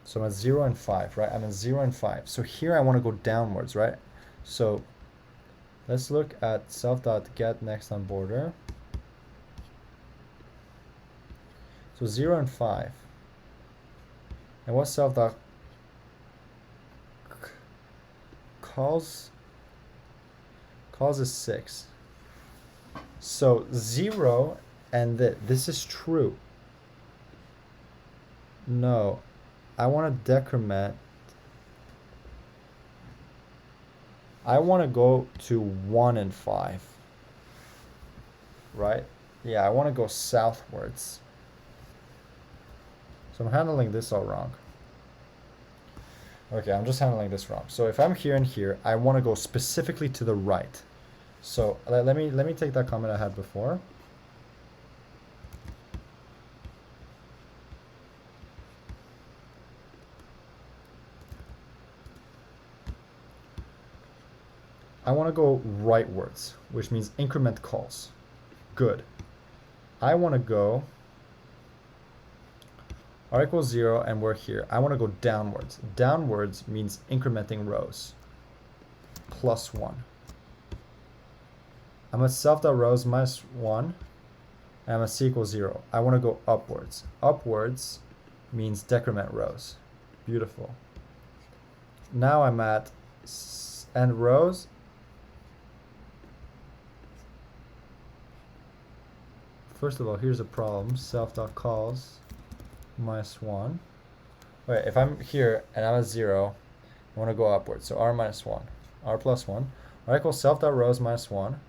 So I'm at 0 and 5, right? I'm at 0 and 5. So here I want to go downwards, right? So let's look at self.get next on border. So 0 and 5. And what's self.calls? Calls is 6. So 0 and this is true. No, I want to decrement. I want to go to 1 and 5. Right? Yeah, I want to go southwards. So I'm handling this all wrong. Okay, I'm just handling this wrong. So if I'm here and here, I want to go specifically to the right. So let me take that comment I had before. I want to go rightwards, which means increment calls. Good. I want to go r equals 0 and we're here. I want to go downwards. Downwards means incrementing rows. +1. I'm at self.rows -1 and I'm at c equals 0. I want to go upwards. Upwards means decrement rows. Beautiful. Now I'm at end rows. First of all, here's a problem. Self.calls -1. Wait, if I'm here and I'm at 0, I want to go upwards. So r -1, r +1, r equals self.rows -1,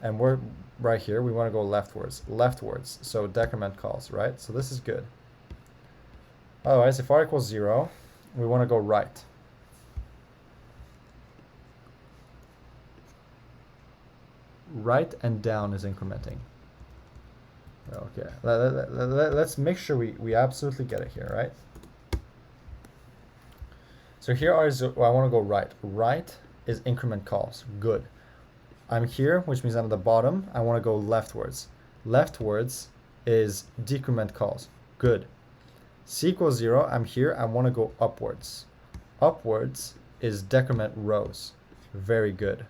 and we're right here. We want to go leftwards. So decrement calls, right? So this is good. Otherwise, if r equals 0, we want to go right. Right and down is incrementing. Okay, let's make sure we absolutely get it here, right? So here I want to go right. Right is increment calls. Good. I'm here, which means I'm at the bottom. I want to go leftwards. Leftwards is decrement calls. Good. C equals 0. I'm here. I want to go upwards. Upwards is decrement rows. Very good.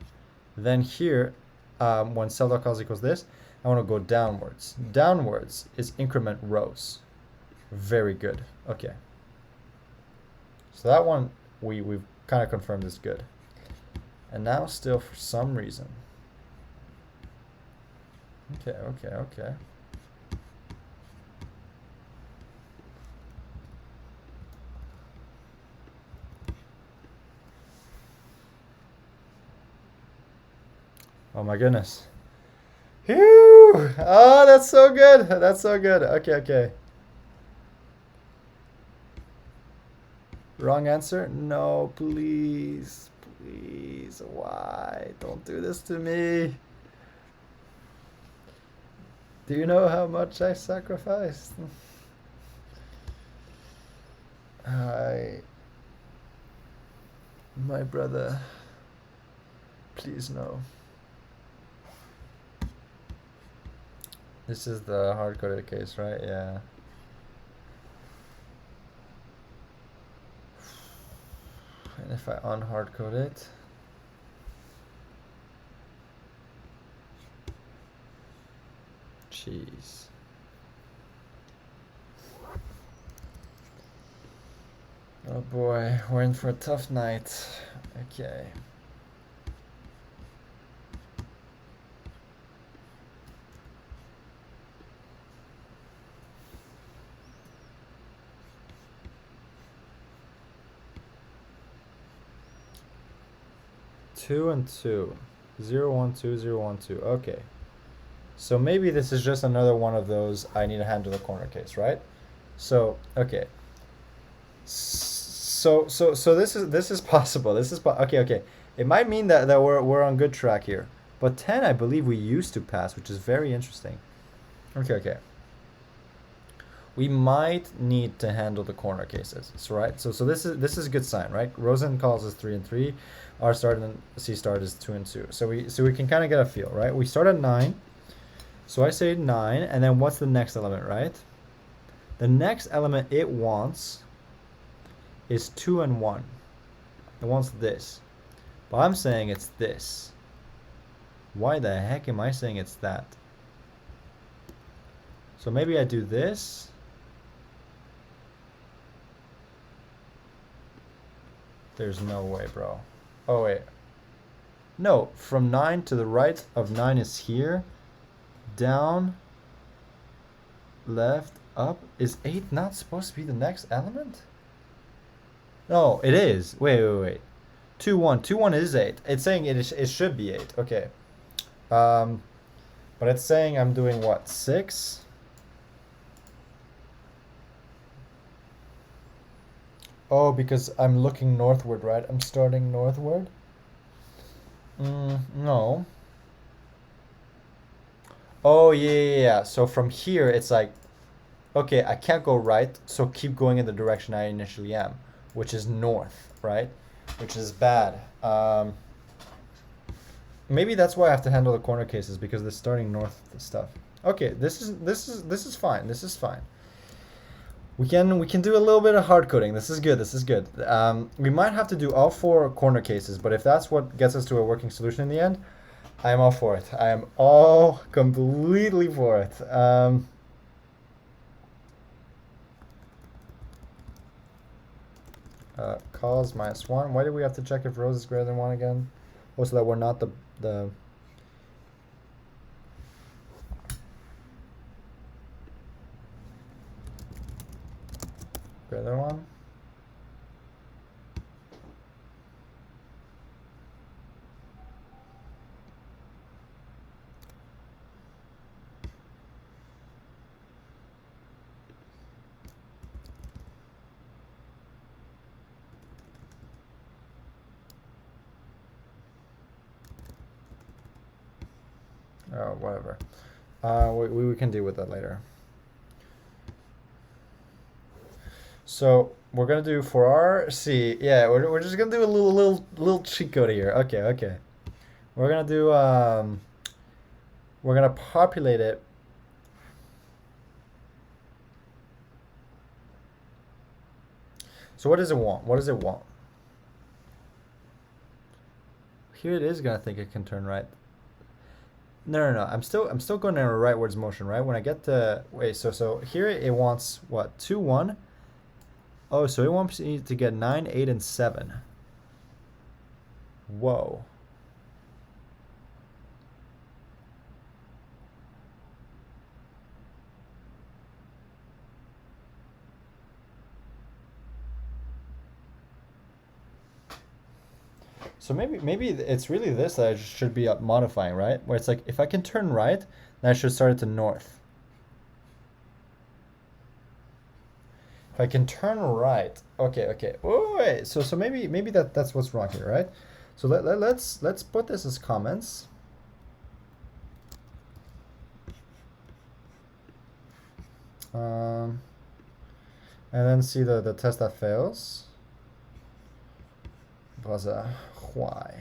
Then here, when cell.cols equals this, I want to go downwards. Downwards is increment rows. Very good. Okay. So that one we've kind of confirmed is good. And now still for some reason. Okay. Oh my goodness. Phew! Oh, that's so good. That's so good. Okay. Wrong answer? No, please. Please. Why? Don't do this to me. Do you know how much I sacrificed? My brother. Please no. This is the hard-coded case, right? Yeah. And if I unhard-code it, jeez. Oh boy, we're in for a tough night. Okay. Two and two. 0, 1, 2, 0, 1, 2. Okay. So maybe this is just another one of those I need to handle the corner case, right? So, okay. So this is possible. Okay. It might mean that we're on good track here. But 10 I believe we used to pass, which is very interesting. Okay. We might need to handle the corner cases. So right. So this is a good sign, right? Rosen calls us 3 and 3. R star and C star is 2 and 2. So we can kind of get a feel, right? We start at 9. So I say 9, and then what's the next element, right? The next element it wants is 2 and 1. It wants this. But I'm saying it's this. Why the heck am I saying it's that? So maybe I do this. There's no way, bro. Oh, wait. No, from 9 to the right of 9 is here. Down. Left. Up. Is 8 not supposed to be the next element? No, it is. Wait. 2, 1. 2, 1 is 8. It's saying it should be 8. Okay. But it's saying I'm doing what? 6? Oh, because I'm looking northward, right? I'm starting northward? No. Oh, yeah. So from here, it's like, okay, I can't go right, so keep going in the direction I initially am, which is north, right? Which is bad. Maybe that's why I have to handle the corner cases, because they're starting north stuff. Okay, this is fine. This is fine. We can do a little bit of hard coding. This is good. We might have to do all 4 corner cases, but if that's what gets us to a working solution in the end, I am all for it. I am all completely for it. Calls -1. Why do we have to check if rows is greater than 1 again? Oh, so that we're not the greater than 1? Oh, whatever. We can deal with that later. So we're gonna do for our C. Yeah, we're just gonna do a little cheat code here. Okay. We're gonna do we're gonna populate it So what does it want? What does it want? Here it is gonna think it can turn right. No. I'm still going in a rightwards motion, right? When I get to so here it wants what 2, 1. Oh, so it wants to get 9, 8, and 7. Whoa. So maybe it's really this that I should be modifying, right? Where it's like if I can turn right, then I should start it to north. If I can turn right, okay. Oh wait, so maybe that's what's wrong here, right? So let's put this as comments. And then see the test that fails. Buzzer, why?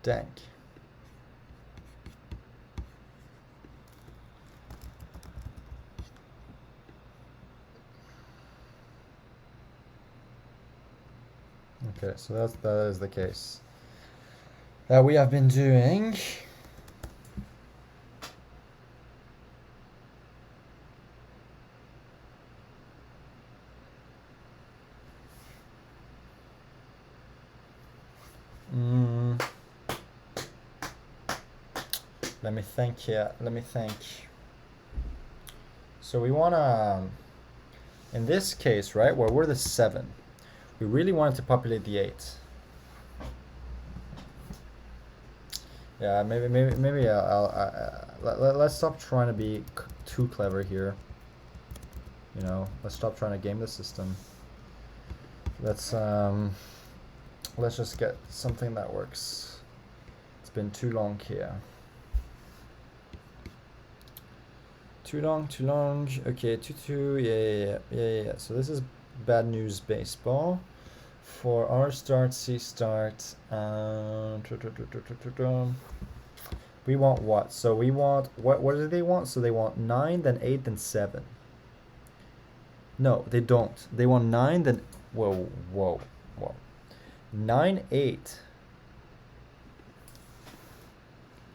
Dank. Okay, so that is the case that we have been doing. Let me think here. Let me think. So we want to, in this case, right, where we're the 7, we really wanted to populate the 8. Yeah, maybe let's stop trying to be too clever here. You know, let's stop trying to game the system. Let's just get something that works. It's been too long here. Too long. Okay, 2, yeah. So this is bad news baseball. For R start, C start, we want what? So we want, what do they want? So they want 9, then 8, then 7. No, they don't. They want 9, then, whoa. 9, 8.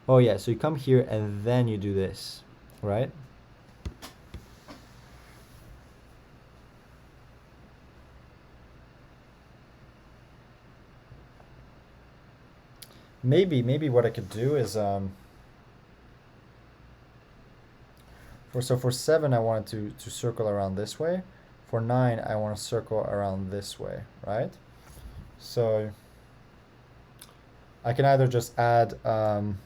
Oh yeah, so you come here and then you do this, right? Maybe what I could do is for 7 I wanted to circle around this way. For 9 I want to circle around this way, right? So I can either just add 9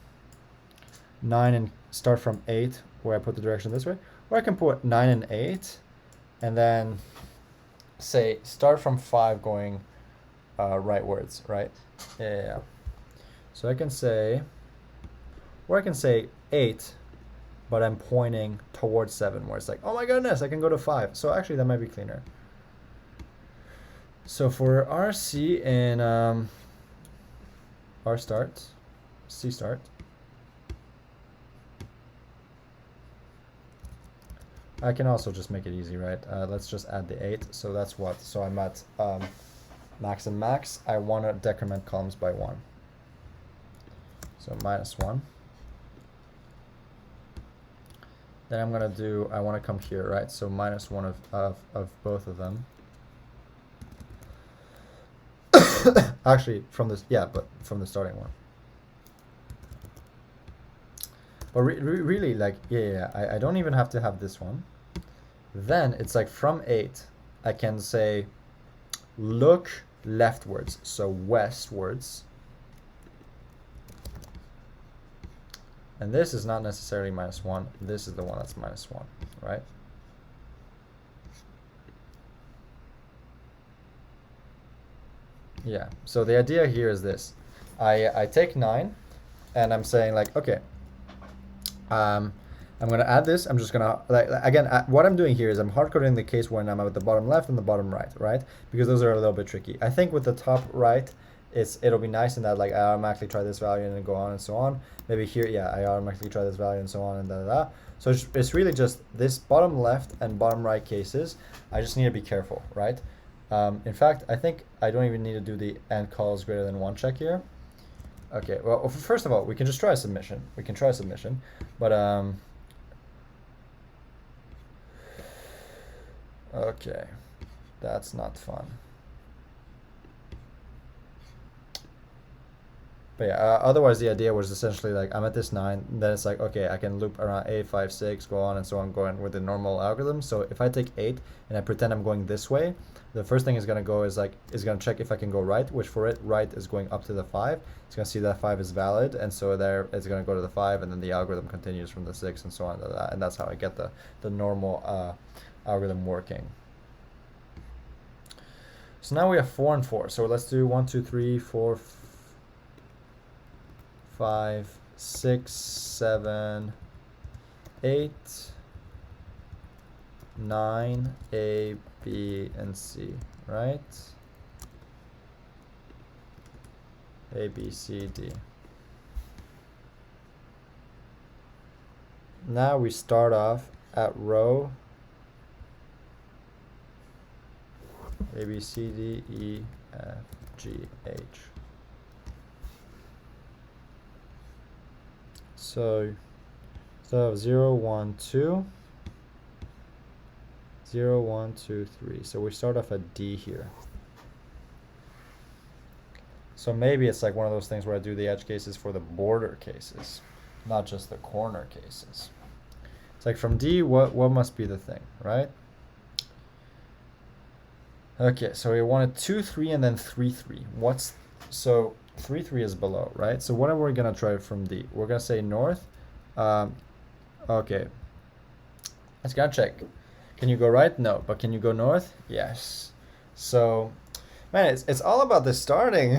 and start from 8 where I put the direction this way, or I can put 9 and 8 and then say start from 5 going rightwards, right? Yeah. So I can say, or I can say 8, but I'm pointing towards 7, where it's like, oh my goodness, I can go to 5. So actually that might be cleaner. So for RC and R start, C start, I can also just make it easy, right? Let's just add the 8. So that's what? So I'm at max and max. I want to decrement columns by 1. So -1. Then I'm gonna do, I want to come here, right? So -1 of both of them. Actually, from this, yeah, but from the starting one. But really, like, I don't even have to have this one. Then it's like from 8, I can say, look leftwards, so westwards. And this is not necessarily -1. This is the one that's -1, right? Yeah, so the idea here is this. I take 9 and I'm saying like, okay, I'm I'm gonna add this. I'm just gonna, again, what I'm doing here is I'm hard-coding the case when I'm at the bottom left and the bottom right, right? Because those are a little bit tricky. I think with the top right, it'll be nice in that like I automatically try this value and then go on and so on. Maybe here, yeah, I automatically try this value and so on and da. So it's really just this bottom left and bottom right cases. I just need to be careful, right? In fact, I think I don't even need to do the and calls greater than 1 check here. Okay, well, first of all, we can just try a submission. We can try a submission, but okay, that's not fun. But yeah, otherwise the idea was essentially like I'm at this 9, and then it's like, okay, I can loop around 8, 5, 6, go on and so on, going with the normal algorithm. So if I take 8 and I pretend I'm going this way, the first thing it's gonna go is gonna check if I can go right, which for it, right is going up to the 5. It's gonna see that 5 is valid, and so there it's gonna go to the 5, and then the algorithm continues from the 6 and so on to that, and that's how I get the normal algorithm working. So now we have 4 and 4. So let's do 1, 2, 3, 4, 5, 6, 7, 8, 9, A, B, and C, right? A, B, C, D. Now we start off at row A, B, C, D, E, F, G, H. So 0, 1, 2, 0, 1, 2, 3. So we start off at D here. So maybe it's like one of those things where I do the edge cases for the border cases, not just the corner cases. It's like from D, what must be the thing, right? Okay, so we wanted 2, 3, and then 3, 3. So 3, 3 is below, right? So what are we gonna try from D? We're gonna say north. Okay, let's gotta check. Can you go right? No, but can you go north? Yes. So, man, it's all about the starting.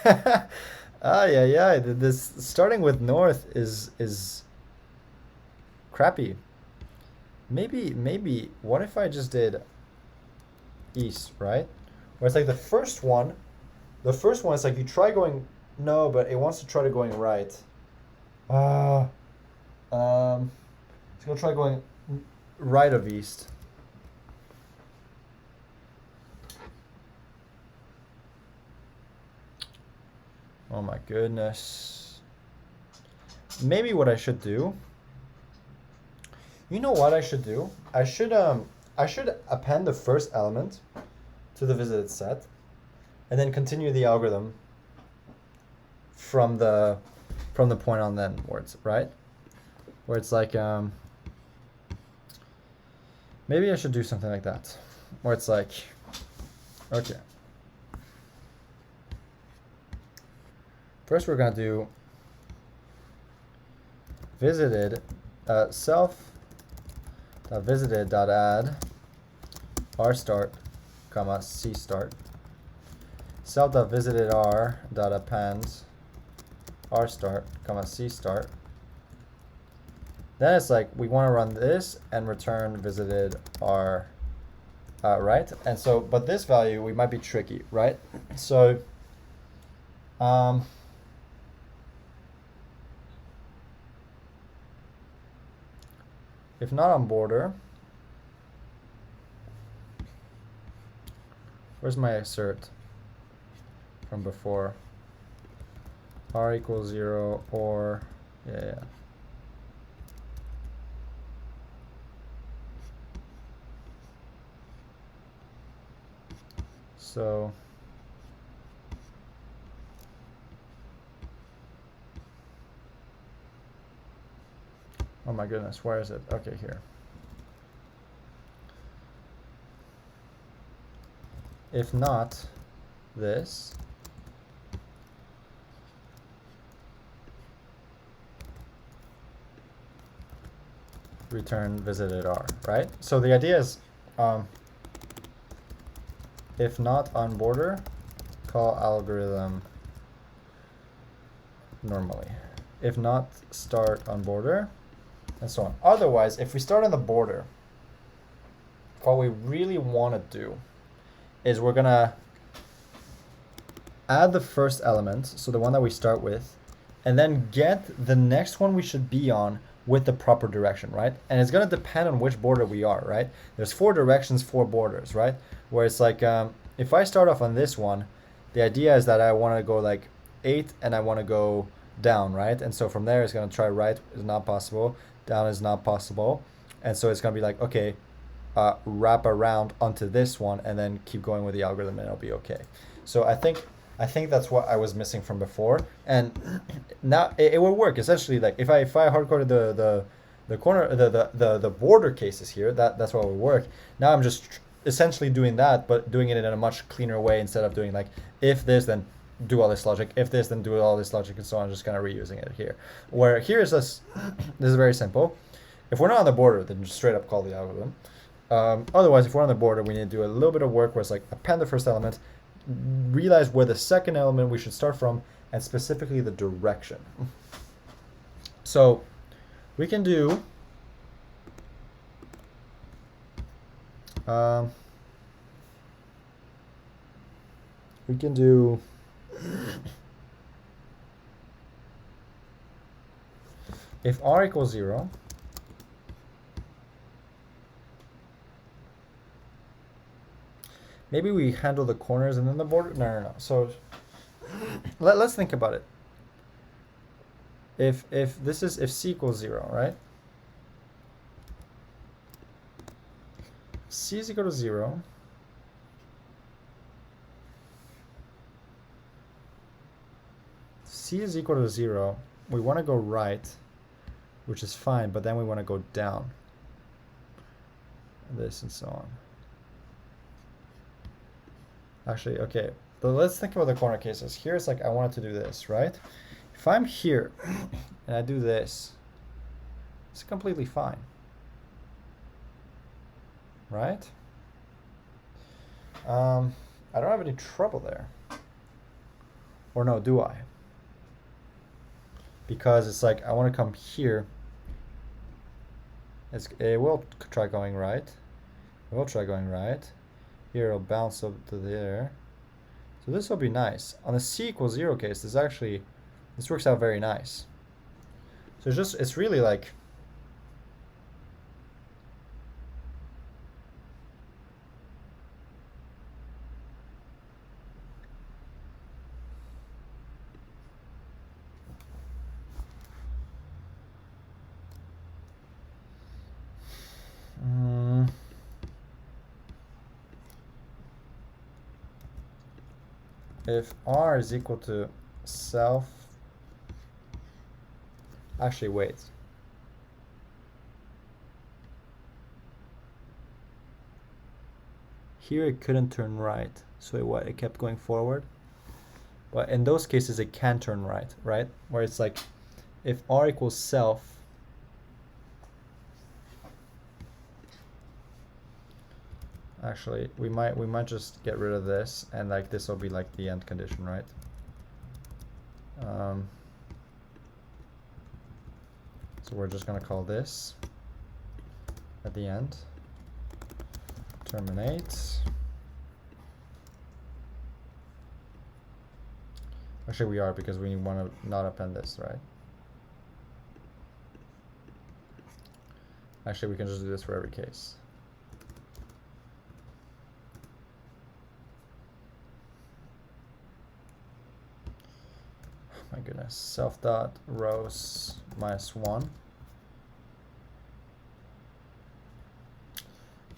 Yeah. This starting with north is crappy. Maybe. What if I just did east, right? Where it's like the first one is like you try going no, but it wants to try to going right. It's gonna try going right of east. Oh my goodness. Maybe what I should do. You know what I should do? I should append the first element to the visited set, and then continue the algorithm from the point on then words, right? Where it's like maybe I should do something like that, where it's like, okay, first we're gonna do visited self visited.add rstart, comma cstart, self.visitedr.append rstart, comma cstart. Then it's like we want to run this and return visited r, right? And so, but this value we might be tricky, right? So, if not on border, where's my assert from before? R equals 0 or, yeah. So, oh my goodness, where is it? Okay, here. If not this, return visited R, right? So the idea is, if not on border, call algorithm normally. If not start on border, and so on. Otherwise, if we start on the border, what we really want to do is we're going to add the first element, so the one that we start with, and then get the next one we should be on with the proper direction, right? And it's going to depend on which border we are, right? There's 4 directions, 4 borders, right? Where it's like, if I start off on this one, the idea is that I want to go like 8 and I want to go down, right? And so from there, it's going to try right is not possible, down is not possible. And so it's going to be like, okay, wrap around onto this one and then keep going with the algorithm and it'll be okay. So I think that's what I was missing from before, and now it will work essentially. Like if I hard-coded the corner the border cases here, that's what will work. Now I'm just essentially doing that, but doing it in a much cleaner way instead of doing like if this then do all this logic, if this then do all this logic, and so on. Just kind of reusing it here. Where here is this is very simple. If we're not on the border, then just straight up call the algorithm. Otherwise, if we're on the border, we need to do a little bit of work where it's like append the first element, realize where the second element we should start from, and specifically the direction. So we can do if r equals 0, maybe we handle the corners and then the border. No. So let's think about it. If c equals 0, right? C is equal to 0. C is equal to 0. We want to go right, which is fine, but then we want to go down. This and so on. Actually, okay, so let's think about the corner cases. Here it's like I wanted to do this, right? If I'm here and I do this, it's completely fine, right? I don't have any trouble there. Or no, do I? Because it's like I want to come here. It will try going right. It will try going right. Here it'll bounce up to there. So this will be nice. On the c equals 0 case, this works out very nice. So it's really like if r is equal to self, actually wait. Here it couldn't turn right, so it kept going forward. But in those cases it can turn right, right? Where it's like if r equals self, actually we might just get rid of this, and like this will be like the end condition, right? So we're just gonna call this at the end terminate. Actually we are, because we want to not append this, right? Actually we can just do this for every case. My goodness, self dot rows -1.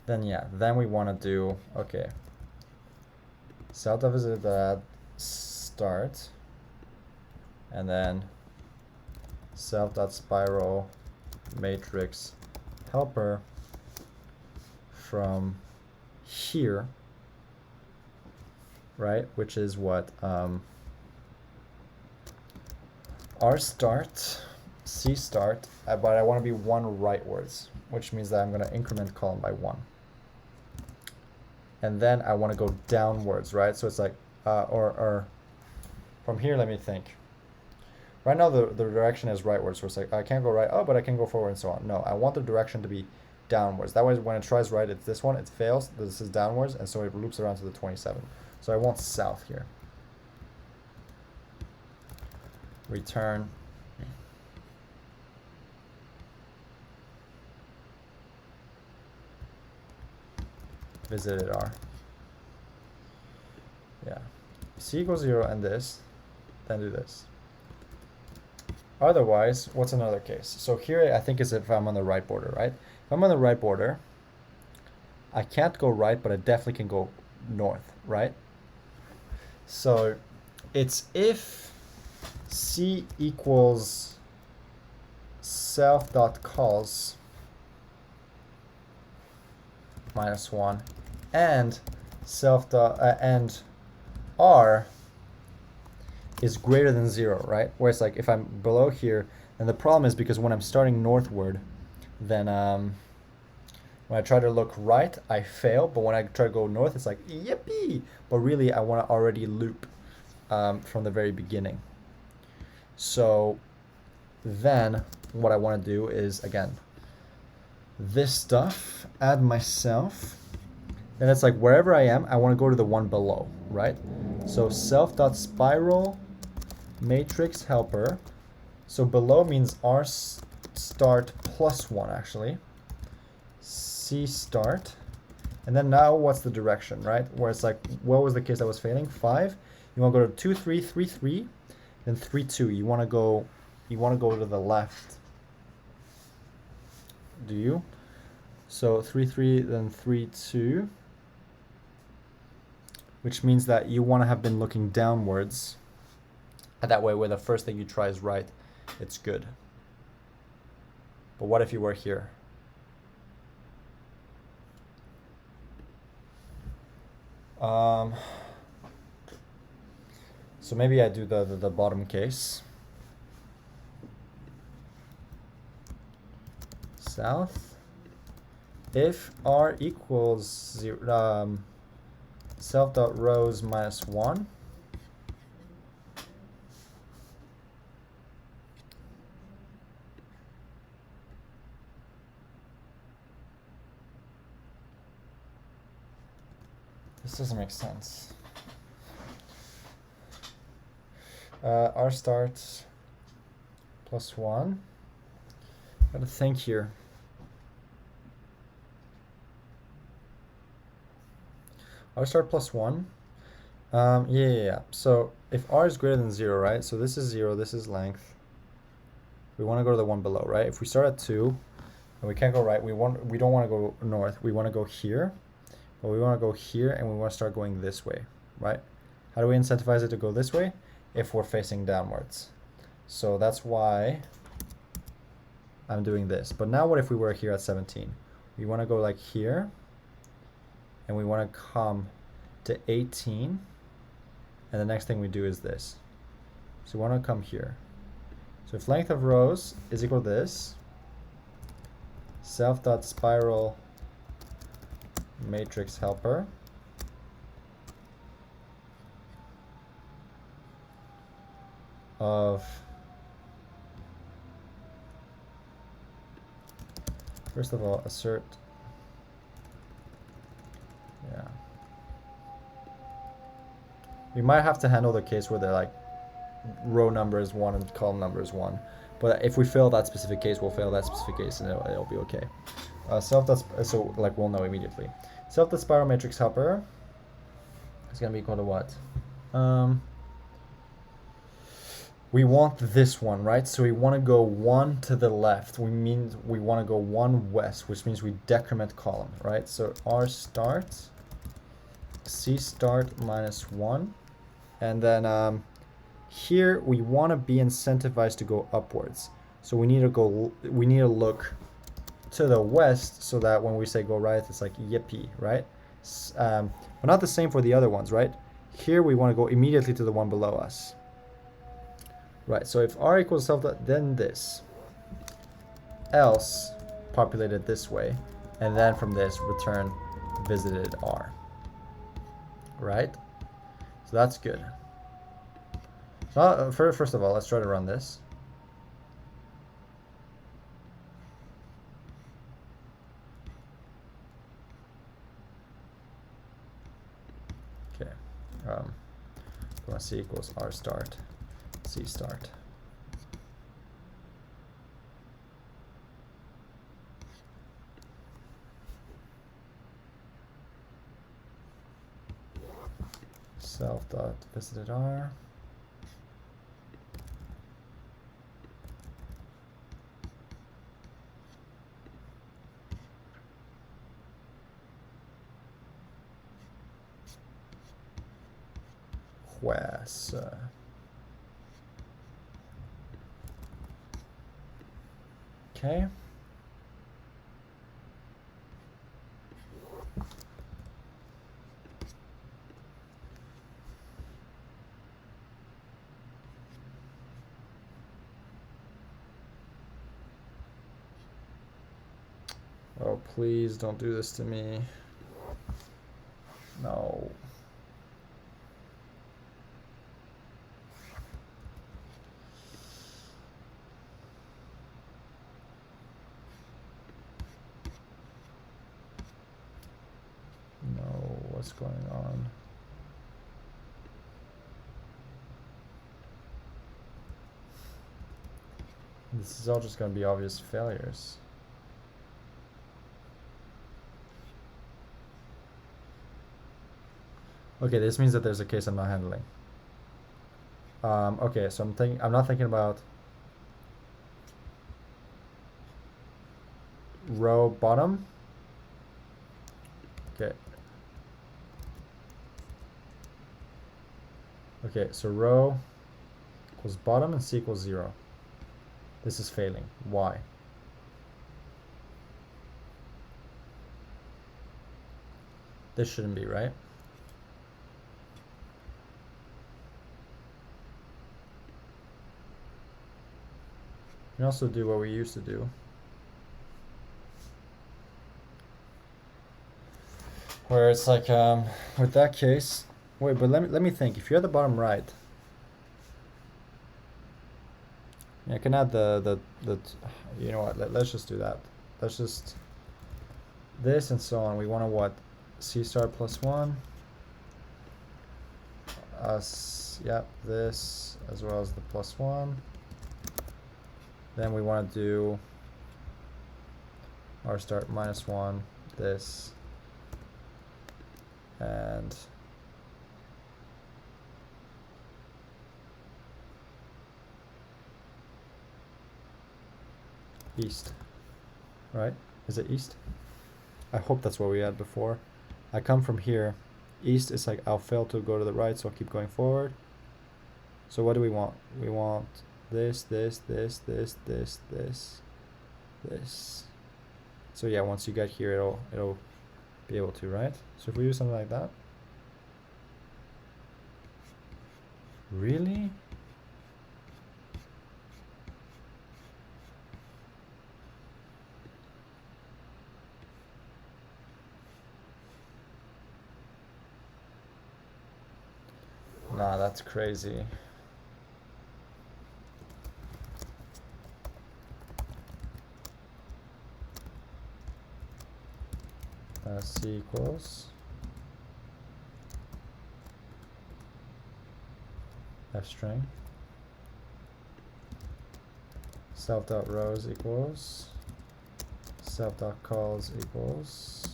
Then yeah, then we want to do, okay, self dot visit that start, and then self dot spiral matrix helper from here, right? Which is what R start, C start, but I want to be 1 rightwards, which means that I'm going to increment column by 1. And then I want to go downwards, right? So it's like, or from here, let me think. Right now the direction is rightwards, so it's like I can't go right, oh, but I can go forward and so on. No, I want the direction to be downwards. That way when it tries right, it's this one, it fails, this is downwards, and so it loops around to the 27. So I want south here. Return. Visited R. Yeah. C equals 0 and this, then do this. Otherwise, what's another case? So here I think is if I'm on the right border, right? If I'm on the right border, I can't go right, but I definitely can go north, right? So it's if C equals self.calls -1 and and R is greater than 0, right? Where it's like if I'm below here, and the problem is because when I'm starting northward, then when I try to look right, I fail, but when I try to go north, it's like, yippee! But really, I want to already loop from the very beginning. So then what I want to do is, again, this stuff, add myself, and it's like wherever I am, I want to go to the one below, right? So self.spiral matrix helper. So below means R start +1 actually. C start. And then now what's the direction, right? Where it's like, what was the case that was failing? 5. You want to go to 2, 3, 3, 3, then 3, 2. You want to go to the left. Do you? So 3, 3, then 3, 2. Which means that you want to have been looking downwards. And that way, where the first thing you try is right, it's good. But what if you were here? So maybe I do the bottom case. South. If R equals 0, self.rows -1. This doesn't make sense. R starts +1. Gotta think here. R start +1. Yeah. So if R is greater than 0, right? So this is 0, this is length. We want to go to the one below, right? If we start at 2 and we can't go right, we don't want to go north. We want to go here, but we want to go here and we want to start going this way, right? How do we incentivize it to go this way? If we're facing downwards. So that's why I'm doing this. But now what if we were here at 17? We want to go like here, and we want to come to 18, and the next thing we do is this. So we want to come here. So if length of rows is equal to this, self.spiral matrix helper of, first of all, assert, yeah. We might have to handle the case where they're like row number is 1 and column number is 1. But if we fail that specific case, we'll fail that specific case and it'll be okay. So like we'll know immediately. Self.spiral matrix helper is going to be equal to what? We want this one, right? So we want to go 1 to the left. We want to go 1 west, which means we decrement column, right? So R start, C start -1. And then here we want to be incentivized to go upwards. So we need to look to the west so that when we say go right, it's like yippee, right? But not the same for the other ones, right? Here we want to go immediately to the one below us. Right, so if R equals self, then this. Else populate it this way, and then from this return visited R. Right? So that's good. First of all, let's try to run this. Okay. C equals R start, C start. Self dot visited R. Quest. Okay. Oh, please don't do this to me. No. No, what's going on? This is all just going to be obvious failures. Okay, this means that there's a case I'm not handling. Okay, so I'm not thinking about row bottom. Okay. Okay, so row equals bottom and C equals 0. This is failing. Why? This shouldn't be, right? We can also do what we used to do. Where it's like, with that case, wait, but let me think. If you're at the bottom right, I can add the you know what, let's just do that. Let's just, this and so on. We want to what? C star plus 1. Yep, this as well as the plus 1. Then we want to do R start minus 1, this, and east, right? Is it east? I hope that's what we had before. I come from here. East is like I'll fail to go to the right, so I'll keep going forward. So what do we want? We want this, this, this, this, this, this, this. So yeah, once you get here, it'll be able to, right? So if we do something like that. Really? Nah, that's crazy. C equals F string. Self.rows equals self.calls equals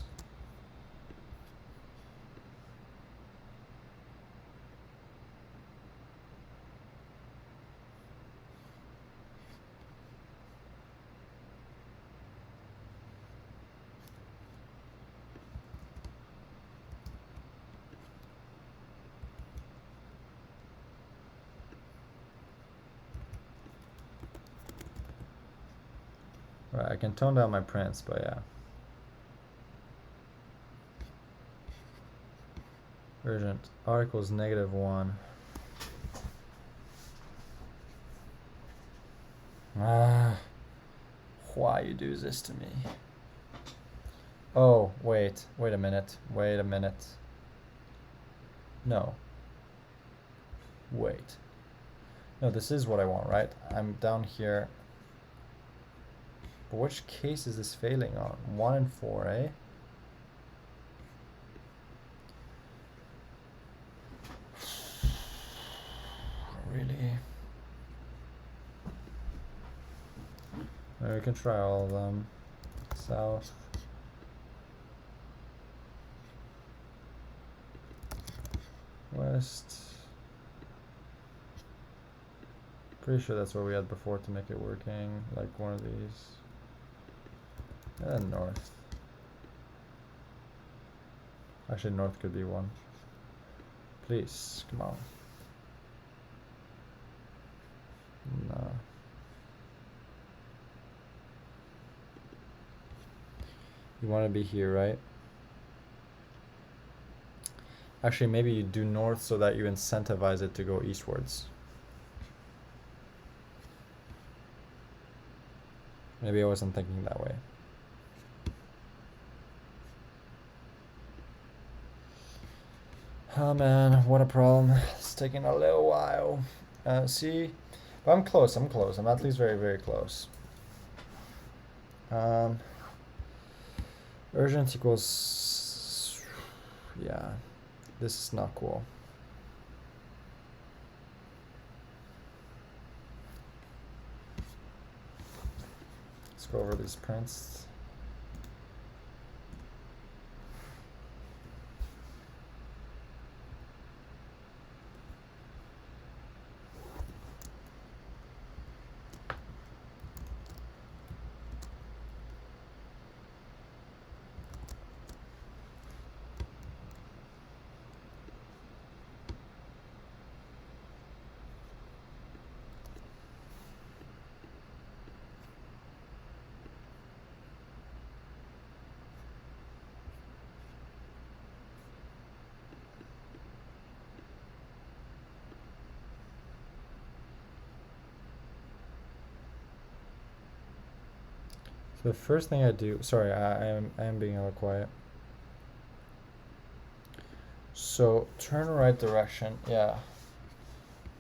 right. I can tone down my prints, but yeah. Urgent R equals -1. Why you do this to me? Oh, wait a minute. No. Wait. No, this is what I want, right? I'm down here. But which case is this failing on? 1 and 4, eh? Really? We can try all of them. South. West. Pretty sure that's what we had before to make it working. Like one of these. And north. Actually, north could be one. Please, come on. No. You want to be here, right? Actually, maybe you do north so that you incentivize it to go eastwards. Maybe I wasn't thinking that way. Oh man, what a problem. It's taking a little while. See? But I'm close, I'm close. I'm at least very, very close. Urgent equals... Yeah. This is not cool. Let's go over these prints. The first thing I do, sorry, I am being a little quiet. So turn right direction, yeah.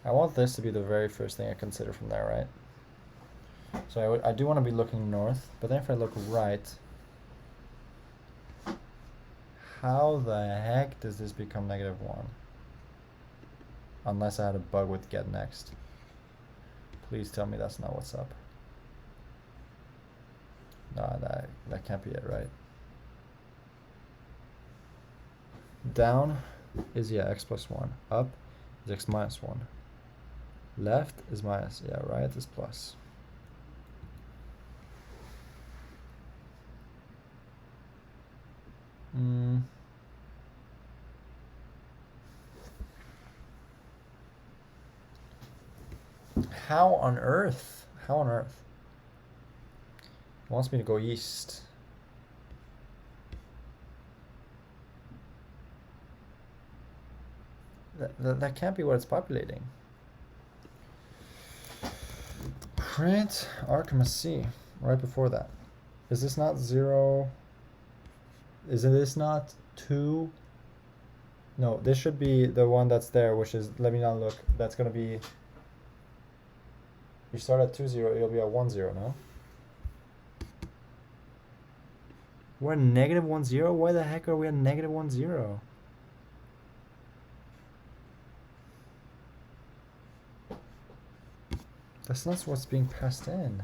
I want this to be the very first thing I consider from there, right? So I do want to be looking north, but then if I look right, how the heck does this become -1? Unless I had a bug with get next. Please tell me that's not what's up. No, that can't be it, right? Down is, yeah, x plus 1. Up is x minus 1. Left is minus, yeah, right is plus. How on earth? How on earth? It wants me to go east. That can't be what it's populating. Print Archima C right before that. Is this not 0? Isn't this not 2? No, this should be the one that's there, which is, let me not look. That's gonna be, you start at 2, 0, it'll be at 1, 0, no? We're at -1, 0? Why the heck are we at -1, 0? That's not what's being passed in.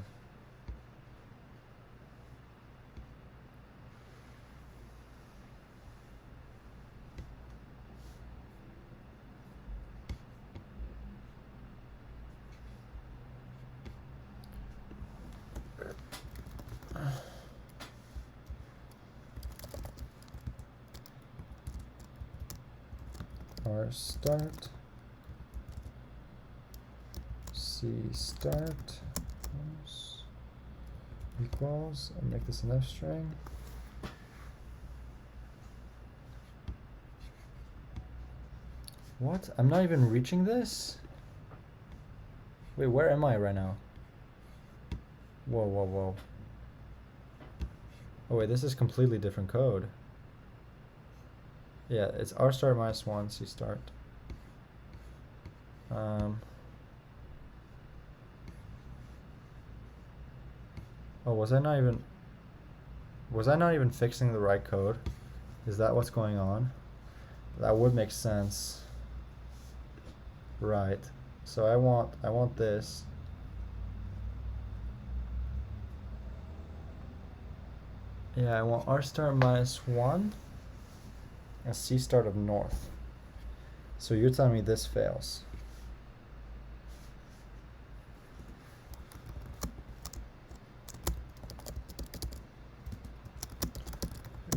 R start. C start equals, and make this an F string. What? I'm not even reaching this? Wait, where am I right now? Whoa, whoa, whoa. Oh wait, this is completely different code. Yeah, it's R start -1, C start. Oh, was I not even fixing the right code? Is that what's going on? That would make sense. Right. So I want this. Yeah, I want R star -1 and C start of north. So you're telling me this fails.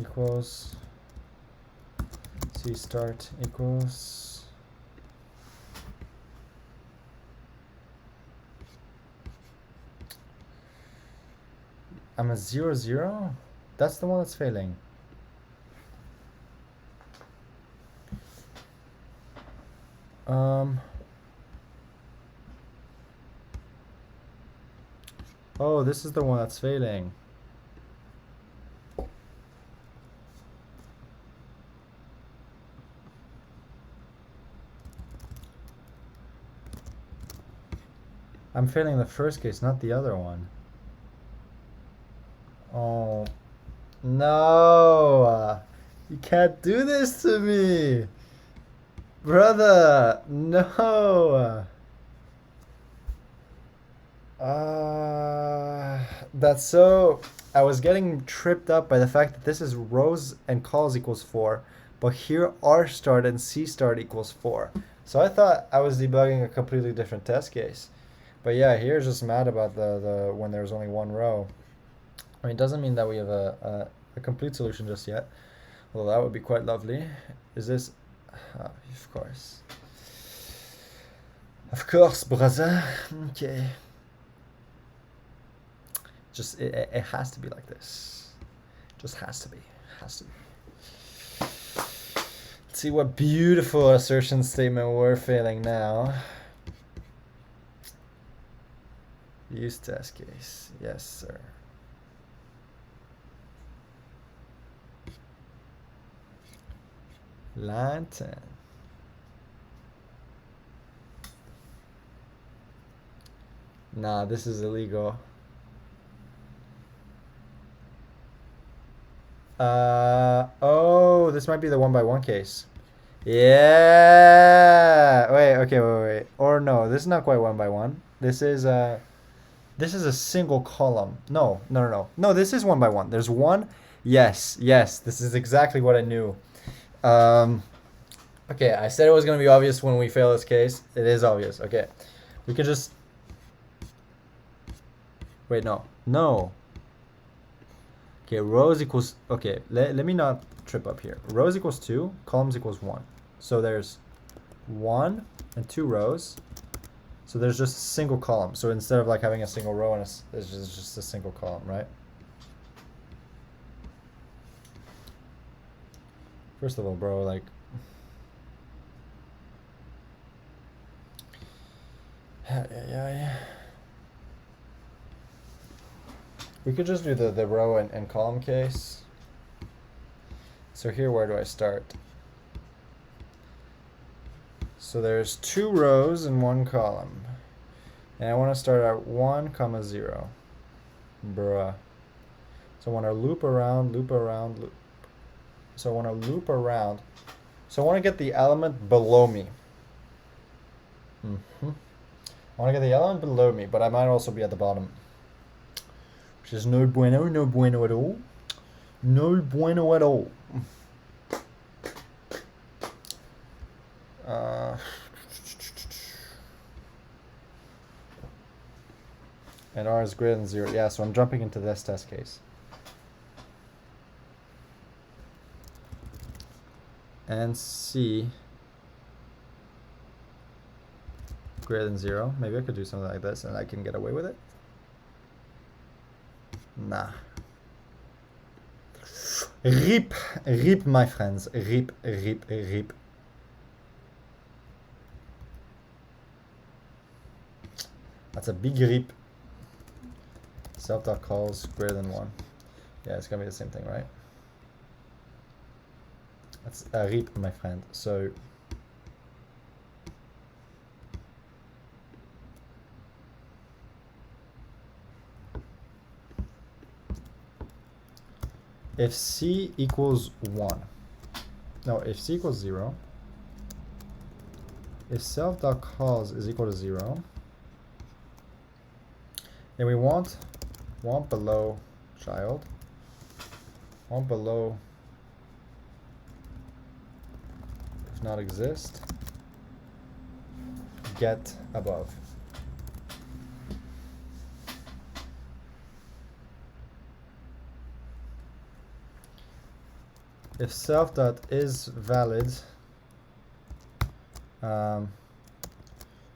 Equals C start equals I'm a 0, 0? That's the one that's failing. Oh, this is the one that's failing. I'm failing the first case, not the other one. Oh, no. You can't do this to me. Brother, no. That's so... I was getting tripped up by the fact that this is rows and calls equals 4, but here R start and C start equals 4. So I thought I was debugging a completely different test case. But yeah, here's just mad about the when there's only one row. I mean, it doesn't mean that we have a complete solution just yet, although that would be quite lovely. Is this... of course. Of course, brother. Okay. Just, it has to be like this. Just has to be. Has to be. Let's see what beautiful assertion statement we're failing now. Use test case. Yes, sir. Line 10. Nah, this is illegal. Oh, this might be the 1x1 case. Yeah. Wait, okay, wait. Or no, this is not quite 1x1. This is a single column. No, this is 1x1. There's one. Yes, this is exactly what I knew. Okay, I said it was going to be obvious when we fail this case. It is obvious. Okay. We can just... Wait, no. Okay, rows equals... Okay, let me not trip up here. Rows equals 2, columns equals 1. So there's 1 and 2 rows. So there's just a single column. So instead of like having a single row, and it's just a single column, right? First of all, bro, like... Yeah. We could just do the row and column case. So here, where do I start? So there's 2 rows and 1 column. And I want to start at 1, 0. Bruh. So I want to loop around, loop. So I want to loop around. So I want to get the element below me. I want to get the element below me, but I might also be at the bottom. Which is no bueno at all. No bueno at all. And R is greater than 0. Yeah, so I'm jumping into this test case. And C greater than 0. Maybe I could do something like this and I can get away with it. Nah. RIP, my friends. RIP. That's a big RIP. Self.calls greater than 1. Yeah, it's gonna be the same thing, right? That's a RIP, my friend. So if c equals 1, no, if c equals 0, if self.calls is equal to 0, then we want below child, want below if not exist, get above. If self.is valid, you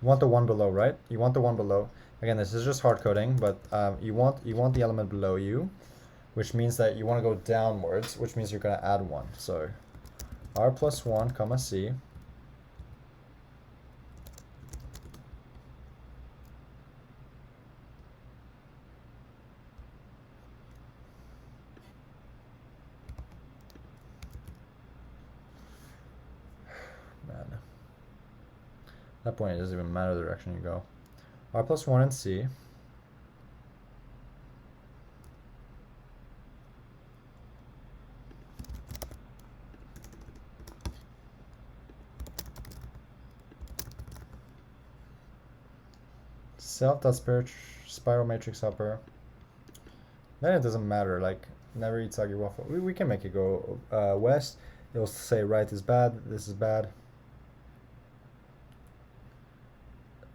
want the one below, right? You want the one below. Again, this is just hard coding, but you want the element below you, which means that you want to go downwards, which means you're going to add 1. So r plus 1 comma c. Man, at that point it doesn't even matter the direction you go. R plus 1 and c. Self.spiral matrix upper. Then it doesn't matter, like never eat soggy waffle. We can make it go west. It'll say right is bad, this is bad.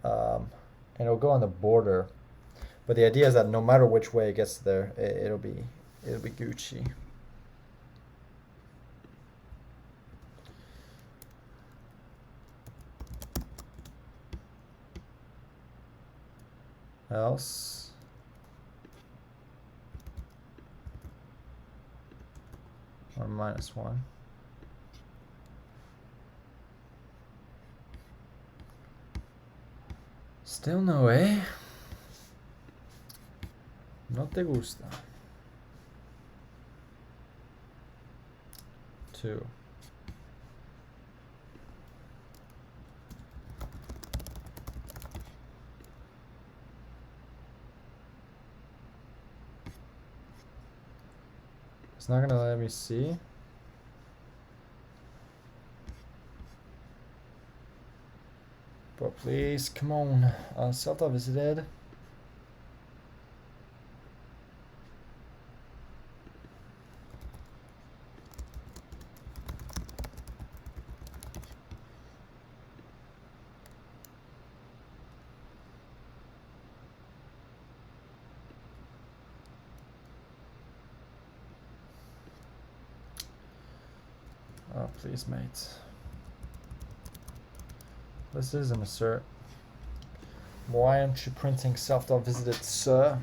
And it'll go on the border. But the idea is that no matter which way it gets there, it'll be Gucci. Else or -1. Still no, eh? No te gusta. 2. It's not gonna let me see. But please, come on. Self.visited. Oh, please, mate. This is an assert. Why aren't you printing self.visited, sir?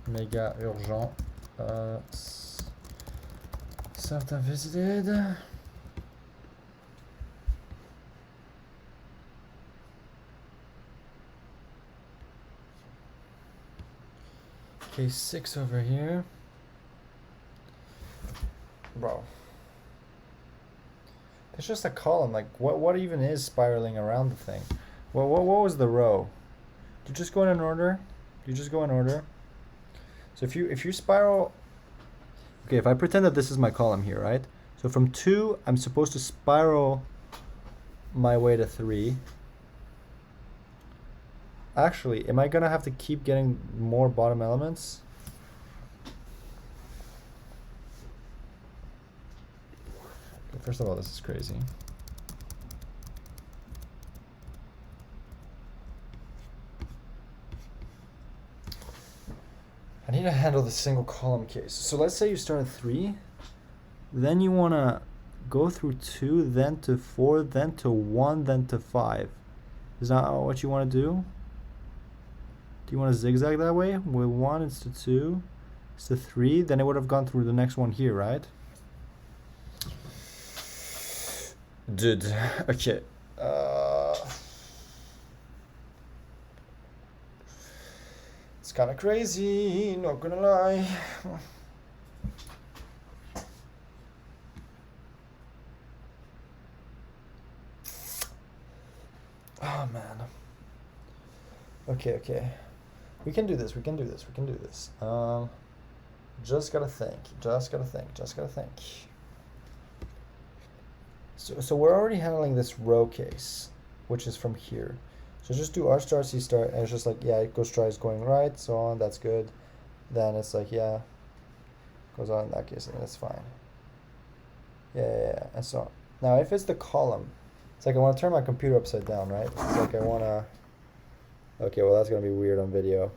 Méga urgent. Self.visited. Case 6 over here. Bro. It's just a column. Like, what even is spiraling around the thing? Well, what was the row? Do you just go in an order? Do you just go in order? So if you spiral... Okay, if I pretend that this is my column here, right? So from 2, I'm supposed to spiral my way to 3. Actually, am I gonna have to keep getting more bottom elements? Okay, first of all, this is crazy. I need to handle the single column case. So let's say you start at 3, then you wanna go through 2, then to 4, then to 1, then to 5. Is that what you wanna do? Do you want to zigzag that way? With 1, it's to 2, it's to 3. Then it would have gone through the next one here, right? Dude, okay. Let's It's kind of crazy, not gonna lie. Oh man. Okay. We can do this. Just gotta think. So we're already handling this row case, which is from here. So just do R star, C star, and it's just like, yeah, it goes tries going right, so on, that's good. Then it's like, yeah, goes on in that case, and that's fine. Yeah, and so on. Now, if it's the column, it's like I want to turn my computer upside down, right? It's like I want to, okay, well, that's going to be weird on video.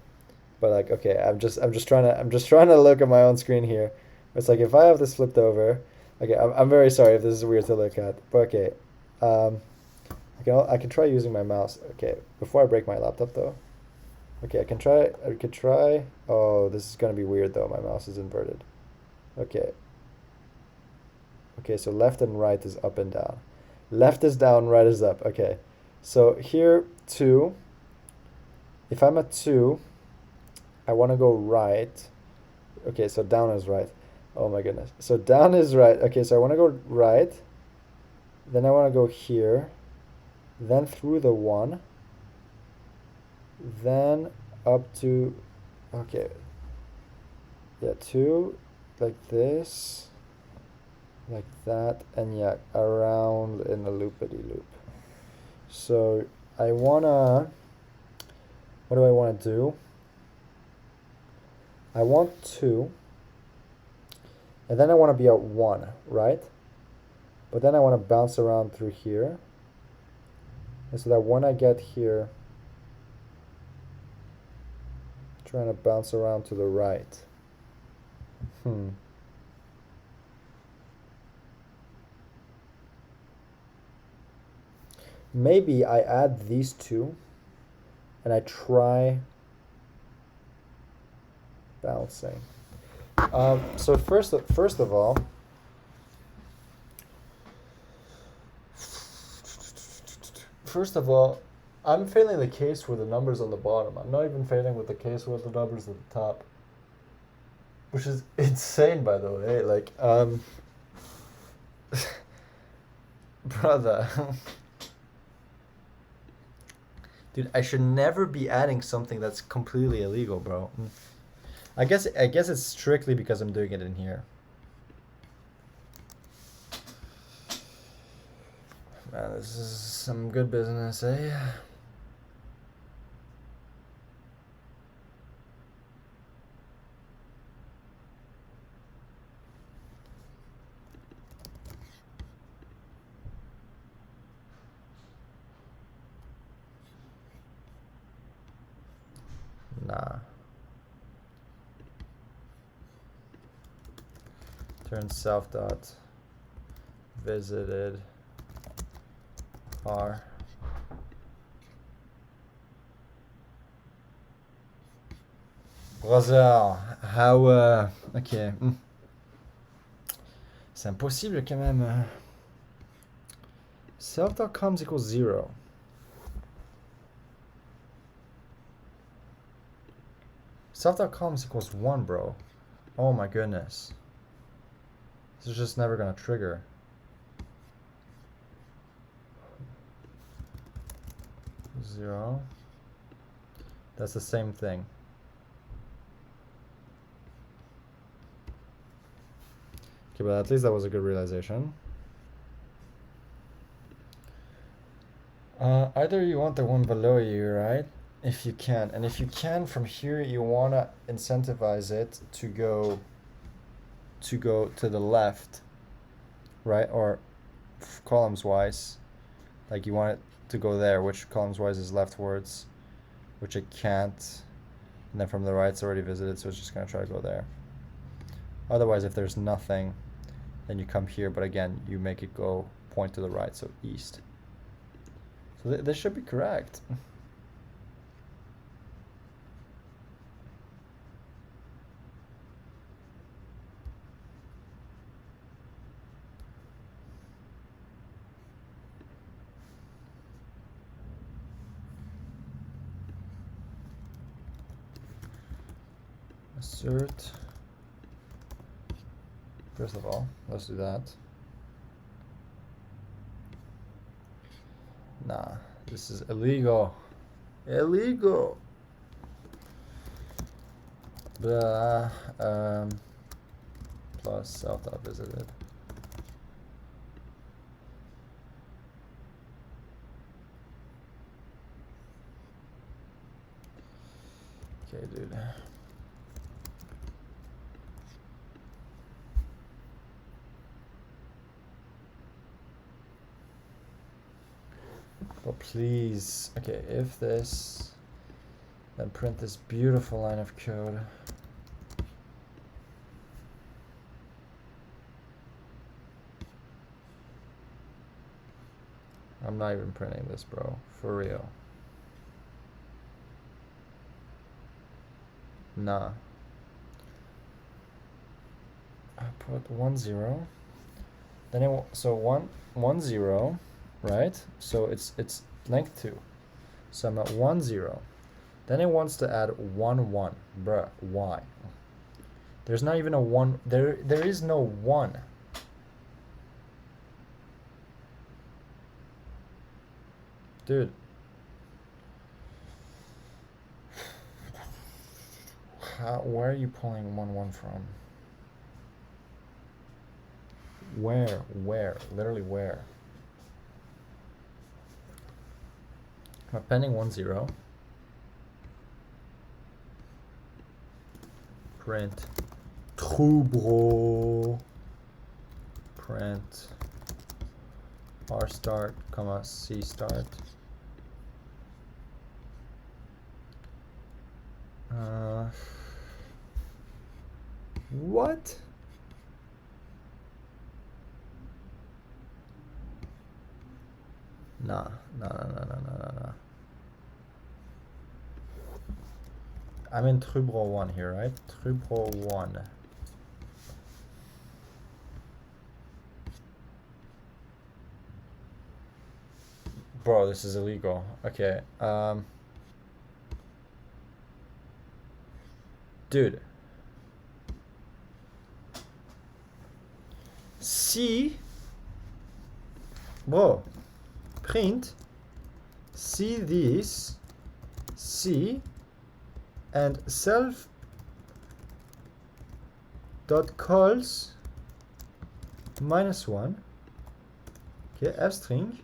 But like, okay, I'm just trying to look at my own screen here. It's like if I have this flipped over, okay, I'm very sorry if this is weird to look at, but okay, I can try using my mouse. Okay, before I break my laptop though. Okay, I could try. Oh, this is gonna be weird though. My mouse is inverted. Okay. Okay, so left and right is up and down. Left is down, right is up. Okay, so here 2. If I'm at 2. I want to go right. Okay, so down is right. Oh my goodness. So down is right. Okay, so I want to go right. Then I want to go here. Then through the 1. Then up to, okay. Yeah, 2, like this. Like that. And yeah, around in a loopity-loop. So I want to, what do I want to do? I want 2, and then I want to be at 1, right? But then I want to bounce around through here. And so that when I get here, trying to bounce around to the right. Maybe I add these 2, and I try bouncing. So first of all, I'm failing the case with the numbers on the bottom. I'm not even failing with the case with the numbers at the top, which is insane, by the way. Like, brother, dude, I should never be adding something that's completely illegal, bro. I guess it's strictly because I'm doing it in here. Man, this is some good business, eh? Nah. Turn self dot visited R. Brother, how ok. C'est impossible quand même. Self.coms equals 0. Self.coms equals 1, bro. Oh my goodness. This is just never gonna trigger. Zero. That's the same thing. Okay, but at least that was a good realization. Either you want the one below you, right? If you can. And if you can, from here, you want to incentivize it to go to the left, right? Or columns-wise. Like you want it to go there, which columns-wise is leftwards, which it can't. And then from the right, it's already visited, so it's just going to try to go there. Otherwise, if there's nothing, then you come here, but again, you make it go point to the right, so east. So this should be correct. Assert. First of all, let's do that. Nah, this is illegal. Illegal. Blah. Plus self.visited. Okay, dude. But please, okay, if this, then print this beautiful line of code. I'm not even printing this, bro, for real. Nah. I put 1 0. Then it so 1 0, right? So it's length 2. So I'm at 1 0. Then it wants to add 1 1. Bruh, why? There's not even a 1. There is no 1. Dude. Where are you pulling 1 1 from? Where? Literally where? I'm appending 1 0. Print true, bro. Print R start, comma C start. What? Nah. I'm in Trubro 1 here, right? Trubro 1. Bro, this is illegal. Okay. Dude. C. Bro. Print. See this. C. And self dot calls -1. Okay, f string.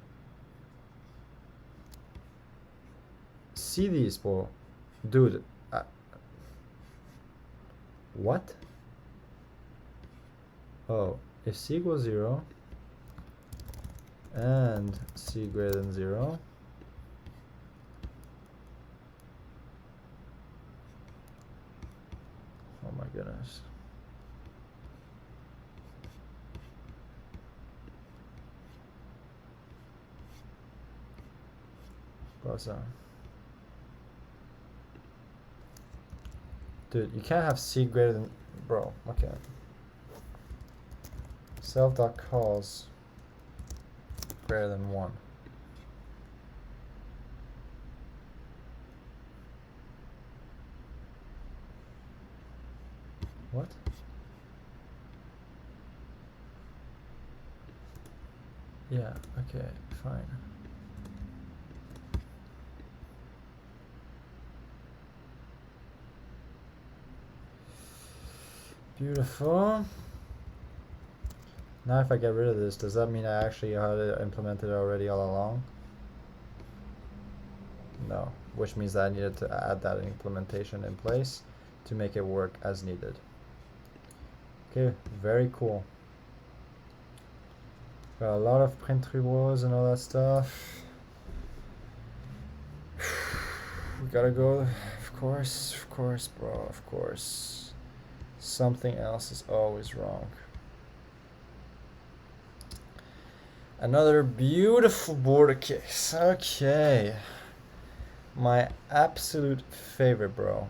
See these, bro. Dude. What? Oh, if c equals 0 and c greater than 0, oh my goodness. Bro, dude, you can't have c greater than, bro, okay. Self.calls greater than 1. What? Yeah, okay, fine. Beautiful. Now if I get rid of this, does that mean I actually had it implemented already all along? No, which means that I needed to add that implementation in place to make it work as needed. Okay, very cool. Got a lot of print rewards and all that stuff. We gotta go, of course, bro, of course. Something else is always wrong. Another beautiful border case. Okay. My absolute favorite, bro.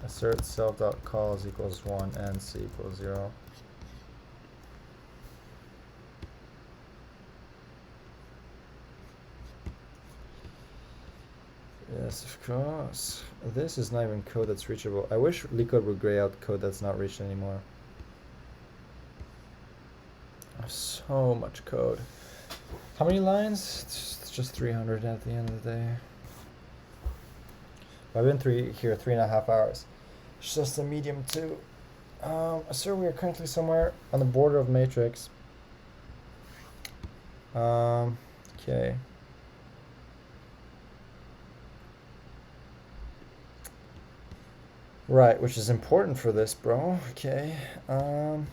Assert self.calls equals 1 and c equals 0. Yes, of course. This is not even code that's reachable. I wish LeetCode would gray out code that's not reached anymore. So much code. How many lines? It's just 300 at the end of the day. I've been here 3.5 hours. It's just a medium 2. Sir, we are currently somewhere on the border of matrix. Okay. Right, which is important for this, bro. Okay. Oh,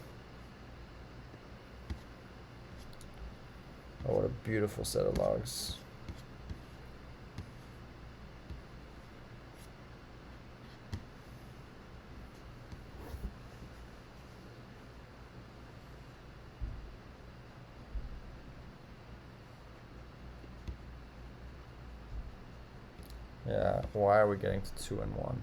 what a beautiful set of logs. Yeah, why are we getting to 2 and 1?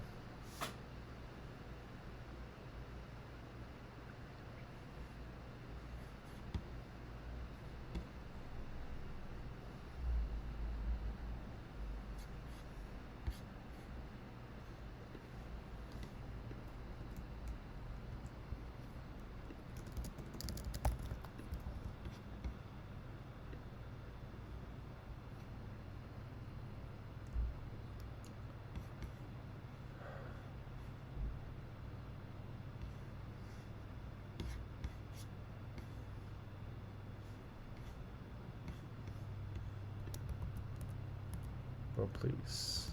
Oh, please.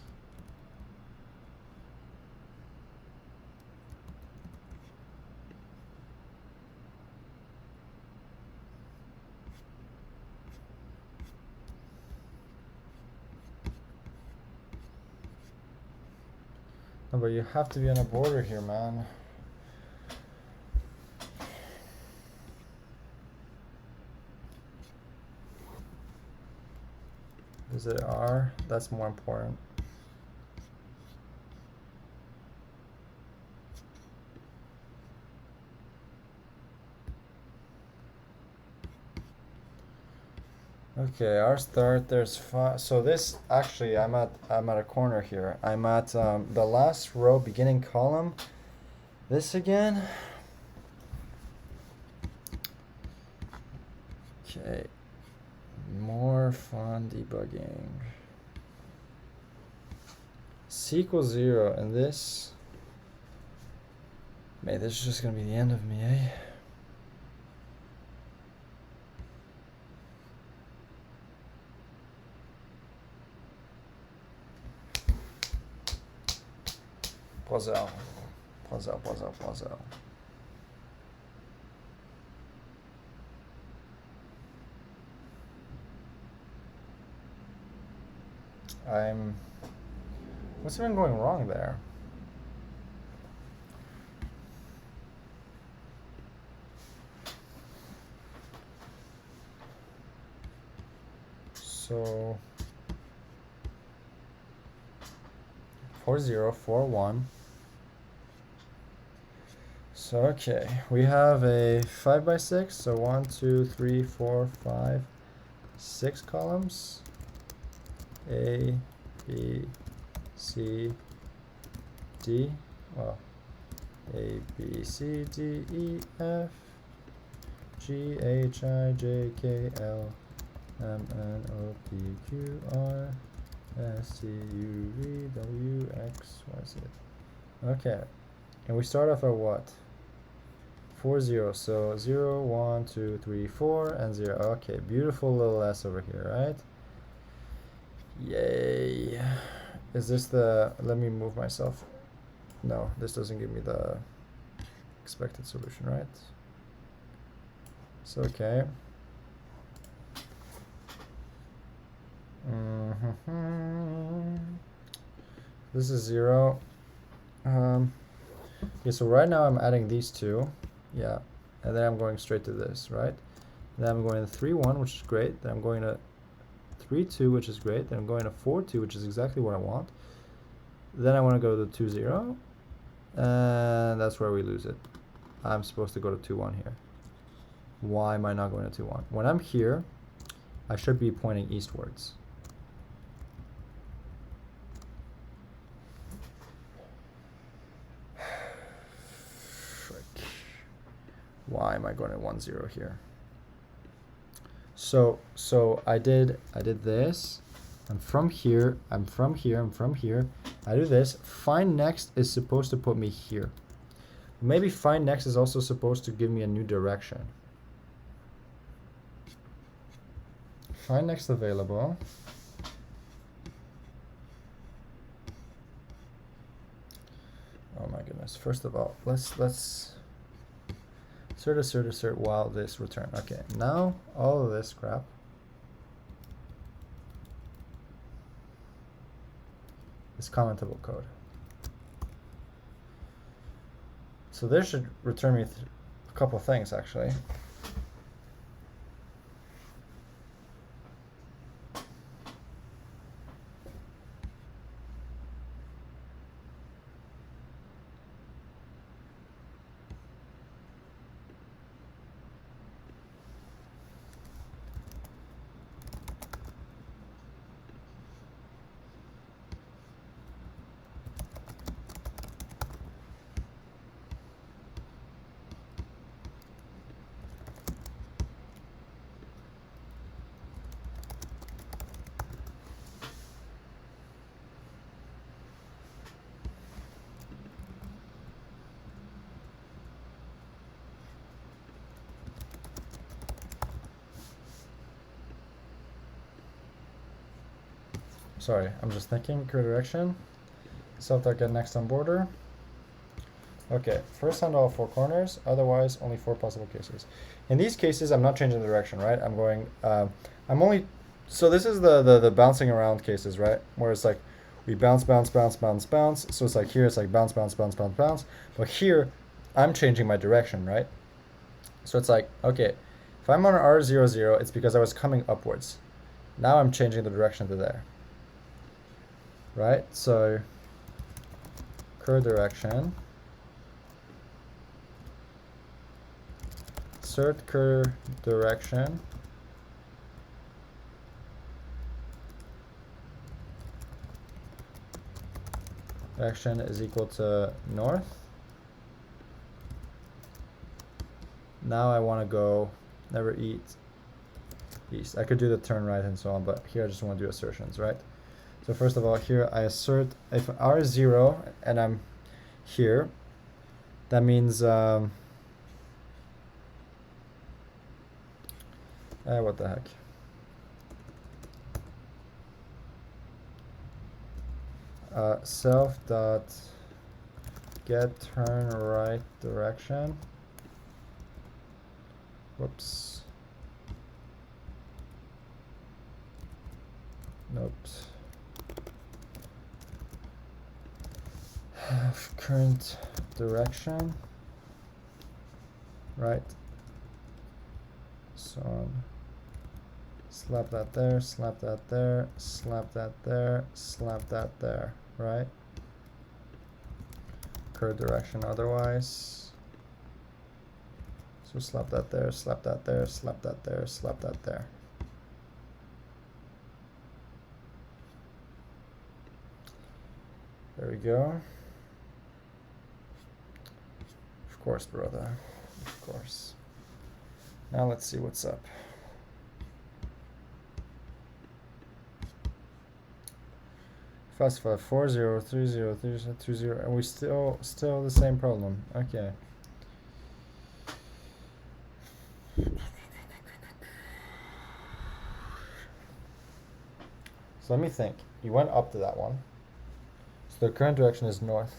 No, but you have to be on a border here, man. Is it R? That's more important. Okay, our start, there's 5. So this, actually, I'm at a corner here. I'm at the last row, beginning column. This again. Okay. More fun debugging. C equals 0, and this. Man, this is just gonna be the end of me, eh? Puzzle. What's even going wrong there? So 4041. So okay, we have a 5x6, so 1, 2, 3, 4, 5, 6 columns. A, B, C, D. Well, A, B, C, D, E, F, G, H, I, J, K, L, M, N, O, P, Q, R, S, T, U, V, W, X, Y, Z. Okay, and we start off at what? 4, 0. So 0, 1, 2, 3, 4, and 0. Okay, beautiful little S over here, right? Yay. Is this the, let me move myself. No, this doesn't give me the expected solution, right? So, okay. This is 0. Okay, so right now I'm adding these two. Yeah. And then I'm going straight to this, right? Then I'm going to 3, 1, which is great. Then I'm going to 3, 2, which is great. Then I'm going to 4, 2, which is exactly what I want. Then I want to go to 2, 0. And that's where we lose it. I'm supposed to go to 2, 1 here. Why am I not going to 2, 1? When I'm here, I should be pointing eastwards. Why am I going to 1, 0 here? So I did this. I'm from here, I'm from here, I'm from here. I do this. Find next is supposed to put me here. Maybe find next is also supposed to give me a new direction. Find next available. Oh my goodness. First of all, let's assert while this return. Okay, now all of this crap is commentable code. So this should return me a couple things actually. Sorry, I'm just thinking, career direction, self.get next on border. Okay, first handle all 4 corners, otherwise only 4 possible cases. In these cases, I'm not changing the direction, right? I'm going, so this is the bouncing around cases, right? Where it's like, we bounce, bounce, bounce, bounce, bounce. So it's like here, it's like bounce, bounce, bounce, bounce, bounce. But here, I'm changing my direction, right? So it's like, okay, if I'm on R00, it's because I was coming upwards. Now I'm changing the direction to there. Right, so curve direction, assert curve direction, direction is equal to north. Now I want to go never eat east. I could do the turn right and so on, but here I just want to do assertions, right? So first of all, here I assert if R0 and I'm here, that means what the heck? Self dot get turn right direction. Whoops. Nope. Current direction, right? So slap that there, slap that there, slap that there, slap that there, right? Current direction otherwise. So slap that there, slap that there, slap that there, slap that there. There we go. Of course, brother. Of course. Now let's see what's up. Fast 5 4 0 3 0 3 0 2 0, and we still the same problem. Okay. So let me think. You went up to that one. So the current direction is north.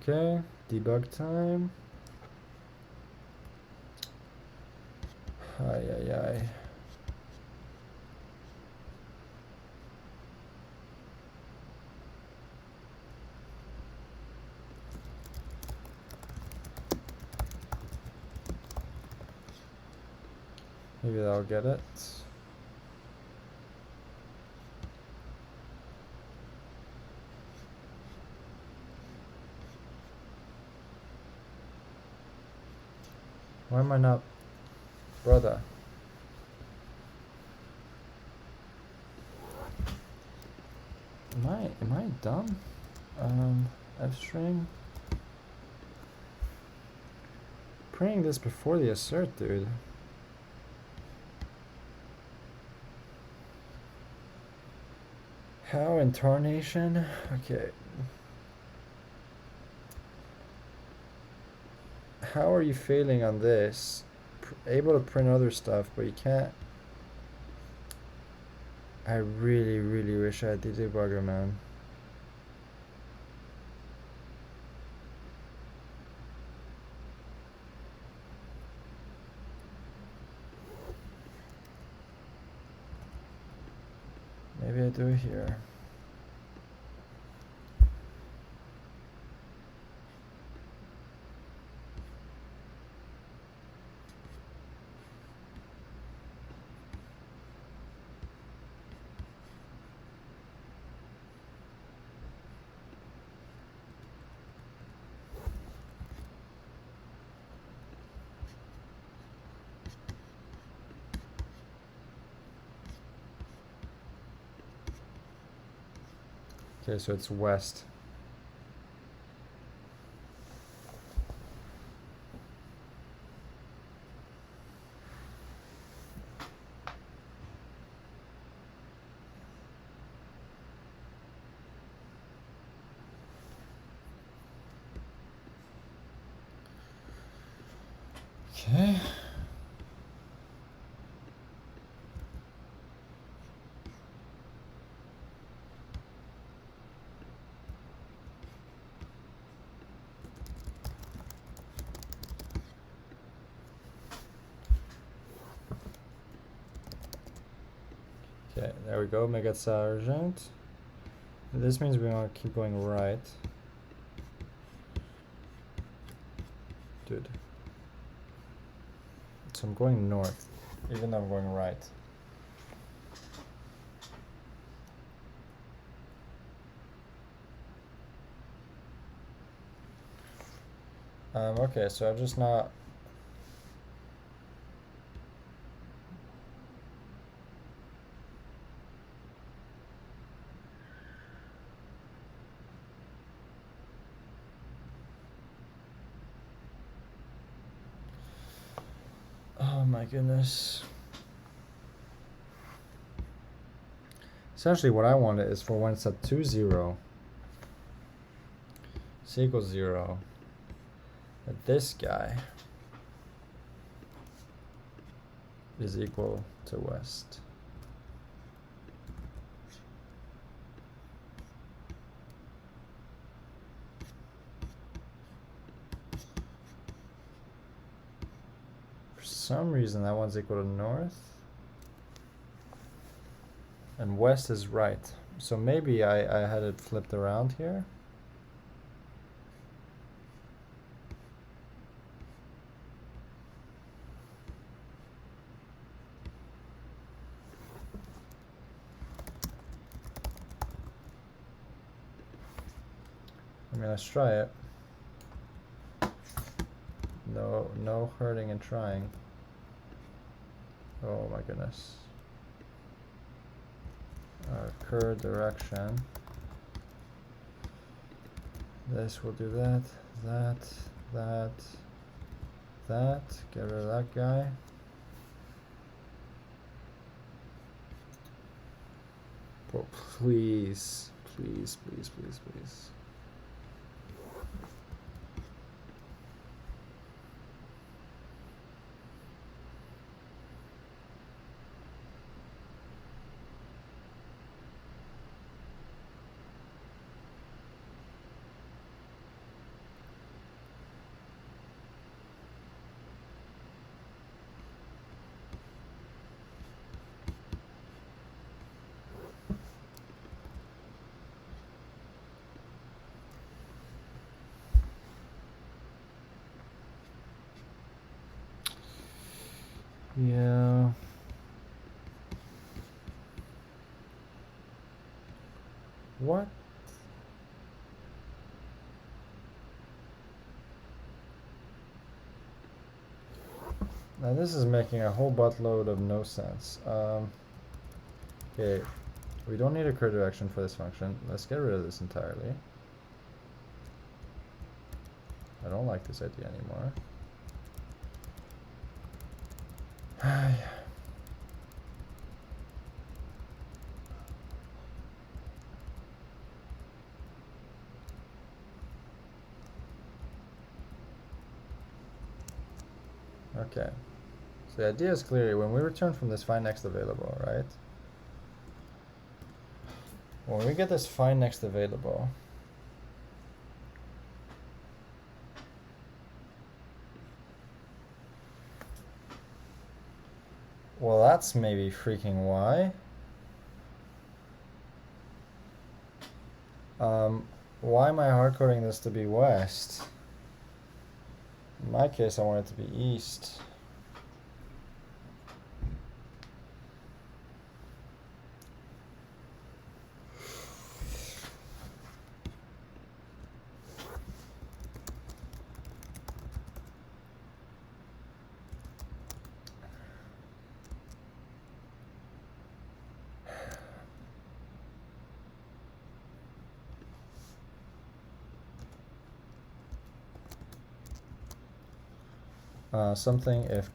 Okay, debug time. Ay, ay, ay. Maybe that'll get it. Why am I not, brother? Am I dumb? F string. Printing this before the assert, dude. How intonation? Okay. How are you failing on this? Able to print other stuff, but you can't. I really, really wish I had the debugger, man. Maybe I do it here. Okay, so it's west. Okay. Okay, there we go, make it sergeant. This means we want to keep going right. Dude. So I'm going north, even though I'm going right. Okay, so I'm just not. Oh my goodness. Essentially what I want is for when set to 0, c equals 0, that this guy is equal to west. For some reason that one's equal to north. And west is right. So maybe I had it flipped around here. I mean, let's try it. No hurting and trying. Oh my goodness. Curve direction. This will do that, that. Get rid of that guy. Oh, please. Yeah. What? Now this is making a whole buttload of no sense. Okay, we don't need a clear direction for this function. Let's get rid of this entirely. I don't like this idea anymore. Okay. So the idea is clearly when we return from this find next available, right? When we get this find next available, well, that's maybe freaking why. Why am I hard coding this to be west? In my case, I want it to be east. Something if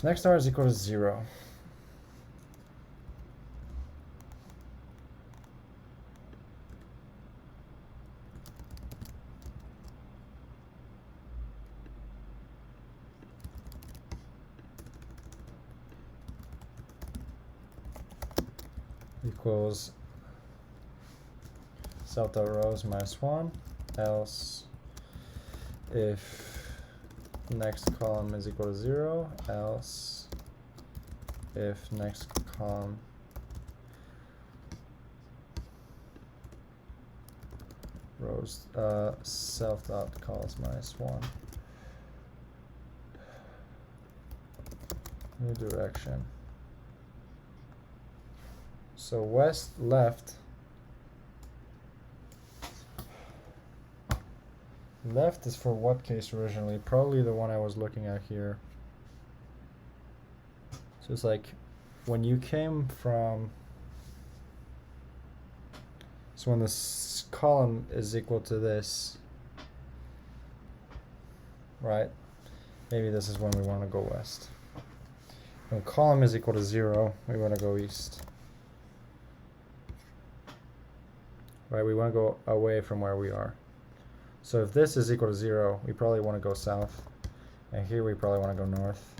next r is equal to 0. Equals self.rows minus 1, else if next column is equal to 0, else if next column rows self.cols minus 1. New direction. So west, left. Left is for what case originally? Probably the one I was looking at here. So it's like when you came from, so when this column is equal to this, right? Maybe this is when we want to go west. When column is equal to 0, we want to go east. Right, we want to go away from where we are. So if this is equal to 0, we probably want to go south. And here we probably want to go north.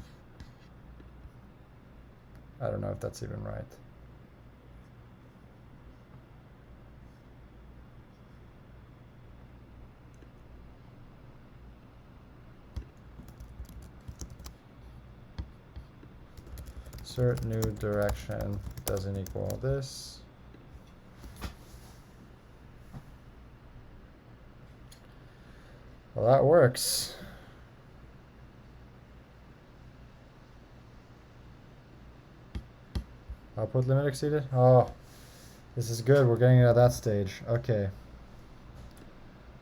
I don't know if that's even right. Assert new direction doesn't equal this. Well, that works. Output limit exceeded? Oh, this is good. We're getting at that stage. Okay.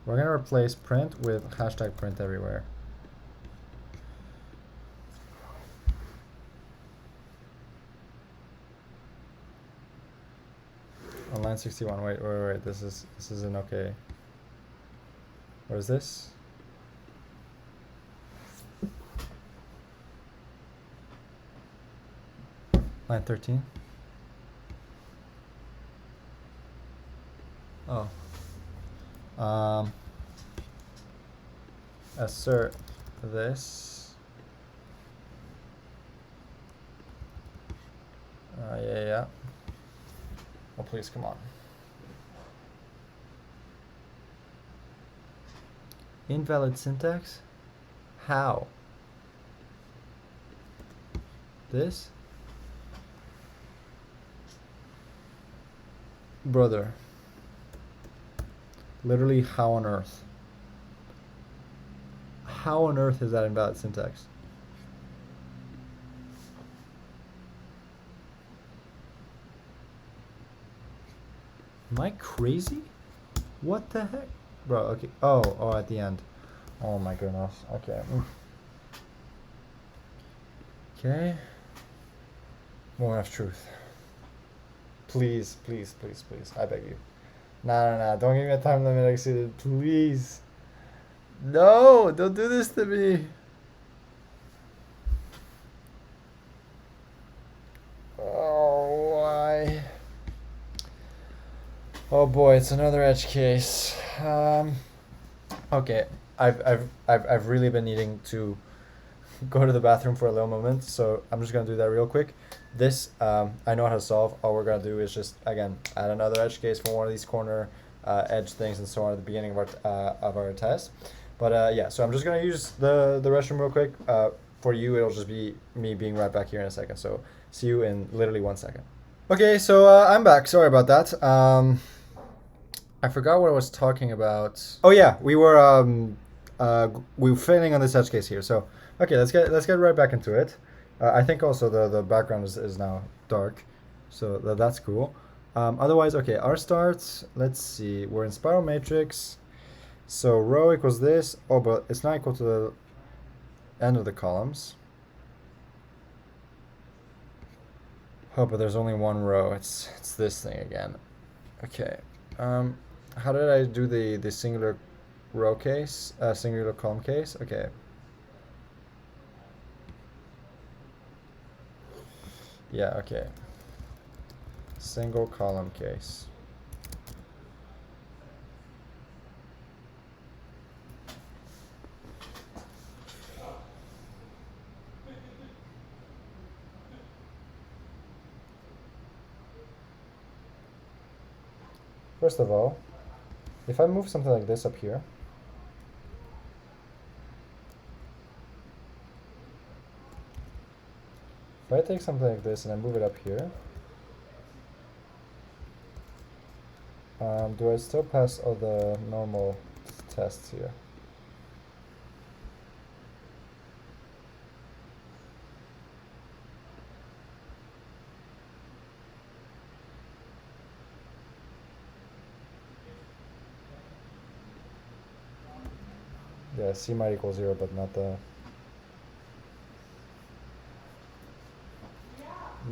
We're going to replace print with hashtag print everywhere. On line 61. Wait. This isn't okay. What is this? Line 13. Oh. Assert this. Yeah. Oh, please, come on. Invalid syntax? How? This? Brother. Literally, how on earth? How on earth is that invalid syntax? Am I crazy? What the heck? Bro, okay. Oh, at the end. Oh my goodness. Okay. Okay. Moment of truth. Please, please, please, please. I beg you. Nah. Don't give me a time limit exceeded. Please. No, don't do this to me. Oh, why? Oh boy, it's another edge case. Okay, I've really been needing to go to the bathroom for a little moment, so I'm just gonna do that real quick. This I know how to solve. All we're gonna do is just again add another edge case for one of these corner edge things and so on at the beginning of our test. But yeah, so I'm just gonna use the restroom real quick. For you, it'll just be me being right back here in a second. So see you in literally 1 second. Okay, so I'm back. Sorry about that. I forgot what I was talking about. Oh yeah, we were failing on this edge case here. So okay, let's get right back into it. I think also the background is now dark, so that's cool. Otherwise, okay, our starts. Let's see. We're in spiral matrix. So row equals this. Oh, but it's not equal to the end of the columns. Oh, but there's only one row. It's this thing again. Okay. How did I do the singular row case? Singular column case? Okay. Yeah, okay. Single column case. First of all, if I move something like this up here, if I take something like this and I move it up here, do I still pass all the normal tests here? Yeah, C might equal 0, but not the...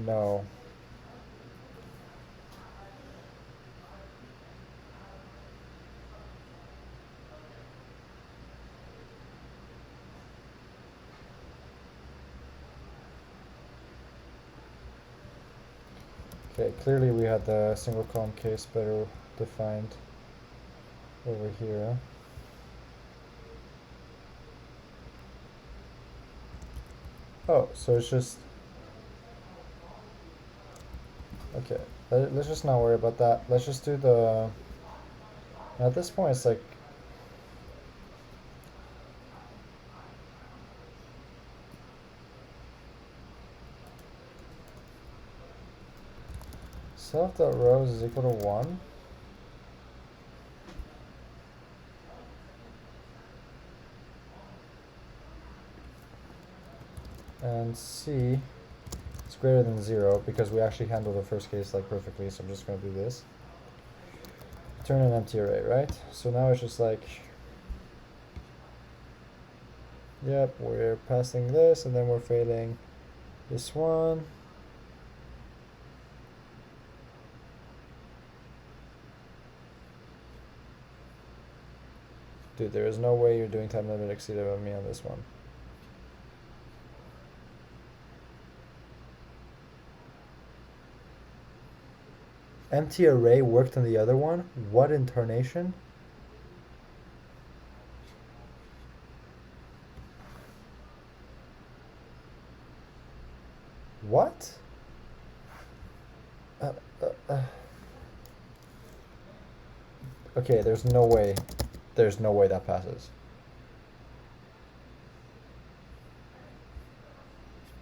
No. Okay, clearly we had the single column case better defined over here. Oh, so it's just... Okay, let's just not worry about that. Let's just do the... At this point, it's like... Self.rows is equal to 1. And C is greater than 0 because we actually handled the first case like perfectly, so I'm just going to do this. Turn an empty array, right? So now it's just like... Yep, we're passing this and then we're failing this one. Dude, there is no way you're doing time limit exceeded on me on this one. Empty array worked on the other one? What in tarnation? What? Okay, there's no way. There's no way that passes.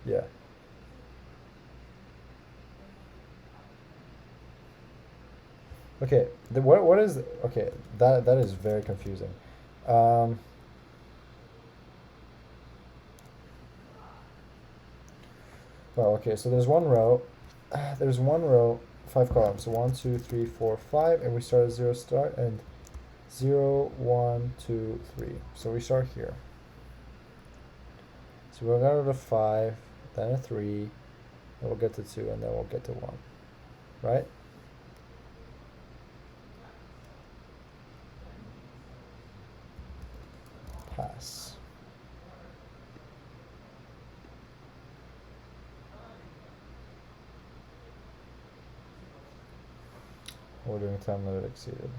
Yeah. Okay, what is okay? That is very confusing. Um, well, okay, so there's one row. There's one row, five columns. So one, two, three, four, five, and we start at zero start and 0, 1, 2, 3. So we start here. So we'll go to 5, then a 3, then we'll get to 2, and then we'll get to 1. Right? Pass. We're doing time limit exceeded.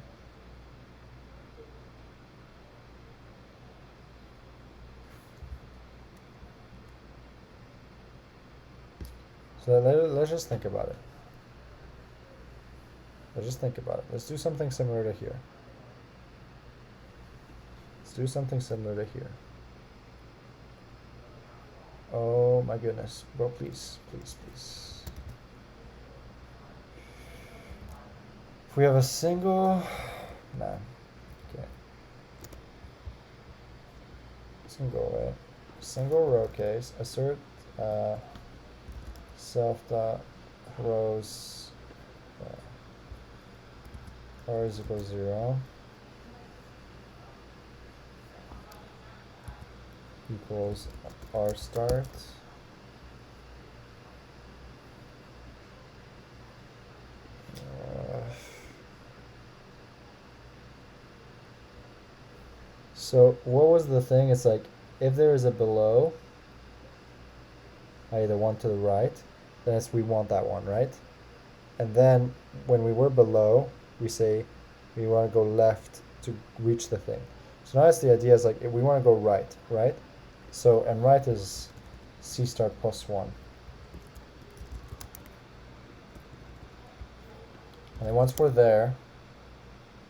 So let's just think about it. Let's just think about it. Let's do something similar to here. Let's do something similar to here. Oh my goodness. Bro, please, please, please. If we have a single... Nah. Okay. This can go away. Single row case. Assert self dot rows r is equal to 0 equals r start so what was the thing? It's like if there is a below, i.e. the one to the right, then we want that one, right? And then when we were below, we say we want to go left to reach the thing. So now it's the idea is like if we want to go right, right? So, and right is C start plus 1. And then once we're there,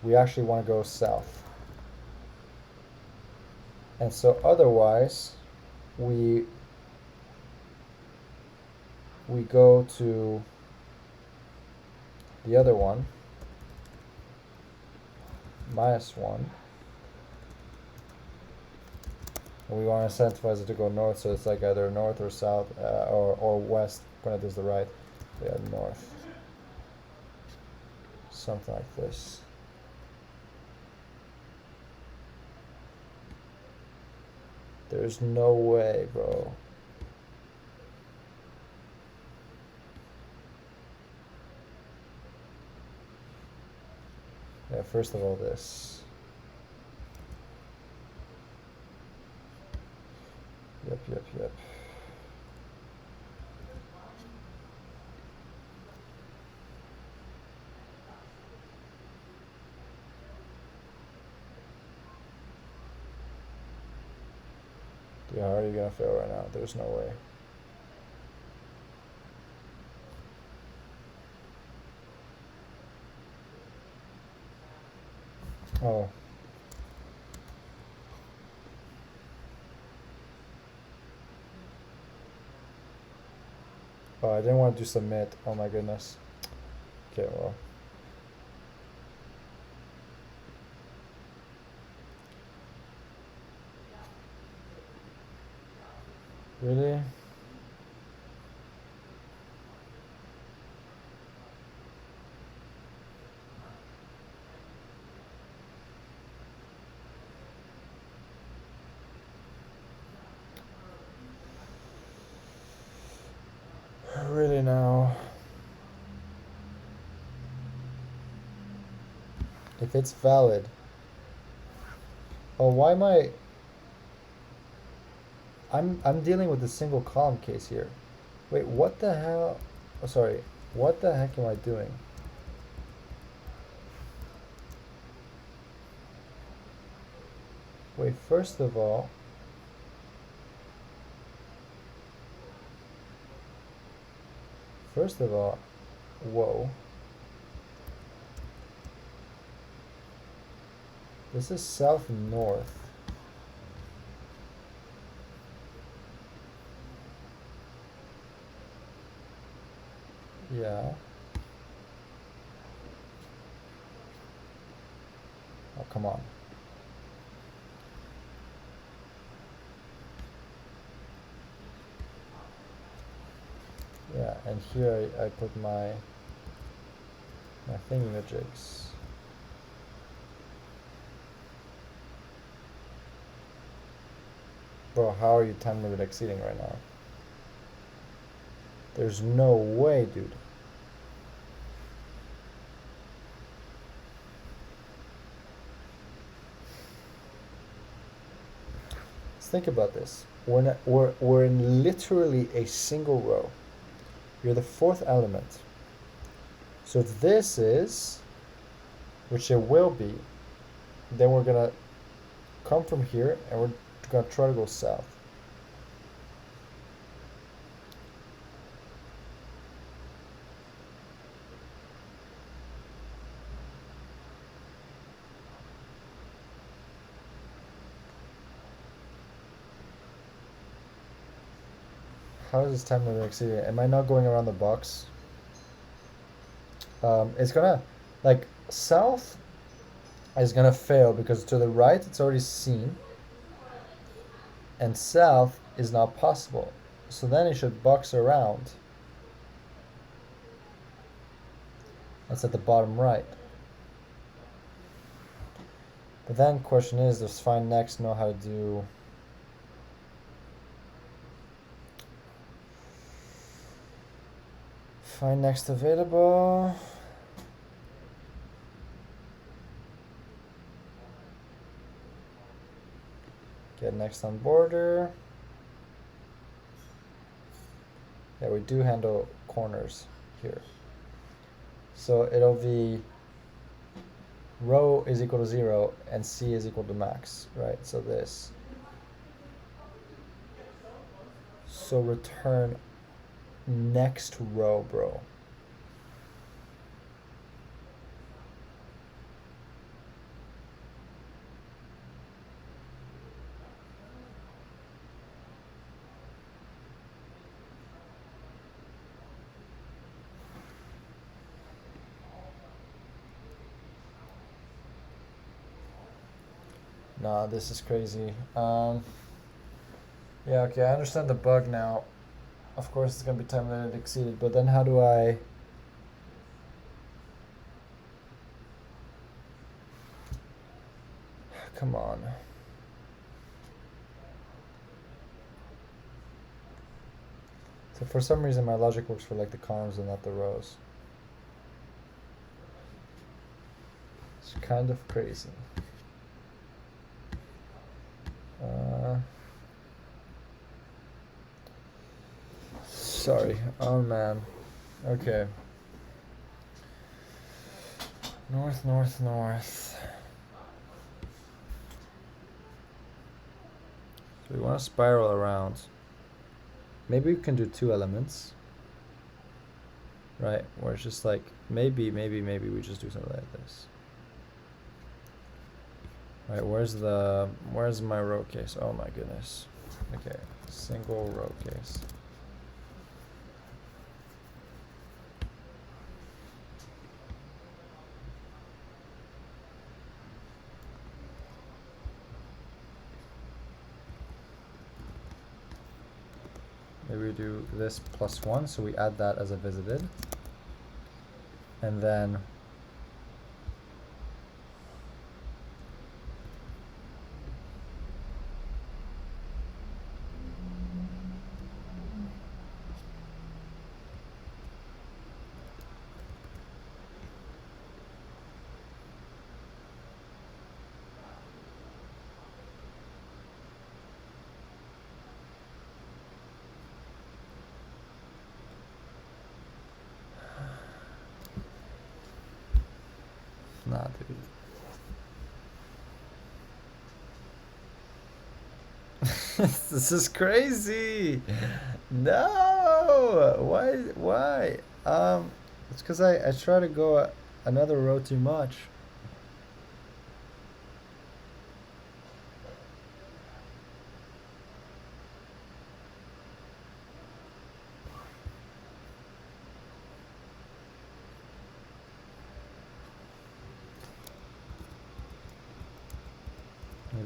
we actually want to go south. And so otherwise, we go to the other one, -1. And we want to incentivize it to go north, so it's like either north or south, or west when it is the right. Yeah, north. Something like this. There's no way, bro. Yeah, first of all, this. Yep, yep, yep. Dude, how are you gonna fail right now? There's no way. Oh. Oh, I didn't want to do submit. Oh my goodness. Okay, well. Really? Really now? If it's valid. Oh, why am I... I'm dealing with a single column case here. Wait, what the hell? Oh, sorry. What the heck am I doing? Wait, first of all, whoa. This is south-north. Yeah. Oh, come on. Yeah, and here I put my thingy-majigs. Bro, how are you time limit exceeding right now? There's no way, dude. Let's think about this. We're in literally a single row. You're the fourth element. So if this is, which it will be, then we're gonna come from here and we're gonna try to go south. How is this time limit exceeding? Am I not going around the box? It's gonna, like, south is gonna fail because to the right it's already seen, and south is not possible. So then it should box around. That's at the bottom right. But then question is, does find next know how to do find next available? Get next on border. Yeah, we do handle corners here. So it'll be row is equal to 0 and C is equal to max, right? So this. So return next row, bro. Nah, this is crazy. Yeah, okay, I understand the bug now. Of course it's gonna be time limit exceeded, but then how do I... Come on. So for some reason my logic works for like the columns and not the rows. It's kind of crazy. Sorry. Oh man. Okay. North, north, north. So we want to spiral around. Maybe we can do 2 elements. Right? Where it's just like, maybe we just do something like this. Right, where's my row case? Oh my goodness. Okay, single row case. Maybe we do this +1, so we add that as a visited. And then nah, dude. This is crazy. No. Why? It's because I try to go another row too much.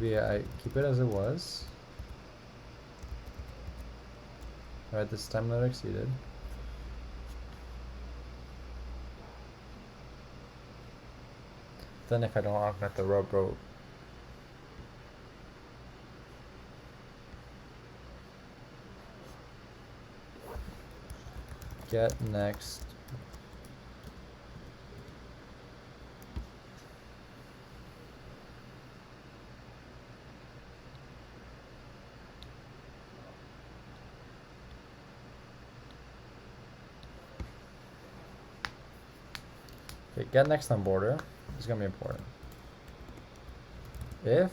Maybe I keep it as it was. Alright, this time not exceeded. Then if I don't augment the row, get next. Okay, get next on border is gonna be important. If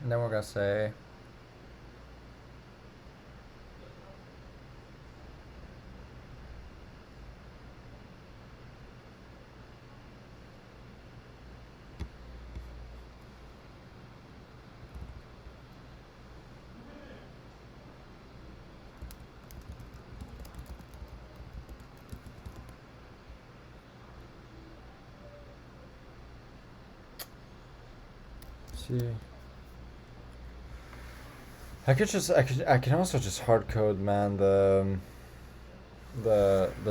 and then we're gonna say see. I can also just hard code, man, the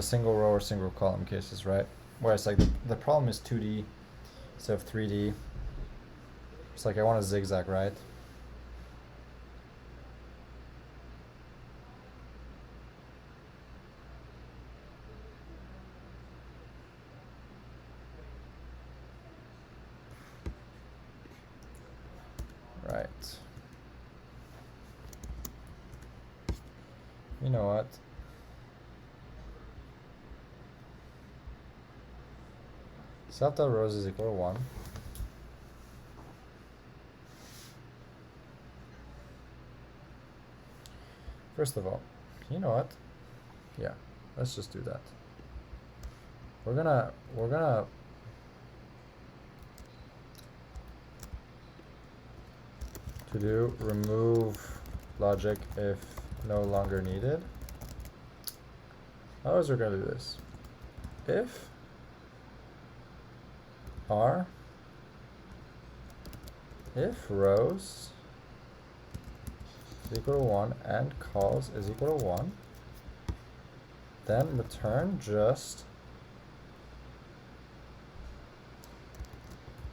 single row or single column cases, right? Whereas like the problem is 2D instead of 3D. It's like I want a zigzag, right? Right. You know what? Self.rows is equal to 1. First of all, you know what? Yeah, let's just do that. We're gonna to do remove logic if no longer needed. How is we're gonna do this? If R, if rows is equal to 1 and calls is equal to 1, then return just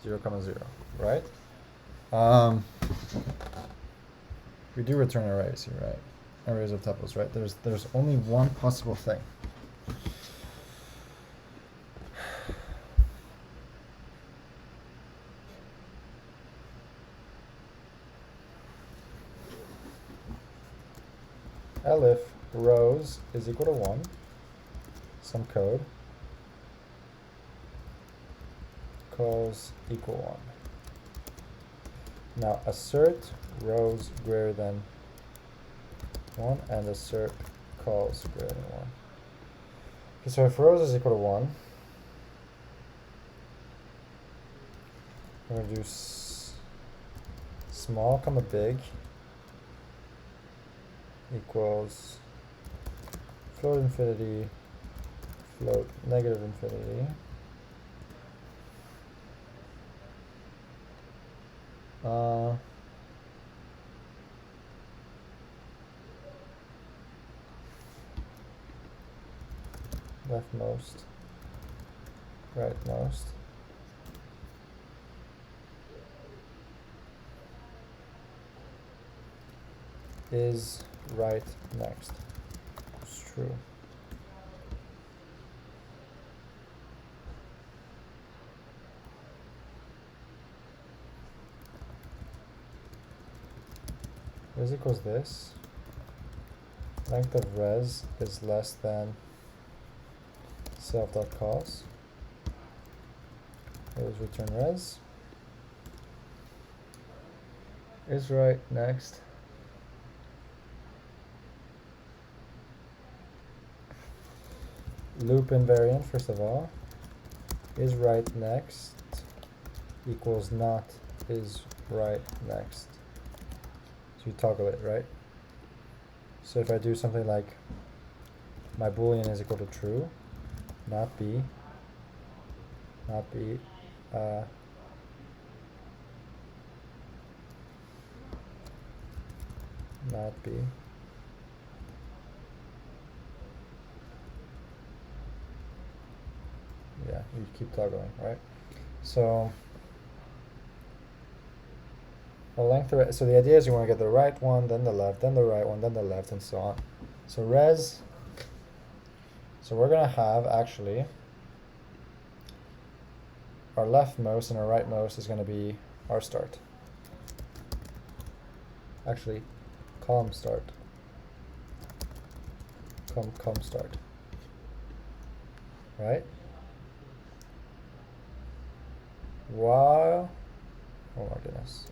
0, 0, right? We do return arrays here, right? Arrays of tuples, right? There's only one possible thing. Elif rows is equal to 1, some code, calls equal 1. Now assert rows greater than 1 and assert calls greater than 1. Okay, so if rows is equal to 1, I'm going to do small comma big equals float infinity, float negative infinity. Leftmost, rightmost. Is right next. It's true. Res equals this. Length of res is less than self.calls. Is return res. Is right next. Loop invariant, first of all, is right next equals not is right next. So you toggle it, right? So if I do something like my boolean is equal to true, not b, not b, not b. Yeah, you keep toggling, right? So the length of it, so the idea is you want to get the right one, then the left, then the right one, then the left, and so on. So res, so we're going to have actually our leftmost and our rightmost is going to be our start. Actually, column start. Com start. Right? While, oh my goodness,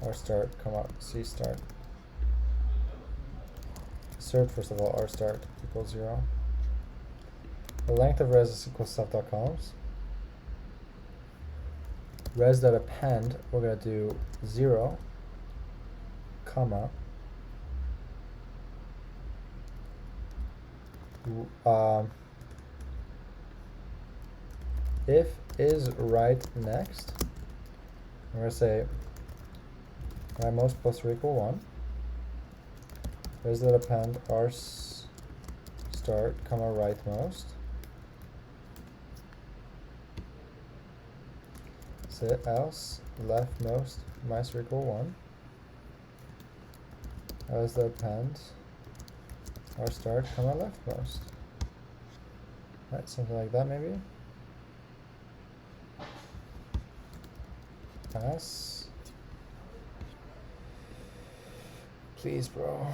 R start, comma, C start. Assert, first of all, R start equals 0. The length of res is equals stuff.columns. Res.append, we're going to do 0, comma, if is right next, I'm going to say rightmost plus or equal 1. Res.append R start, comma, rightmost. Say else leftmost minus or equal 1. Res.append R start, comma, leftmost. Right, something like that maybe. Pass. Please, bro.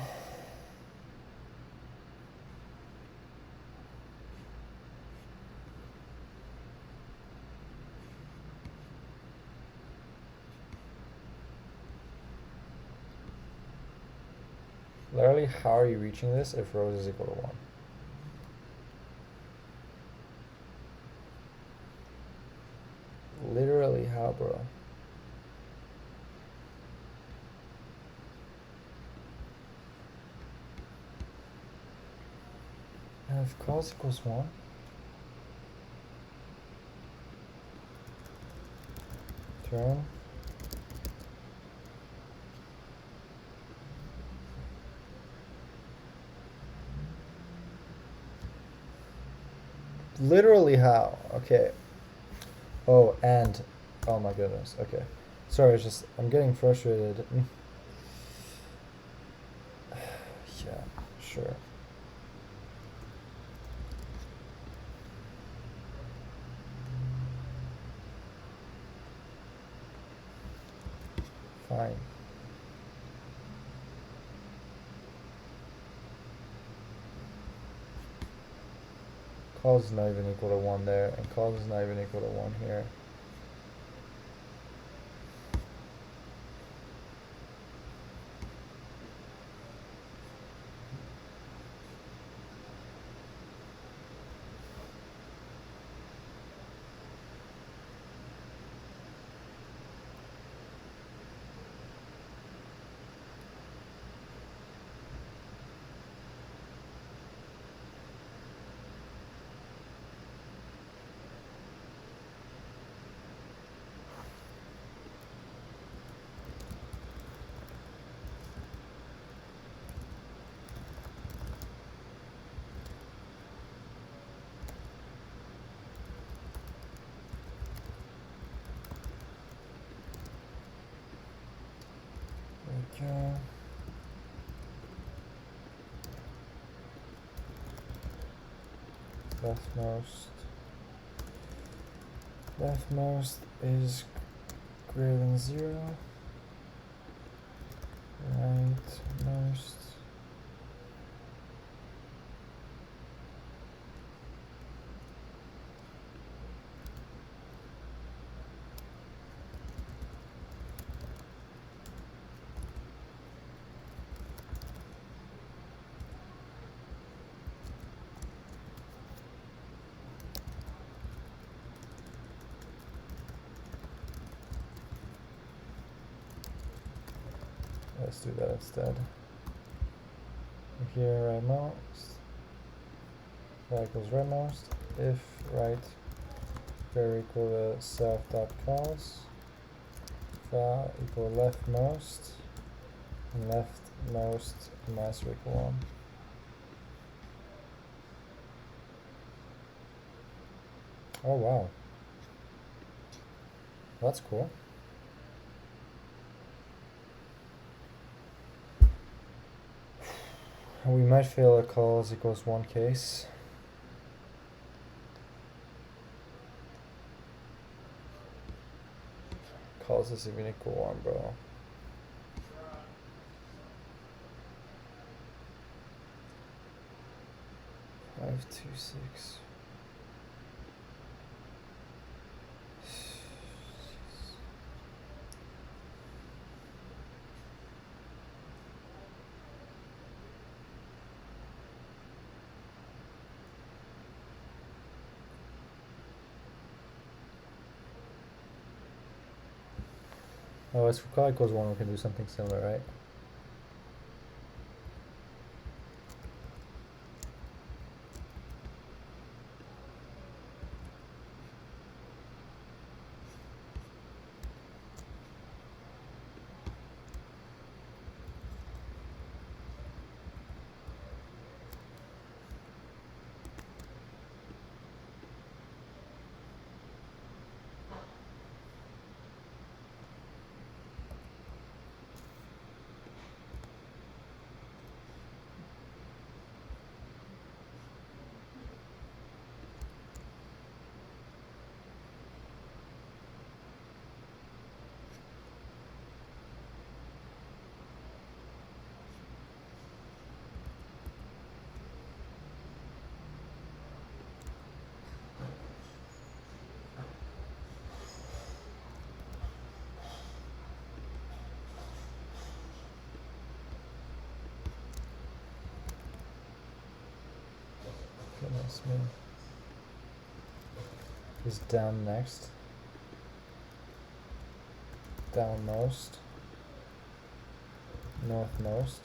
Literally, how are you reaching this if rows is equal to 1? Literally, how, bro? And if calls equals 1, turn literally how? Okay. Oh, and oh my goodness. Okay. Sorry, it's just I'm getting frustrated. Yeah, sure. Fine. Calls is not even equal to 1 there, and calls is not even equal to 1 here. Okay. Leftmost is greater than 0. Rightmost let's do that instead. Here rightmost, val equals rightmost, if right var equal to self.cause, val equal leftmost, and leftmost minus or equal 1. Oh wow, that's cool. We might fail a cause equals 1 case. Cause is even equal 1, bro. Five, 2, 6. Oh, it's for call equals 1, we can do something similar, right? Goodness me. Is down next. Downmost. Northmost.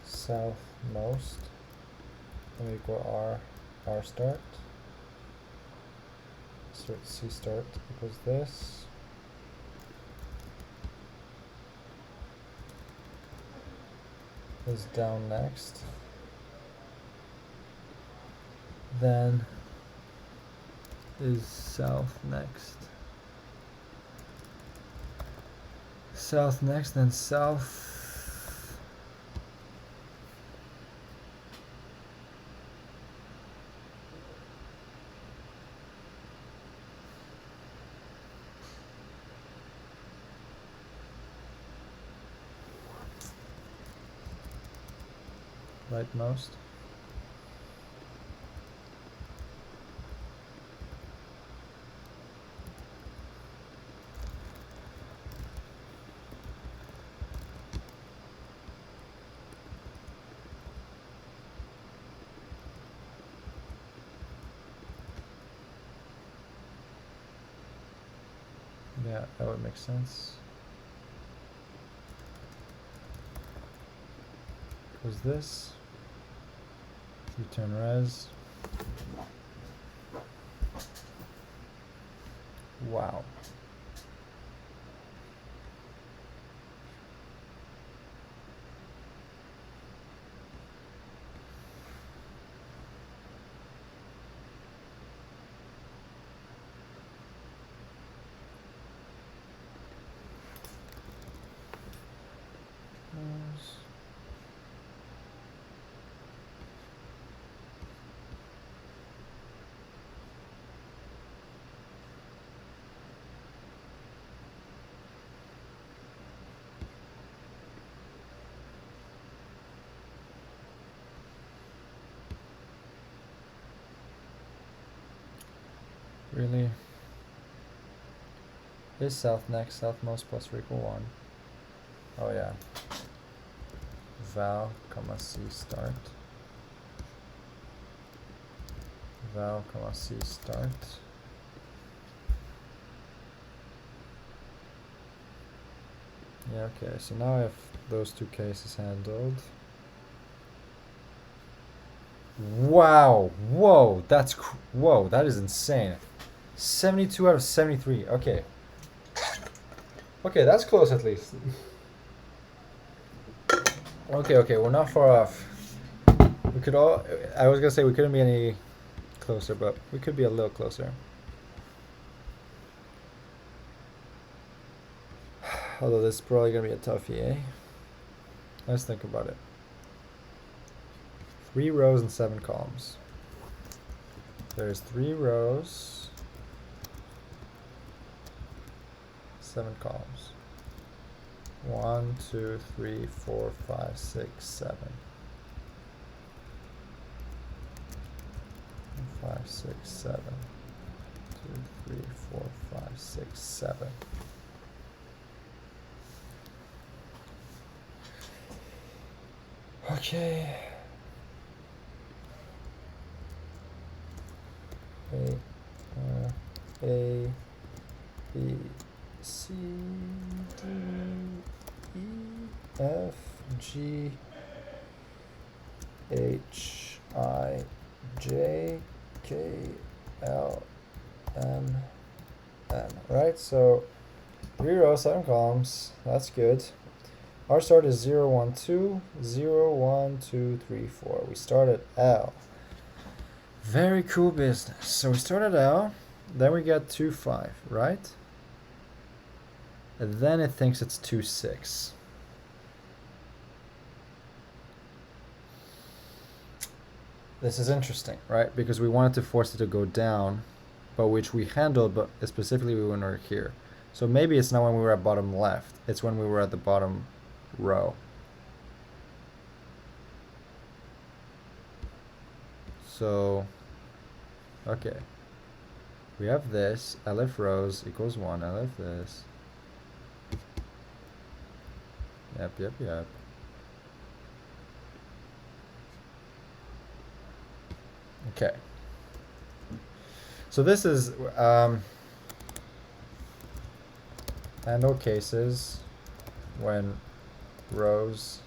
Southmost. And we equal R start. So C start equals this. Is down next. Then is south next. South next, then south. Rightmost. Yeah, that would make sense. Was this? Return res. Wow. Really? Is south next, southmost plus or equal 1. Oh yeah. Val, comma C start. Val, comma C start. Yeah, okay, so now I have those two cases handled. Wow, whoa, whoa, that is insane. 72 out of 73, okay. Okay, that's close at least. Okay, we're not far off. We could all, I was gonna say we couldn't be any closer, but we could be a little closer. Although this is probably gonna be a toughie, eh? Let's think about it. 3 rows and 7 columns. There's 3 rows, 7 columns. 1, 2, 3, 4, 5, 6, 7. 5, 6, 7. 2, 3, 4, 5, 6, 7. Okay. A, B, C, D, E, F, G, H, I, J, K, L, M, N. Right, so 3 rows, 7 columns. That's good. Our start is 0, 1, 2, 0, 1, 2, 3, 4. We start at L. Very cool business. So we start at L, then we get 2, 5, right? And then it thinks it's 2, 6. This is interesting, right? Because we wanted to force it to go down, but which we handled, but specifically when we were here. So maybe it's not when we were at bottom left. It's when we were at the bottom row. So, okay. We have this, LF rows equals 1, LF this. Yep. Okay. So this is handle cases when rows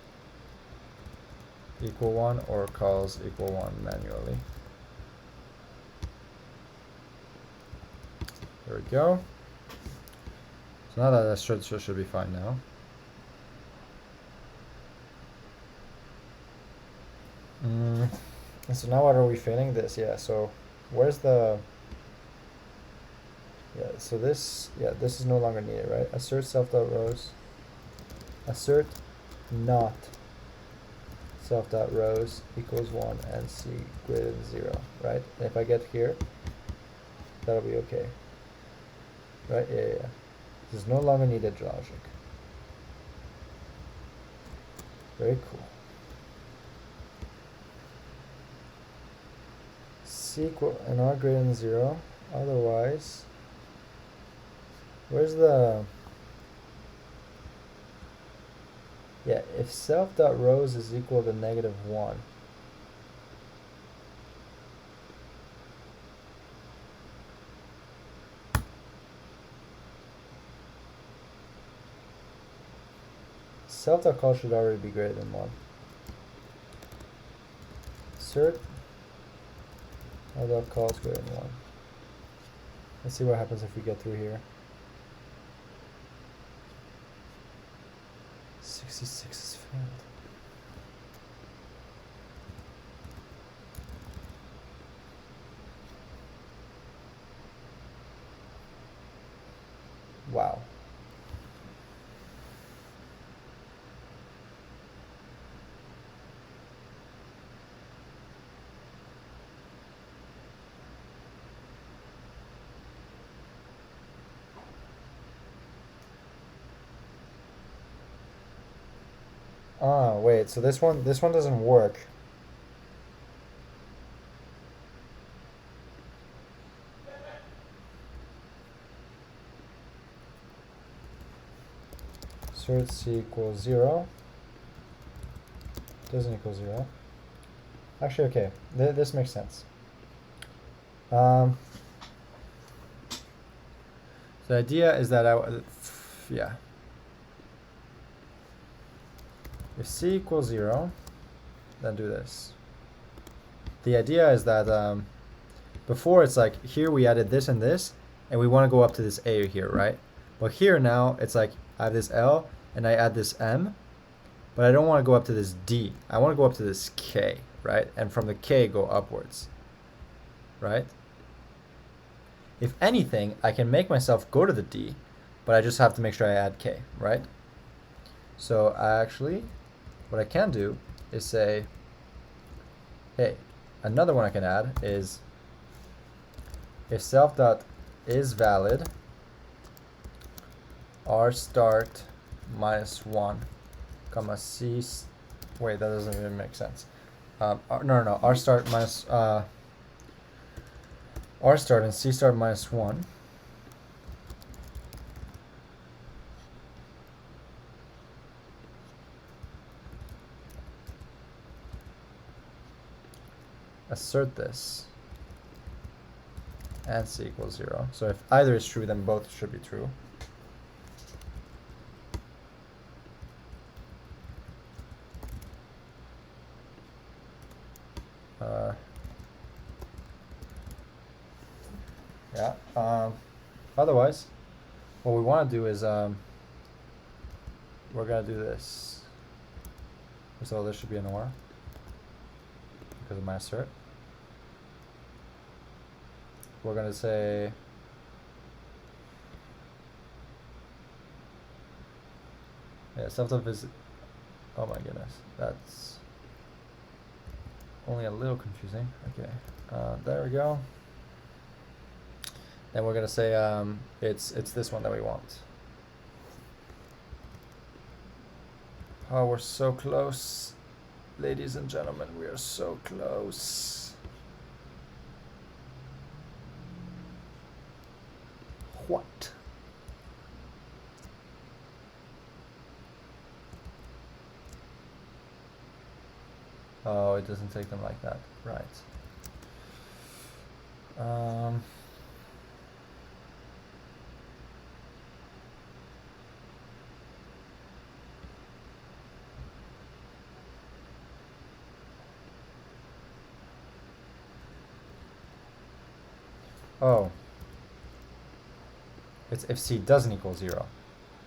equal 1 or calls equal 1 manually. There we go. So now that should be fine now. And so now what are we failing this? Yeah, so where's the... Yeah, so this is no longer needed, right? Assert self.rows. Assert not self.rows equals 1 and c greater than 0, right? And if I get here, that'll be okay. Right? Yeah. This is no longer needed logic. Very cool. C equal and r greater than 0. Otherwise, where's the... Yeah, if self.rows is equal to -1. Self.call should already be greater than 1. Assert call is greater than 1. Let's see what happens if we get through here. 66 is failed. Wow. Ah, wait, so this one doesn't work. Assert c equals 0. Doesn't equal 0. Actually, okay, this makes sense. The idea is that yeah. If c equals 0, then do this. The idea is that before it's like here we added this and this, and we want to go up to this a here, right? But here now it's like I have this L and I add this M, but I don't want to go up to this D. I want to go up to this K, right? And from the K go upwards, right? If anything, I can make myself go to the D, but I just have to make sure I add K, right? So what I can do is say, hey, another one I can add is if self dot is valid, r start minus 1, comma c, wait, that doesn't even make sense. No, r start minus, r start and c start minus 1. Assert this, and c equals 0. So if either is true, then both should be true. Yeah. Otherwise, what we want to do is we're going to do this. So this should be an OR because of my assert. We're going to say self visit. Oh my goodness, that's only a little confusing. Okay, there we go. Then we're going to say it's this one that we want. Oh, we're so close, ladies and gentlemen. We are so close. What? Oh, it doesn't take them like that, right? Oh, it's if c doesn't equal 0,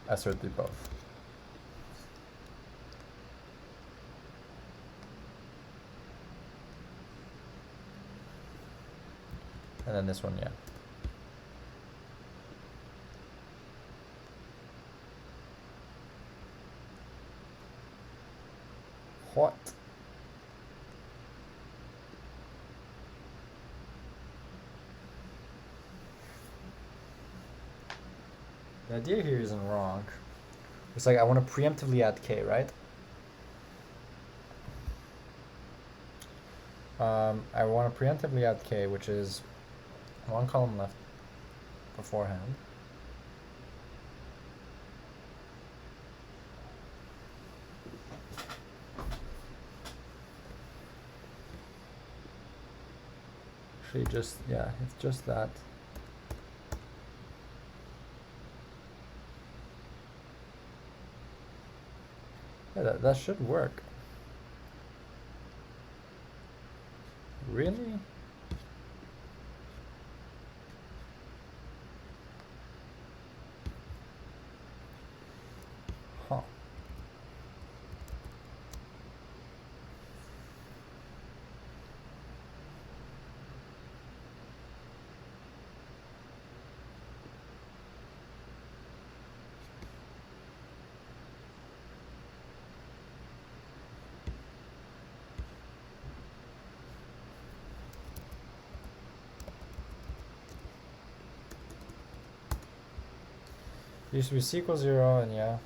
assert do both. And then this one, yeah. What? The idea here isn't wrong. It's like I want to preemptively add k, right? I want to preemptively add k, which is one column left beforehand. Actually, just, yeah, it's just that. Yeah, that should work. Really? Huh. Used to be c equals 0, and yeah.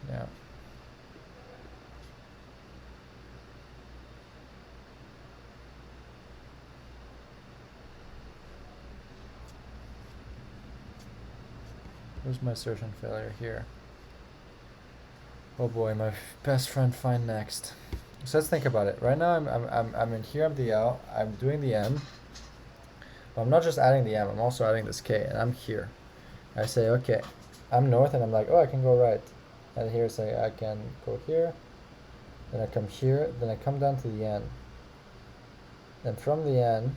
Yeah. Where's my assertion failure here? Oh boy, my best friend find next. So let's think about it. Right now I'm in here, I'm the L, I'm doing the M. But I'm not just adding the M, I'm also adding this K, and I'm here. I say, okay, I'm north, and I'm like, oh, I can go right. And here say I can go here, then I come here, then I come down to the N. And from the N,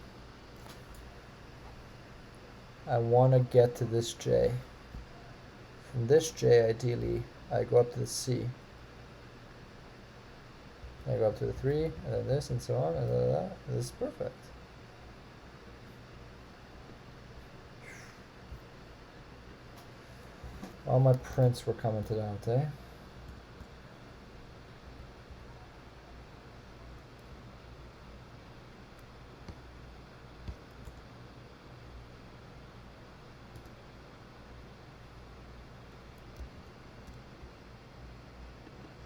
I want to get to this J. From this J, ideally, I go up to the C. I go up to the 3, and then this, and so on, and then that. This is perfect. All my prints were coming to that, eh?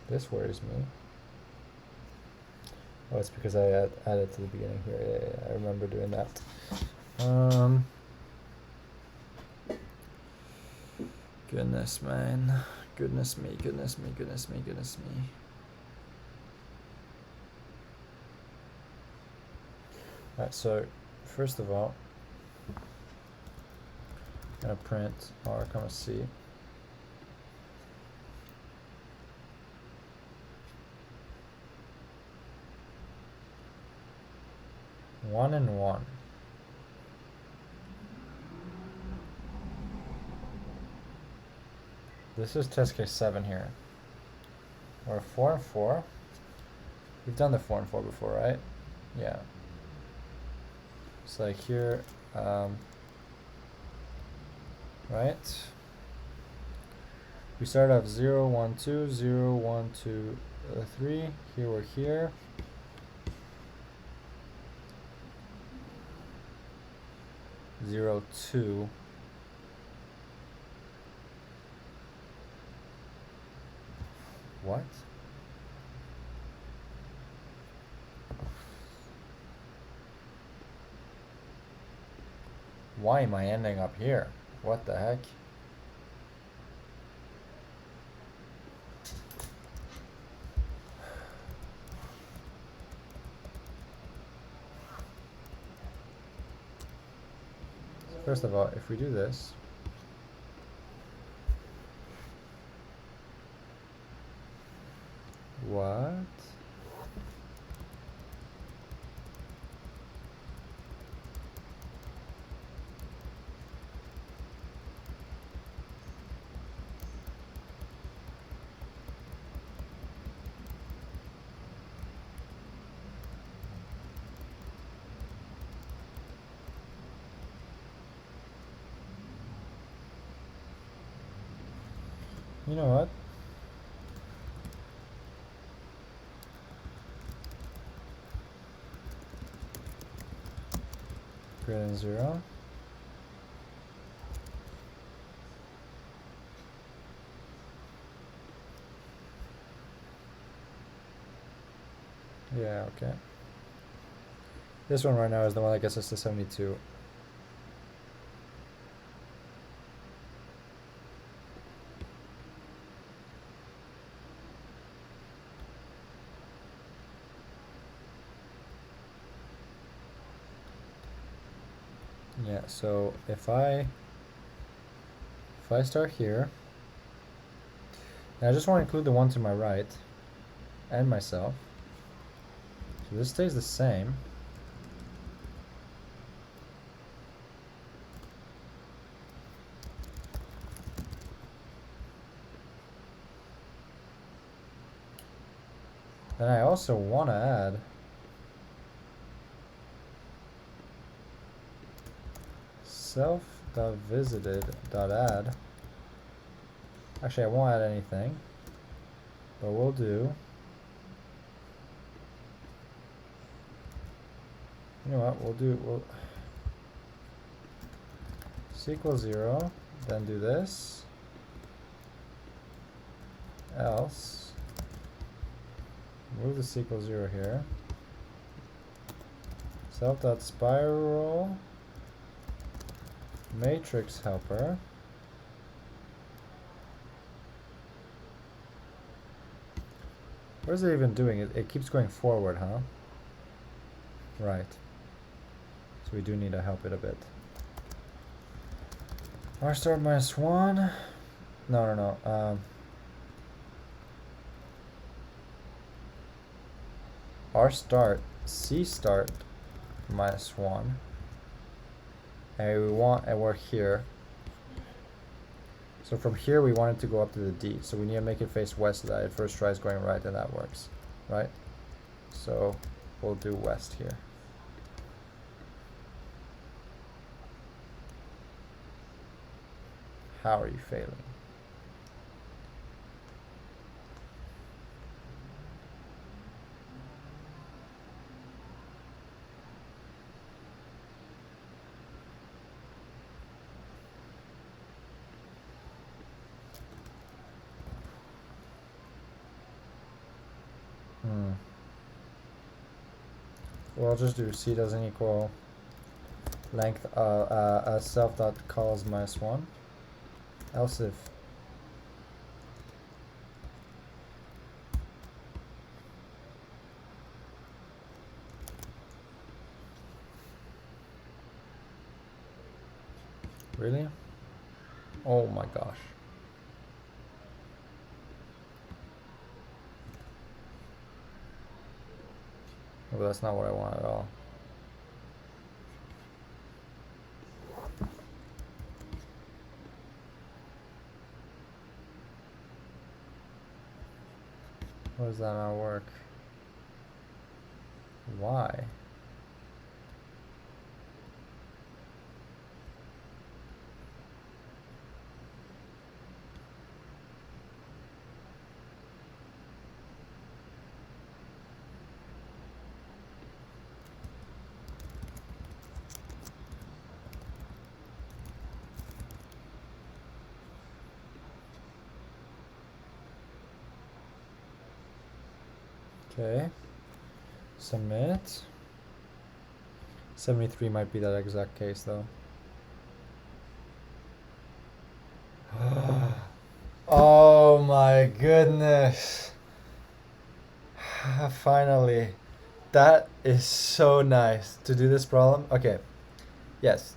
This worries me. Oh, it's because I added to the beginning here. Yeah, I remember doing that. Goodness, man. Goodness me, goodness me, goodness me, goodness me. Alright, so first of all, I'm gonna print R, C. One and one. This is test case 7 here. Or 4 and 4. We've done the 4 and 4 before, right? Yeah. It's like here, right? We start off 0, 1, 2, 0, 1, 2, 3. Here we're here. 0, 2. What? Why am I ending up here? What the heck? First of all, if we do this, what? You know what? Greater than 0. Yeah, okay. This one right now is the one that gets us to 72. Yeah, so if I start here, and I just want to include the one to my right and myself. So this stays the same. Then I also want to add self.visited.add. Actually, I won't add anything, but we'll do. You know what? We'll equals 0, then do this. Else, move the equals 0 here. Self.spiral matrix helper. What is it even doing? It keeps going forward, huh? Right. So we do need to help it a bit. R start -1. No. R start, C start -1. And we're here. So from here we want it to go up to the D. So we need to make it face west so that it first tries going right, and that works, right? So we'll do west here. How are you failing? Well, I'll just do C doesn't equal length self dot calls -1. Else if really? Oh my gosh. Oh, that's not what I want at all. Why does that not work? Why? Okay. Submit. 73 might be that exact case though. Oh my goodness. Finally. That is so nice to do this problem. Okay. Yes.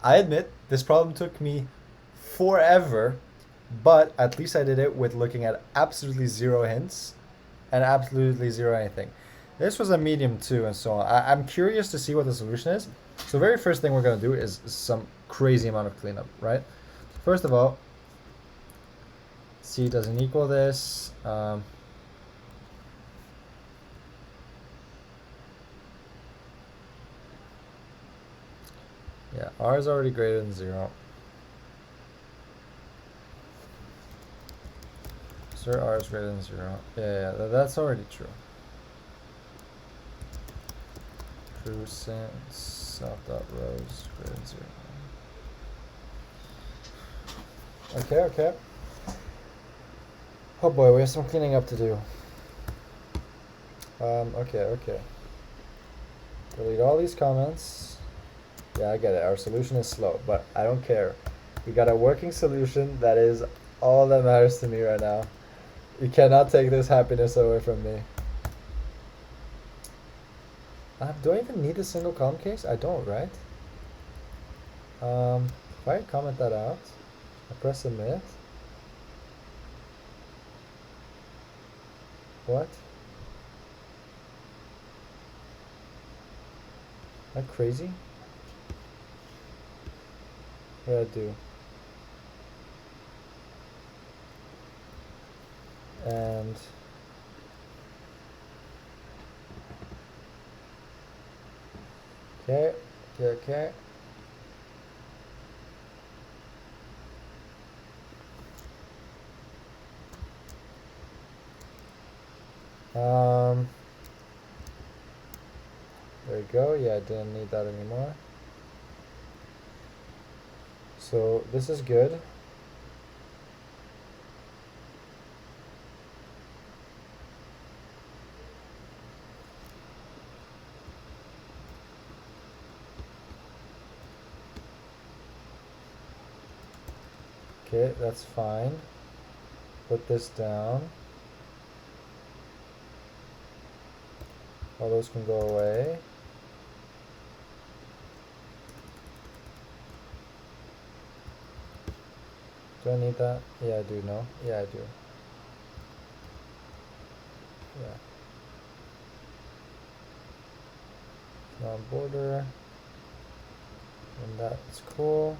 I admit this problem took me forever, but at least I did it with looking at absolutely zero hints and absolutely zero anything. This was a medium too, and so on. I'm curious to see what the solution is. So the very first thing we're going to do is some crazy amount of cleanup, right? First of all, C doesn't equal this. Yeah, R is already greater than 0. Sir, R is greater than 0. Yeah, that's already true. True since self.rows greater than 0. Okay. Oh boy, we have some cleaning up to do. Okay. Delete all these comments. Yeah, I get it. Our solution is slow, but I don't care. We got a working solution. That is all that matters to me right now. You cannot take this happiness away from me. Do I even need a single column case? I don't, right? If I comment that out, I press submit. What? Am I crazy? What did I do? And okay. There you go. Yeah, I didn't need that anymore. So this is good. Okay, that's fine. Put this down. All those can go away. Do I need that? Yeah, I do. No? Yeah, I do. Yeah. Non-border. And that's cool.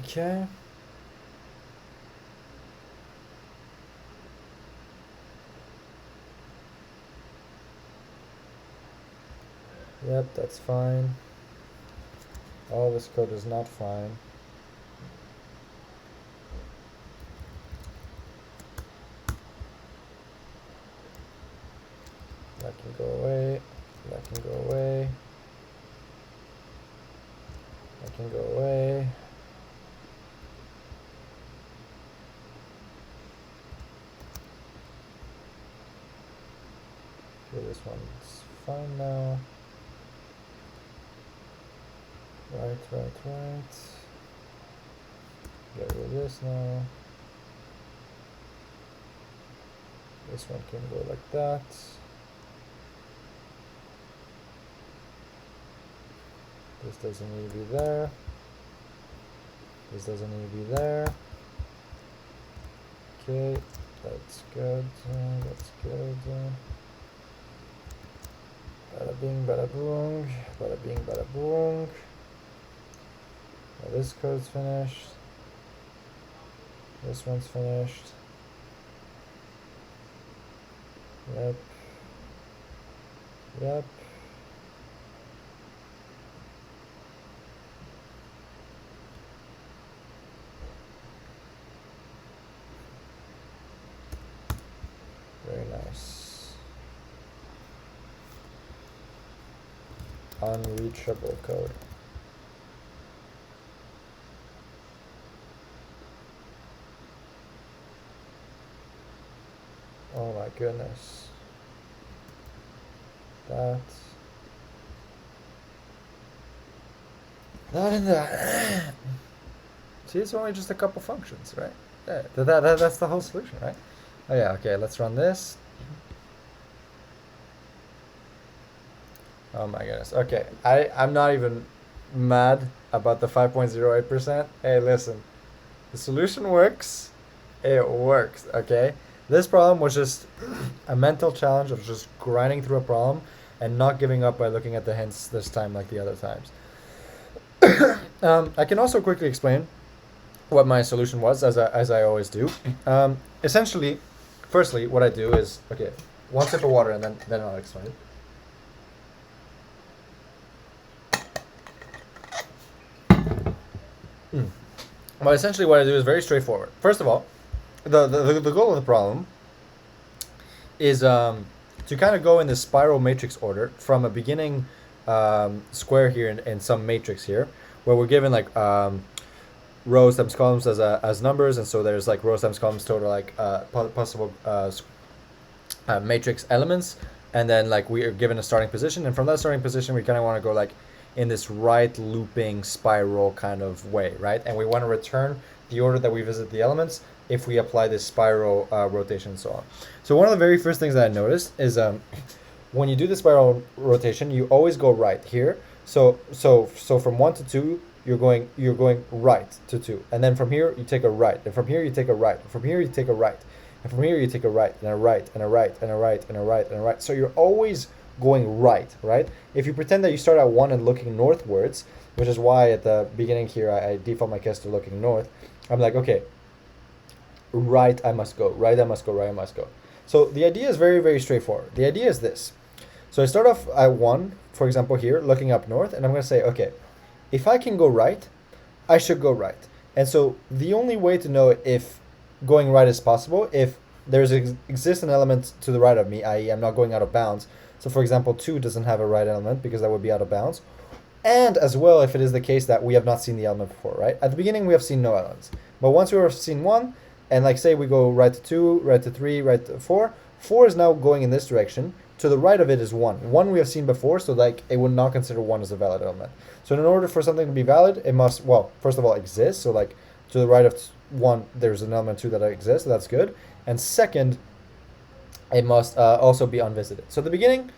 Okay. Yep, that's fine. All this code is not fine. That can go away. That can go away. That can go away. Okay, this one's fine now. Right. Get rid of this now. This one can go like that. This doesn't need to be there. This doesn't need to be there. Okay, that's good. That's good. Bada bing, bada boom. Bada bing, bada boom. Now this code's finished. This one's finished. Yep. Very nice. Unreachable code. Oh my goodness. That and that. See, it's only just a couple functions, right? Yeah, that's the whole solution, right? Oh yeah, okay, let's run this. Oh my goodness. Okay, I'm not even mad about the 5.08%. Hey, listen, the solution works. It works, okay? This problem was just a mental challenge of just grinding through a problem and not giving up by looking at the hints this time like the other times. I can also quickly explain what my solution was, as I always do. Essentially, firstly, what I do is, okay, one sip of water and then I'll explain. But essentially what I do is very straightforward. First of all, the goal of the problem is to kind of go in this spiral matrix order from a beginning square here and some matrix here, where we're given like rows times columns as numbers, and so there's like rows times columns total like possible matrix elements, and then like we are given a starting position, and from that starting position we kind of want to go like in this right looping spiral kind of way, right? And we want to return the order that we visit the elements if we apply this spiral rotation and so on. So one of the very first things that I noticed is when you do the spiral rotation, you always go right here. So from 1 to 2, you're going right to 2, and then from here you take a right, and from here you take a right, and from here you take a right, and from here you take a right and a right and a right and a right and a right and a right. So you're always going right? If you pretend that you start at 1 and looking northwards, which is why at the beginning here I default my case to looking north, I'm like, okay, right I must go, right I must go, right I must go. So the idea is very, very straightforward. The idea is this. So I start off at 1, for example here, looking up north, and I'm going to say, okay, if I can go right, I should go right. And so the only way to know if going right is possible, if there's exists an element to the right of me, i.e. I'm not going out of bounds. So for example, 2 doesn't have a right element because that would be out of bounds. And as well, if it is the case that we have not seen the element before, right? At the beginning, we have seen no elements. But once we have seen 1, and like say we go right to 2, right to 3, right to 4, 4 is now going in this direction, to the right of it is 1. 1 we have seen before, so like it would not consider 1 as a valid element. So in order for something to be valid, it must, well, first of all, exist. So like to the right of 1, there's an element 2 that exists, so that's good. And second, it must also be unvisited. So at the beginning,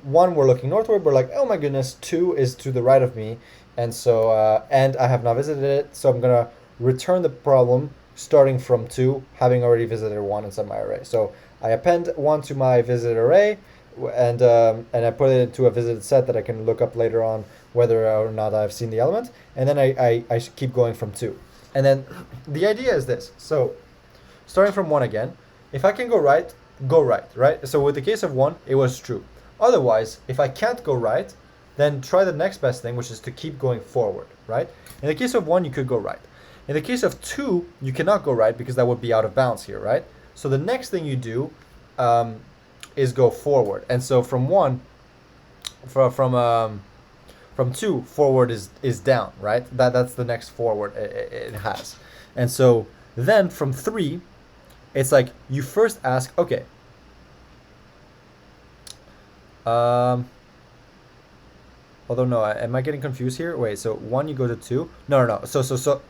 1, we're looking northward, we're like, oh my goodness, 2 is to the right of me, and so and I have not visited it, so I'm gonna return the problem starting from 2, having already visited 1 inside my array. So I append 1 to my visited array, and I put it into a visited set that I can look up later on whether or not I've seen the element, and then I keep going from 2. And then the idea is this. So starting from 1 again, if I can go right, right? So with the case of 1, it was true. Otherwise, if I can't go right, then try the next best thing, which is to keep going forward, right? In the case of 1, you could go right. In the case of 2, you cannot go right because that would be out of bounds here, right? So the next thing you do is go forward. And so from 1, from 2, forward is down, right? That's the next forward it has. And so then from 3, it's like you first ask, okay, although no, am I getting confused here? Wait, so 1 you go to 2? No. So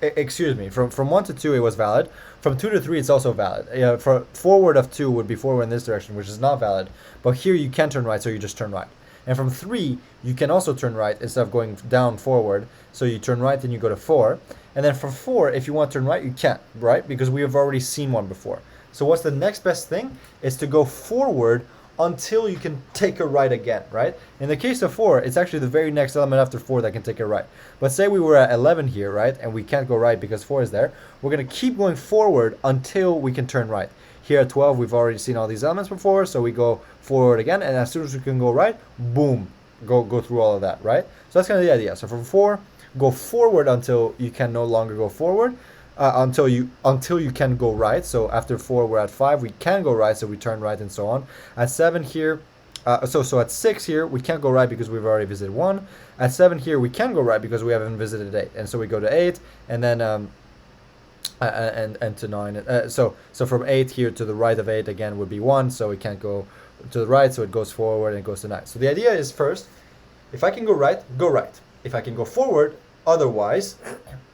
excuse me. From 1 to 2 it was valid. From 2 to 3 it's also valid. Yeah, for forward of 2 would be forward in this direction, which is not valid. But here you can turn right, so you just turn right. And from 3 you can also turn right instead of going down forward. So you turn right and you go to 4. And then from 4, if you want to turn right, you can't, right? Because we have already seen 1 before. So what's the next best thing? Is to go forward until you can take a right again, right? In the case of 4, it's actually the very next element after 4 that can take a right. But say we were at 11 here, right? And we can't go right because 4 is there. We're going to keep going forward until we can turn right. Here at 12, we've already seen all these elements before, so we go forward again. And as soon as we can go right, boom, go through all of that, right? So that's kind of the idea. So from 4, go forward until you can no longer go forward. Until you can go right. So after 4 we're at 5, we can go right, so we turn right and so on. At 7 here, so at 6 here we can't go right because we've already visited 1. At 7 here we can go right because we haven't visited 8, and so we go to 8, and then and to 9. So from 8 here to the right of 8 again would be 1, so we can't go to the right, so it goes forward and it goes to 9. So the idea is first, if I can go right, go right. If I can go forward, otherwise,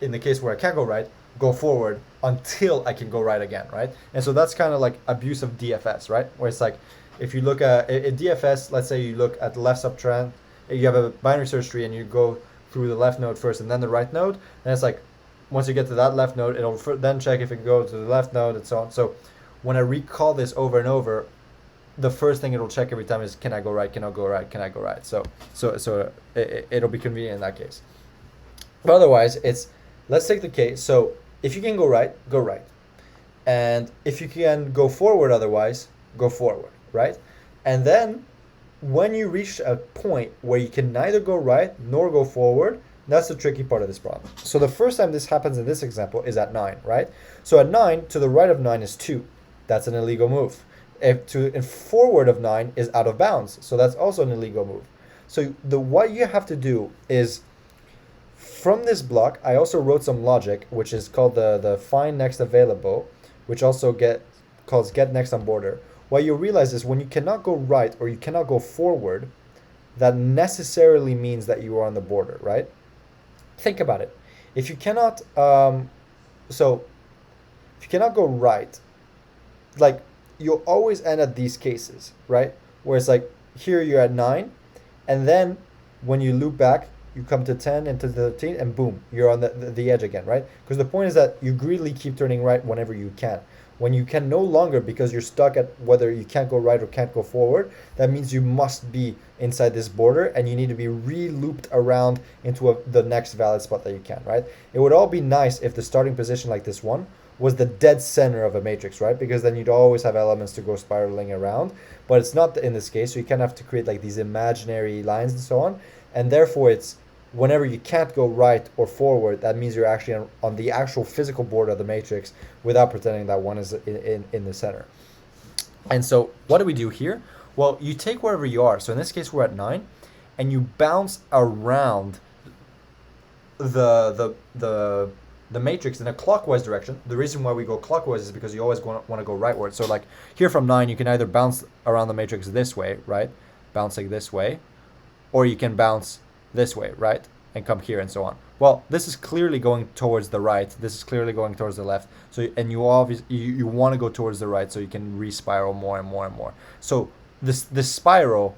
in the case where I can't go right, go forward until I can go right again, right? And so that's kind of like abuse of DFS, right? Where it's like, if you look at a DFS, let's say you look at the left subtrend, you have a binary search tree and you go through the left node first and then the right node, and it's like, once you get to that left node, it'll then check if it can go to the left node and so on. So when I recall this over and over, the first thing it'll check every time is, can I go right, can I go right, can I go right? So it'll be convenient in that case. But otherwise, it's, let's take the case, so if you can go right, go right. And if you can go forward otherwise, go forward, right? And then when you reach a point where you can neither go right nor go forward, that's the tricky part of this problem. So the first time this happens in this example is at 9, right? So at 9, to the right of 9 is 2. That's an illegal move. And forward of 9 is out of bounds. So that's also an illegal move. So what you have to do is, from this block, I also wrote some logic, which is called the find next available, which also calls get next on border. What you realize is when you cannot go right or you cannot go forward, that necessarily means that you are on the border, right? Think about it. If you cannot, if you cannot go right, like you'll always end at these cases, right? Where it's like here you're at 9, and then when you loop back, you come to 10 and to 13, and boom, you're on the edge again, right? Because the point is that you greedily keep turning right whenever you can. When you can no longer, because you're stuck at whether you can't go right or can't go forward, that means you must be inside this border and you need to be re-looped around into the next valid spot that you can, right? It would all be nice if the starting position like this one was the dead center of a matrix, right? Because then you'd always have elements to go spiraling around, but it's not in this case, so you kind of have to create like these imaginary lines and so on, and therefore it's whenever you can't go right or forward, that means you're actually on the actual physical border of the matrix without pretending that one is in the center. And so what do we do here? Well, you take wherever you are. So in this case, we're at 9, and you bounce around the the matrix in a clockwise direction. The reason why we go clockwise is because you always want to go rightward. So like here from 9, you can either bounce around the matrix this way, right? Bouncing this way, or you can bounce this way, right? And come here and so on. Well, this is clearly going towards the right. This is clearly going towards the left. So, and you obviously, you want to go towards the right so you can re-spiral more and more and more. So this spiral,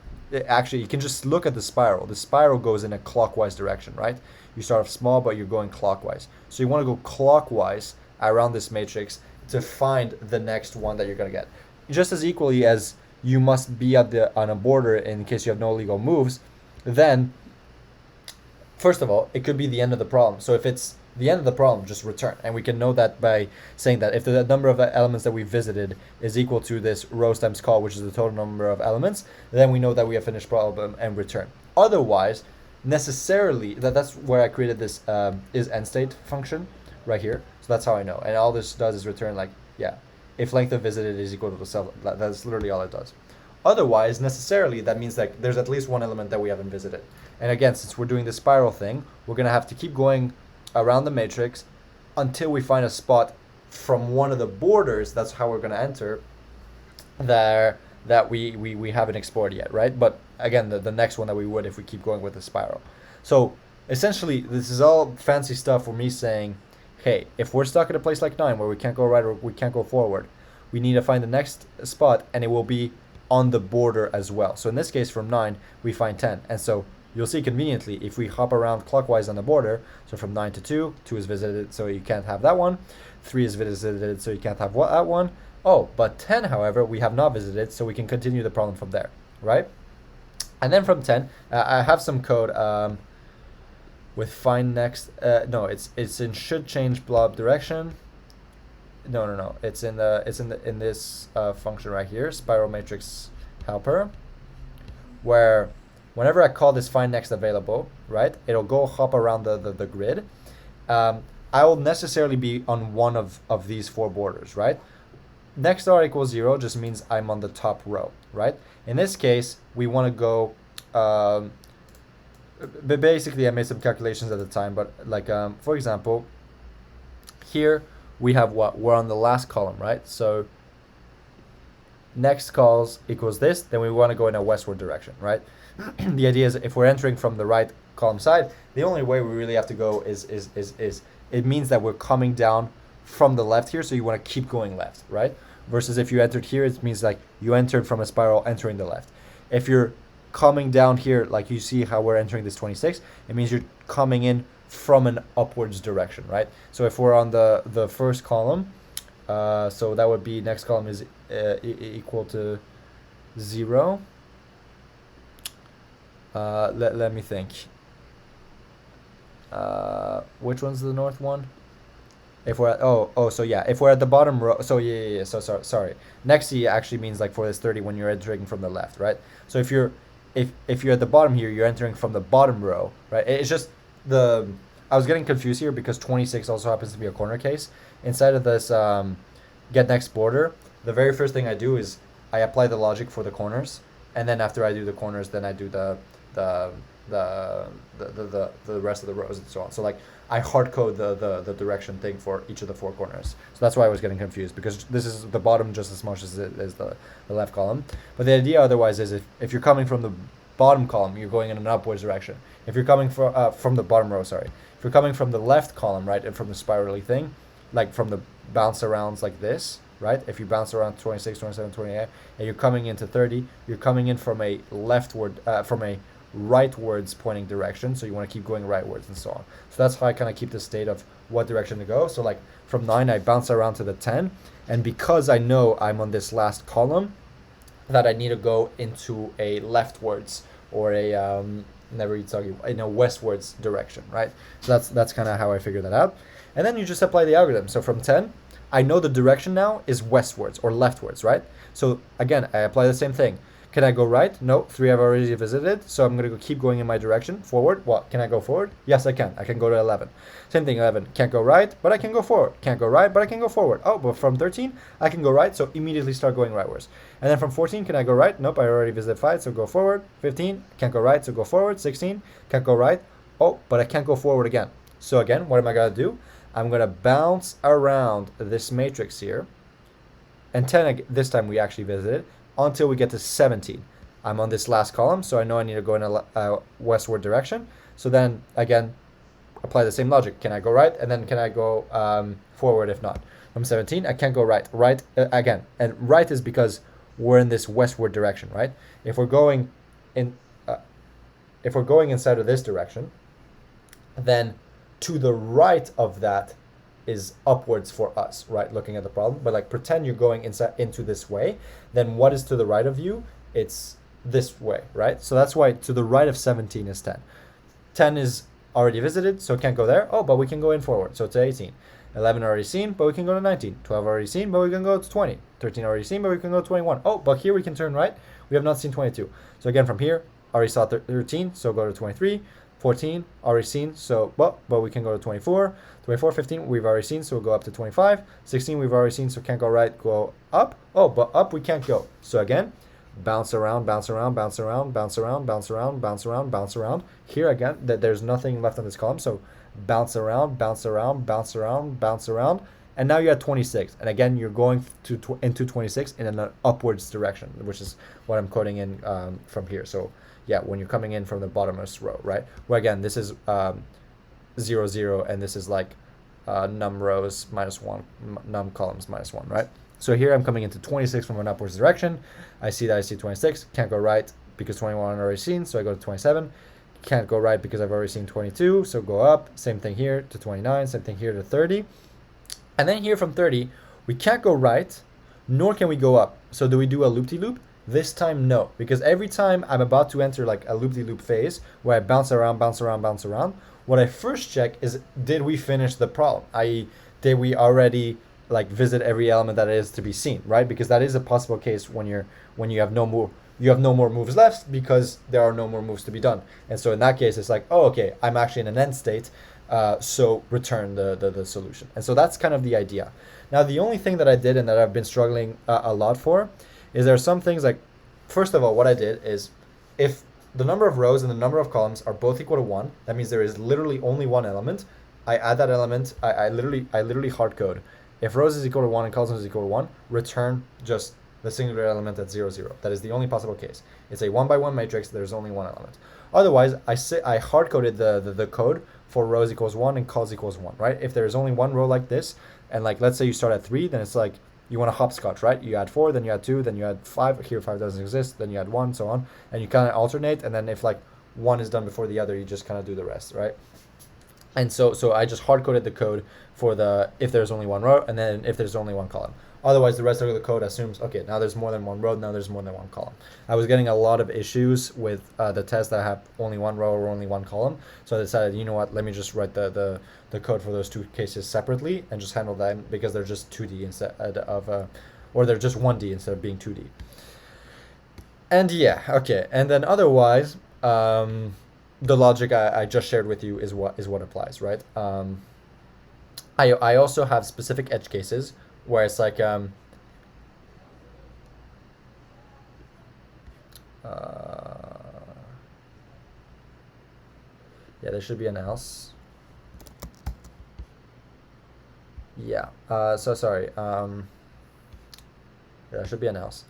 actually, you can just look at the spiral. The spiral goes in a clockwise direction, right? You start off small, but you're going clockwise. So you want to go clockwise around this matrix to find the next one that you're going to get. Just as equally as you must be on a border in case you have no legal moves, then first of all, it could be the end of the problem. So if it's the end of the problem, just return. And we can know that by saying that if the number of elements that we visited is equal to this rows times call, which is the total number of elements, then we know that we have finished problem and return. Otherwise, necessarily, that's where I created this is end state function right here. So that's how I know. And all this does is return like, yeah, if length of visited is equal to the self, that's literally all it does. Otherwise, necessarily, that means that there's at least one element that we haven't visited. And again, since we're doing the spiral thing, we're going to have to keep going around the matrix until we find a spot from one of the borders. That's how we're going to enter there that we haven't explored yet, right? But again, the next one that we would if we keep going with the spiral. So essentially, this is all fancy stuff for me saying, hey, if we're stuck at a place like 9 where we can't go right or we can't go forward, we need to find the next spot, and it will be on the border as well. So in this case, from 9, we find 10. And so you'll see conveniently, if we hop around clockwise on the border, so from 9 to 2, 2 is visited, so you can't have that one. 3 is visited, so you can't have that one. Oh, but 10, however, we have not visited, so we can continue the problem from there, right? And then from 10, I have some code with find next. No, it's in should change blob direction. No. It's in this function right here, spiral matrix helper, where whenever I call this find next available, right, it'll go hop around the grid. I will necessarily be on one of these 4 borders, right? Next star equals 0 just means I'm on the top row, right? In this case, we want to go. But basically, I made some calculations at the time, but like for example, here we have what? We're on the last column, right? So next calls equals this, then we want to go in a westward direction, right? The idea is if we're entering from the right column side, the only way we really have to go is it means that we're coming down from the left here, so you want to keep going left, right? Versus if you entered here, it means like you entered from a spiral entering the left. If you're coming down here, like you see how we're entering this 26, it means you're coming in from an upwards direction, right? So if we're on the first column, so that would be next column is equal to 0. Let me think. Which one's the north one? If we're at, so yeah, if we're at the bottom row, so yeah, so sorry. Next C actually means like for this 30 when you're entering from the left, right? So if you're at the bottom here, you're entering from the bottom row, right? It's just I was getting confused here because 26 also happens to be a corner case. Inside of this get next border, the very first thing I do is I apply the logic for the corners, and then after I do the corners, then I do the rest of the rows and so on. So like I hard code the direction thing for each of the 4 corners. So that's why I was getting confused, because this is the bottom just as much as it is the left column. But the idea otherwise is if you're coming from the bottom column, you're going in an upwards direction. If you're coming from the bottom row, sorry. If you're coming from the left column, right, and from the spirally thing, like from the bounce arounds like this, right? If you bounce around 26, 27, 28, and you're coming into 30, you're coming in from a leftward, from a rightwards pointing direction, so you want to keep going rightwards and so on. So that's how I kind of keep the state of what direction to go. So like from 9, I bounce around to the 10, and because I know I'm on this last column, that I need to go into a leftwards or a never eat soggy in a westwards direction, right? So that's kind of how I figure that out. And then you just apply the algorithm. So from 10, I know the direction now is westwards or leftwards, right? So again, I apply the same thing. Can I go right? No, 3 I've already visited, so I'm going to keep going in my direction. Forward, what? Can I go forward? Yes, I can. I can go to 11. Same thing, 11. Can't go right, but I can go forward. Can't go right, but I can go forward. Oh, but from 13, I can go right, so immediately start going rightwards. And then from 14, can I go right? Nope, I already visited 5, so go forward. 15, can't go right, so go forward. 16, can't go right. Oh, but I can't go forward again. So again, what am I going to do? I'm going to bounce around this matrix here. And 10, this time we actually visited, until we get to 17. I'm on this last column, so I know I need to go in a westward direction. So then, again, apply the same logic. Can I go right? And then can I go forward if not? From 17, I can't go right. Right, again. And right is because we're in this westward direction, right? If we're going inside of this direction, then to the right of that is upwards for us, right? Looking at the problem, but like pretend you're going into this way, then what is to the right of you? It's this way, right? So that's why to the right of 17 is 10. 10 is already visited, so it can't go there. Oh, but we can go in forward, so to 18. 11 already seen, but we can go to 19. 12 already seen, but we can go to 20. 13 already seen, but we can go to 21. Oh, but here we can turn right. We have not seen 22. So again, from here, already saw 13, so go to 23. 14, already seen, so, but we can go to 24. 24, 15, we've already seen, so we'll go up to 25. 16, we've already seen, so can't go right, go up. Oh, but up we can't go. So again, bounce around, bounce around, bounce around, bounce around, bounce around, bounce around, bounce around. Here again, there's nothing left on this column, so bounce around, bounce around, bounce around, bounce around. And now you're at 26. And again, you're going into 26 in an upwards direction, which is what I'm coding in from here. So yeah, when you're coming in from the bottommost row, right? Where again, this is 0, 0, and this is like num rows minus 1, num columns minus 1, right? So here I'm coming into 26 from an upwards direction. I see that I see 26, can't go right because 21 I've already seen, so I go to 27. Can't go right because I've already seen 22, so go up. Same thing here to 29, same thing here to 30. And then here from 30, we can't go right, nor can we go up. So do we do a loop-de-loop? This time, no, because every time I'm about to enter like a loop-de-loop phase where I bounce around, bounce around, bounce around, what I first check is, did we finish the problem? I.e., did we already like visit every element that is to be seen, right? Because that is a possible case when you have no more moves left because there are no more moves to be done. And so in that case, it's like, oh, okay, I'm actually in an end state, so return the solution. And so that's kind of the idea. Now, the only thing that I did and that I've been struggling a lot for is there are some things like, first of all, what I did is if the number of rows and the number of columns are both equal to 1, that means there is literally only one element. I add that element, I literally hard code. If rows is equal to 1 and columns is equal to 1, return just the singular element at 0, 0. That is the only possible case. It's a 1 by 1 matrix, there's only one element. Otherwise, I hard coded the code for rows equals 1 and columns equals 1, right? If there is only one row like this, and like let's say you start at 3, then it's like you want to hopscotch, right? You add 4, then you add 2, then you add 5. Here 5 doesn't exist, then you add 1, so on. And you kind of alternate, and then if like one is done before the other, you just kind of do the rest, right? And so I just hard coded the code for the if there's only one row and then if there's only one column. Otherwise, the rest of the code assumes, okay, now there's more than one row, now there's more than one column. I was getting a lot of issues with the tests that have only one row or only one column. So I decided, you know what, let me just write the code for those two cases separately and just handle them because they're just 2D instead of, or they're just 1D instead of being 2D. And yeah, okay. And then otherwise, the logic I just shared with you is what applies, right? I also have specific edge cases where it's like yeah, there should be an else. Yeah, so sorry. There should be an else.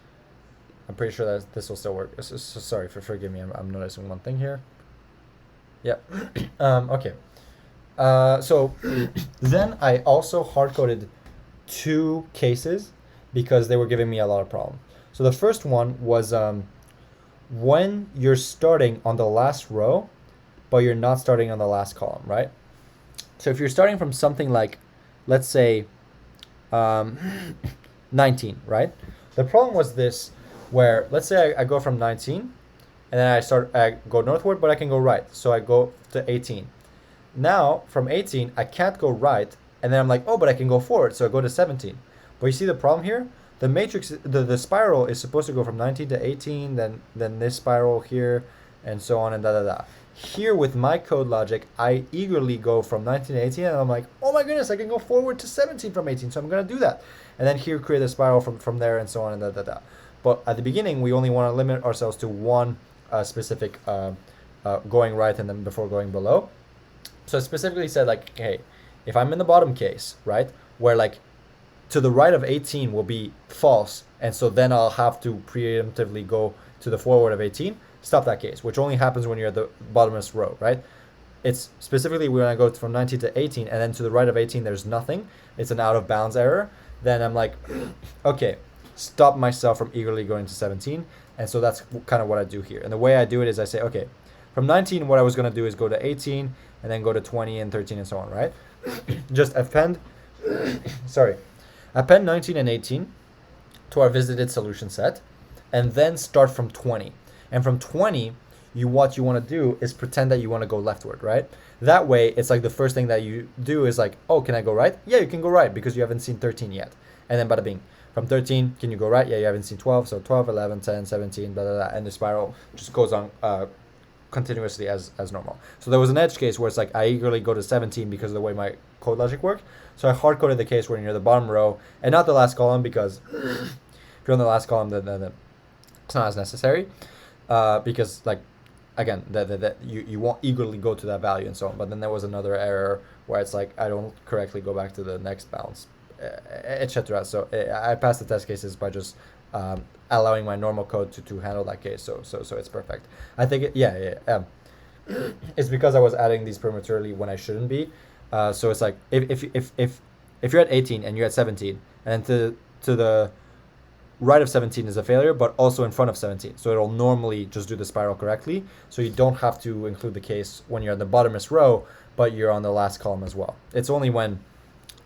I'm pretty sure that this will still work. So sorry, forgive me. I'm noticing one thing here. Yeah. Okay. So then I also hard coded 2 cases because they were giving me a lot of problem. So the first one was when you're starting on the last row, but you're not starting on the last column, right? So if you're starting from something like, let's say, 19, right? The problem was this, where let's say I go from 19, and then I go northward, but I can go right. So I go to 18. Now from 18, I can't go right, and then I'm like, oh, but I can go forward, so I go to 17. But you see the problem here? The matrix, the spiral is supposed to go from 19 to 18, then this spiral here, and so on and da. Here with my code logic, I eagerly go from 19 to 18, and I'm like, oh my goodness, I can go forward to 17 from 18, so I'm gonna do that. And then here create a spiral from there and so on and da. But at the beginning, we only want to limit ourselves to one specific going right and then before going below. So I specifically said like, hey, if I'm in the bottom case, right, where like to the right of 18 will be false, and so then I'll have to preemptively go to the forward of 18, stop that case, which only happens when you're at the bottommost row, right? It's specifically when I go from 19 to 18, and then to the right of 18 there's nothing, it's an out of bounds error, then I'm like, okay, stop myself from eagerly going to 17. And so that's kind of what I do here. And the way I do it is I say, okay, from 19, what I was going to do is go to 18 and then go to 20 and 13 and so on, right? Just append 19 and 18 to our visited solution set, and then start from 20. And from 20, what you want to do is pretend that you want to go leftward, right? That way, it's like the first thing that you do is like, oh, can I go right? Yeah, you can go right because you haven't seen 13 yet. And then bada bing. From 13, can you go right? Yeah, you haven't seen 12. So 12, 11, 10, 17, blah, blah, blah. And the spiral just goes on continuously as normal. So there was an edge case where it's like I eagerly go to 17 because of the way my code logic worked. So I hard-coded the case where you're near the bottom row and not the last column, because if you're on the last column, then it's not as necessary. Because like, again, you won't eagerly go to that value and so on. But then there was another error where it's like I don't correctly go back to the next bounds, etc. So I passed the test cases by just allowing my normal code to handle that case. So it's perfect. I think it's because I was adding these prematurely when I shouldn't be. So it's like if you're at 18 and you're at 17, and to the right of 17 is a failure, but also in front of 17. So it'll normally just do the spiral correctly. So you don't have to include the case when you're in the bottommost row, but you're on the last column as well. It's only when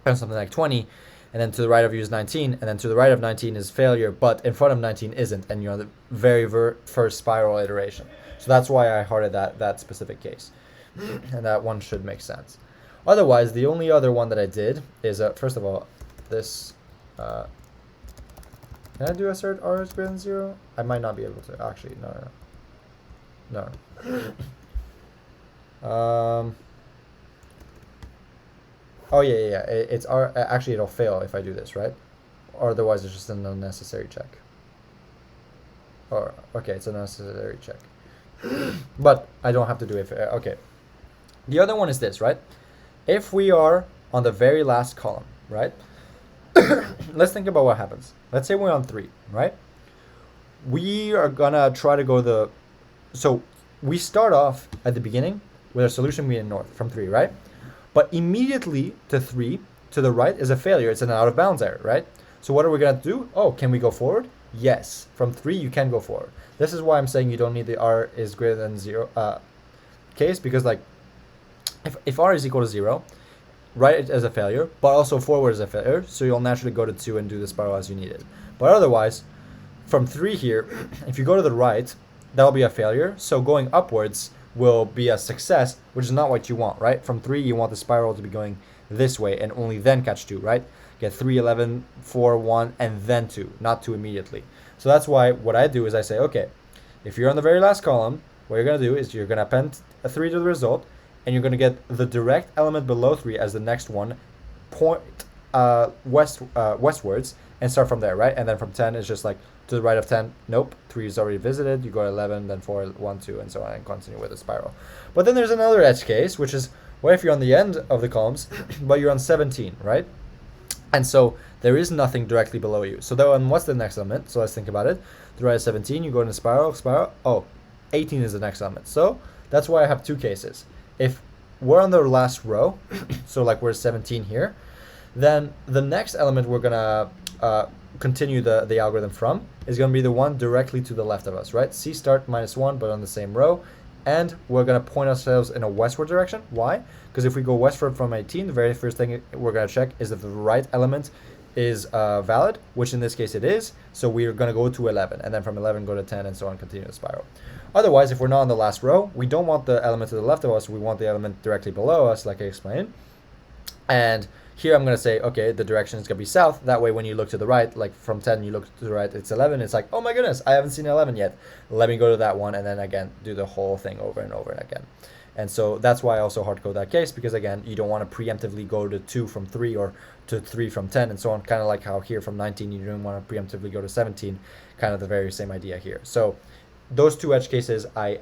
something like 20, and then to the right of you is 19, and then to the right of 19 is failure, but in front of 19 isn't, and you're on the very first spiral iteration. So that's why I hearted that specific case. And that one should make sense. Otherwise, the only other one that I did is, first of all, this... can I do assert r is greater than 0? I might not be able to. Actually, no. Oh yeah. It's r. Actually, it'll fail if I do this, right? Or otherwise, it's just an unnecessary check. Or okay, it's an unnecessary check. But I don't have to do it. Okay. The other one is this, right? If we are on the very last column, right? Let's think about what happens. Let's say we're on 3, right? We are gonna try to go so we start off at the beginning with a solution being north from 3, right? But immediately to 3, to the right is a failure. It's an out of bounds error, right? So what are we gonna do? Oh, can we go forward? Yes. From 3, you can go forward. This is why I'm saying you don't need the r is greater than 0 case, because like if r is equal to 0, right as a failure, but also forward as a failure, so you'll naturally go to 2 and do the spiral as you need it. But otherwise, from 3 here, if you go to the right, that'll be a failure, so going upwards will be a success, which is not what you want, right? From 3, you want the spiral to be going this way and only then catch 2, right? Get 3, 11, 4, 1, and then 2, not 2 immediately. So that's why what I do is I say, okay, if you're on the very last column, what you're going to do is you're going to append a 3 to the result, and you're going to get the direct element below 3 as the next one, point westwards, and start from there, right? And then from 10, it's just like to the right of 10, nope, 3 is already visited, you go to 11, then 4, 1, 2, and so on, and continue with the spiral. But then there's another edge case, which is, what if you're on the end of the columns, but you're on 17, right? And so there is nothing directly below you. So then what's the next element? So let's think about it. To the right of 17, you go into spiral, oh, 18 is the next element. So that's why I have 2 cases. If we're on the last row, so like we're 17 here, then the next element we're gonna continue the algorithm from is gonna be the one directly to the left of us, right? C start -1, but on the same row, and we're gonna point ourselves in a westward direction. Why? Because if we go westward from 18, the very first thing we're gonna check is if the right element is valid, which in this case it is, so we're gonna go to 11, and then from 11 go to 10, and so on, continue the spiral. Otherwise, if we're not on the last row, we don't want the element to the left of us, we want the element directly below us, like I explained. And here I'm going to say, okay, the direction is going to be south. That way, when you look to the right, like from 10, you look to the right, it's 11. It's like, oh my goodness, I haven't seen 11 yet. Let me go to that one, and then again, do the whole thing over and over again. And so that's why I also hard code that case, because again, you don't want to preemptively go to 2 from 3 or to 3 from 10 and so on, kind of like how here from 19, you don't want to preemptively go to 17, kind of the very same idea here. So those 2 edge cases I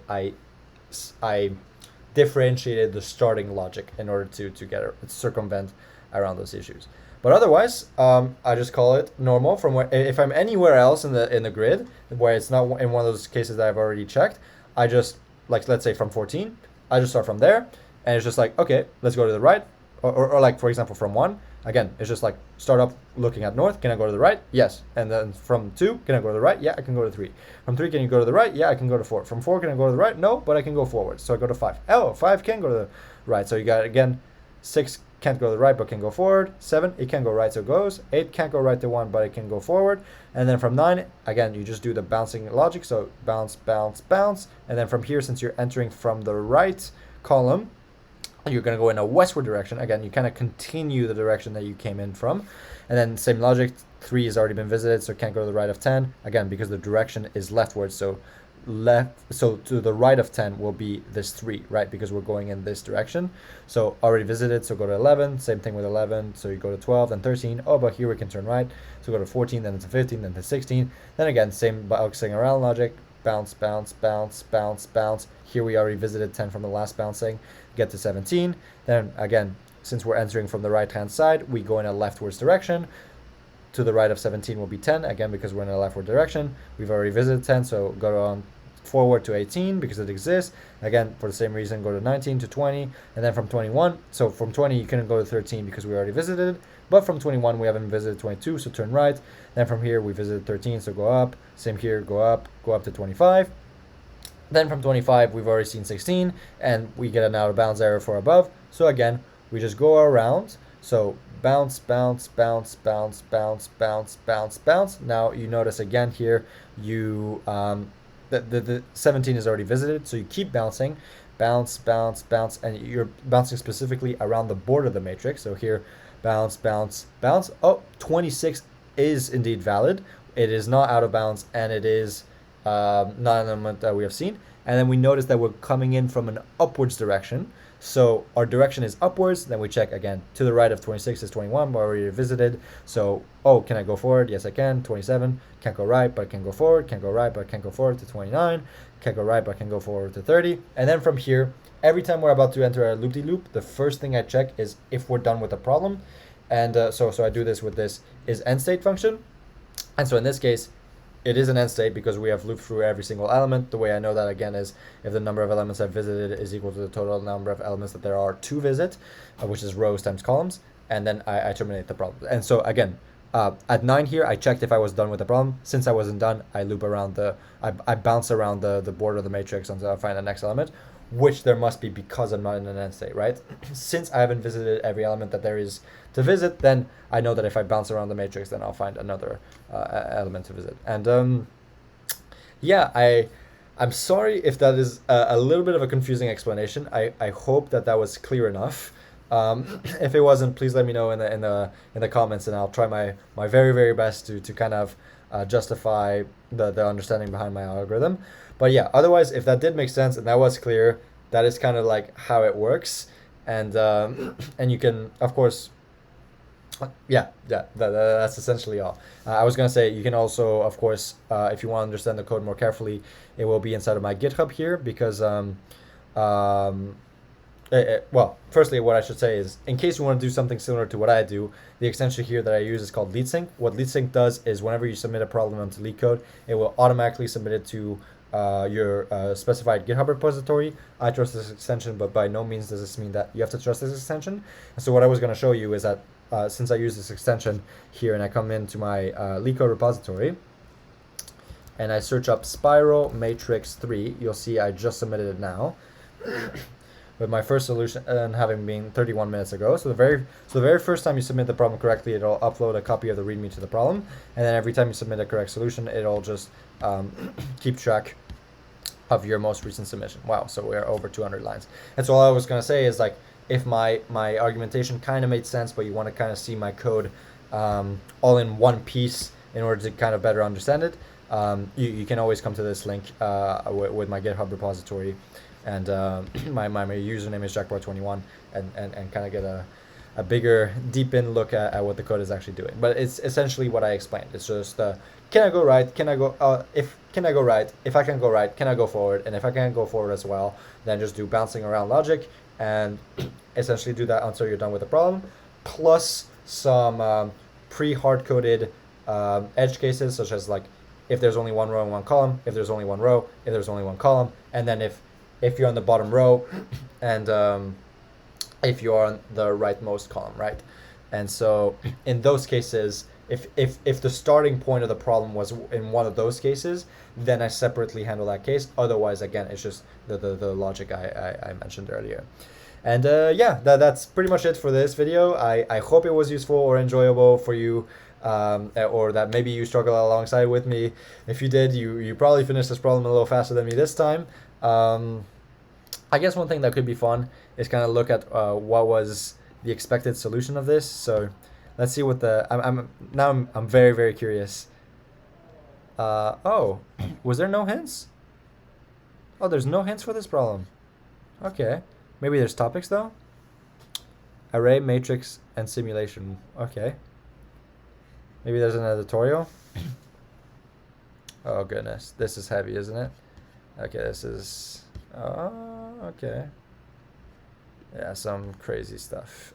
differentiated the starting logic in order to get circumvent around those issues. But otherwise, I just call it normal from where, if I'm anywhere else in the grid where it's not in one of those cases that I've already checked, I just, like, let's say from 14, I just start from there, and it's just like, okay, let's go to the right, or like, for example, from 1, again, it's just like start up looking at north. Can I go to the right? Yes. And then from 2, can I go to the right? Yeah, I can go to 3. From 3, can you go to the right? Yeah, I can go to 4. From 4, can I go to the right? No, but I can go forward. So I go to 5. Oh, 5 can go to the right. So you got, again, 6 can't go to the right but can go forward. 7, it can go right, so it goes. 8 can't go right to 1 but it can go forward. And then from 9, again, you just do the bouncing logic. So bounce, bounce, bounce. And then from here, since you're entering from the right column, you're going to go in a westward direction. Again, you kind of continue the direction that you came in from. And then same logic, 3 has already been visited, so it can't go to the right of 10. Again, because the direction is leftward, so to the right of 10 will be this 3, right? Because we're going in this direction. So already visited, so go to 11. Same thing with 11, so you go to 12, then 13. Oh, but here we can turn right. So go to 14, then to 15, then to 16. Then again, same bouncing around logic. Bounce, bounce, bounce, bounce, bounce. Here we already visited 10 from the last bouncing. Get to 17. Then again, since we're entering from the right-hand side, we go in a leftwards direction. To the right of 17 will be 10, again, because we're in a leftward direction. We've already visited 10, so go on forward to 18 because it exists. Again, for the same reason, go to 19 to 20, and then from 21. So from 20, you couldn't go to 13 because we already visited. But from 21, we haven't visited 22, so turn right. Then from here, we visited 13, so go up. Same here, go up to 25. Then from 25, we've already seen 16, and we get an out of bounds error for above. So again, we just go around. So bounce, bounce, bounce, bounce, bounce, bounce, bounce, bounce. Now you notice again here, you the 17 is already visited, so you keep bouncing, bounce, bounce, bounce, and you're bouncing specifically around the border of the matrix. So here, bounce, bounce, bounce. Oh, 26 is indeed valid. It is not out of bounds, and it is not an element that we have seen. And then we notice that we're coming in from an upwards direction. So our direction is upwards. Then we check again. To the right of 26 is 21, but already visited. So, oh, can I go forward? Yes, I can. 27, can't go right, but I can go forward. Can't go right, but I can't go forward to 29. Can't go right, but I can go forward to 30. And then from here, every time we're about to enter a loop-de-loop, the first thing I check is if we're done with the problem. And so I do this with this is end state function. And so in this case, it is an end state because we have looped through every single element. The way I know that, again, is if the number of elements I've visited is equal to the total number of elements that there are to visit, which is rows times columns, and then I terminate the problem. And so again, at 9 here, I checked if I was done with the problem. Since I wasn't done, I loop around I bounce around the border of the matrix until I find the next element, which there must be because I'm not in an end state, right? Since I haven't visited every element that there is to visit, then I know that if I bounce around the matrix, then I'll find another element to visit. And yeah, I'm sorry if that is a little bit of a confusing explanation. I hope that was clear enough. If it wasn't, please let me know in the comments, and I'll try my very, very best to kind of justify the understanding behind my algorithm. But yeah, otherwise, if that did make sense and that was clear, that is kind of like how it works. And you can, of course, that's essentially all. I was going to say, you can also, of course, if you want to understand the code more carefully, it will be inside of my GitHub here because, well, firstly, what I should say is, in case you want to do something similar to what I do, the extension here that I use is called LeetSync. What LeetSync does is whenever you submit a problem onto LeetCode, it will automatically submit it to your specified GitHub repository. I trust this extension, but by no means does this mean that you have to trust this extension. And so what I was going to show you is that since I use this extension here and I come into my LeetCode repository and I search up spiral matrix 3, you'll see I just submitted it now. With my first solution having been 31 minutes ago. So the very first time you submit the problem correctly, it'll upload a copy of the README to the problem, and then every time you submit a correct solution, it'll just keep track of your most recent submission. Wow, so we're over 200 lines. And so all I was going to say is, like, if my argumentation kind of made sense, but you want to kind of see my code all in one piece in order to kind of better understand it, you can always come to this link with my GitHub repository. And my username is jackbar21, and kind of get a bigger deep in look at what the code is actually doing. But it's essentially what I explained. It's just can I go right? Can I go can I go right? If I can go right, can I go forward? And if I can't go forward as well, then just do bouncing around logic and essentially do that until you're done with the problem, plus some pre-hard coded edge cases, such as like if there's only one row and one column, if there's only one row, if there's only one column, and then if you're on the bottom row and if you're on the rightmost column, right? And so in those cases, if the starting point of the problem was in one of those cases, then I separately handle that case. Otherwise, again, it's just the logic I mentioned earlier. And yeah, that's pretty much it for this video. I hope it was useful or enjoyable for you, or that maybe you struggle alongside with me. If you did, you probably finished this problem a little faster than me this time. I guess one thing that could be fun is kind of look at what was the expected solution of this. So let's see what the I'm very, very curious. Oh, was there no hints? Oh, there's no hints for this problem. Okay, maybe there's topics though. Array, matrix, and simulation. Okay, maybe there's an editorial. Oh goodness, this is heavy, isn't it? Okay, this is okay. Yeah, some crazy stuff.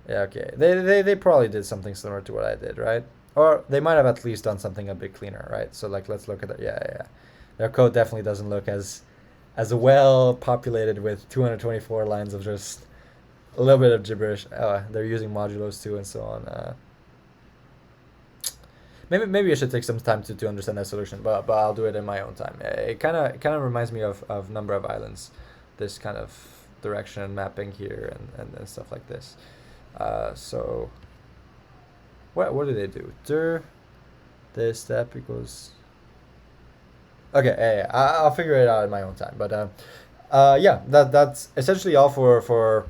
Yeah, okay. They probably did something similar to what I did, right? Or they might have at least done something a bit cleaner, right? So like, let's look at it. Yeah. Their code definitely doesn't look as well populated with 224 lines of just a little bit of gibberish. They're using modulos too and so on. Maybe I should take some time to understand that solution, but I'll do it in my own time. It kind of reminds me of Number of Islands, this kind of direction mapping here and stuff like this. So what do they do? This step equals. Okay, yeah, I'll figure it out in my own time. But yeah, that's essentially all for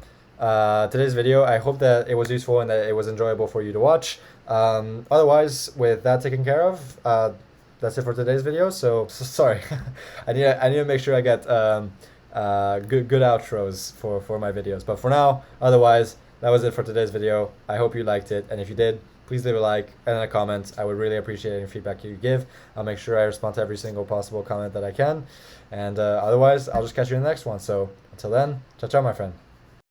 today's video. I hope that it was useful and that it was enjoyable for you to watch. Otherwise, with that taken care of, that's it for today's video. So sorry, I need to make sure I get good outros for my videos. But for now, otherwise, that was it for today's video. I hope you liked it, and if you did, please leave a like and a comment. I would really appreciate any feedback you give. I'll make sure I respond to every single possible comment that I can. And otherwise, I'll just catch you in the next one. So until then, ciao, ciao, my friend.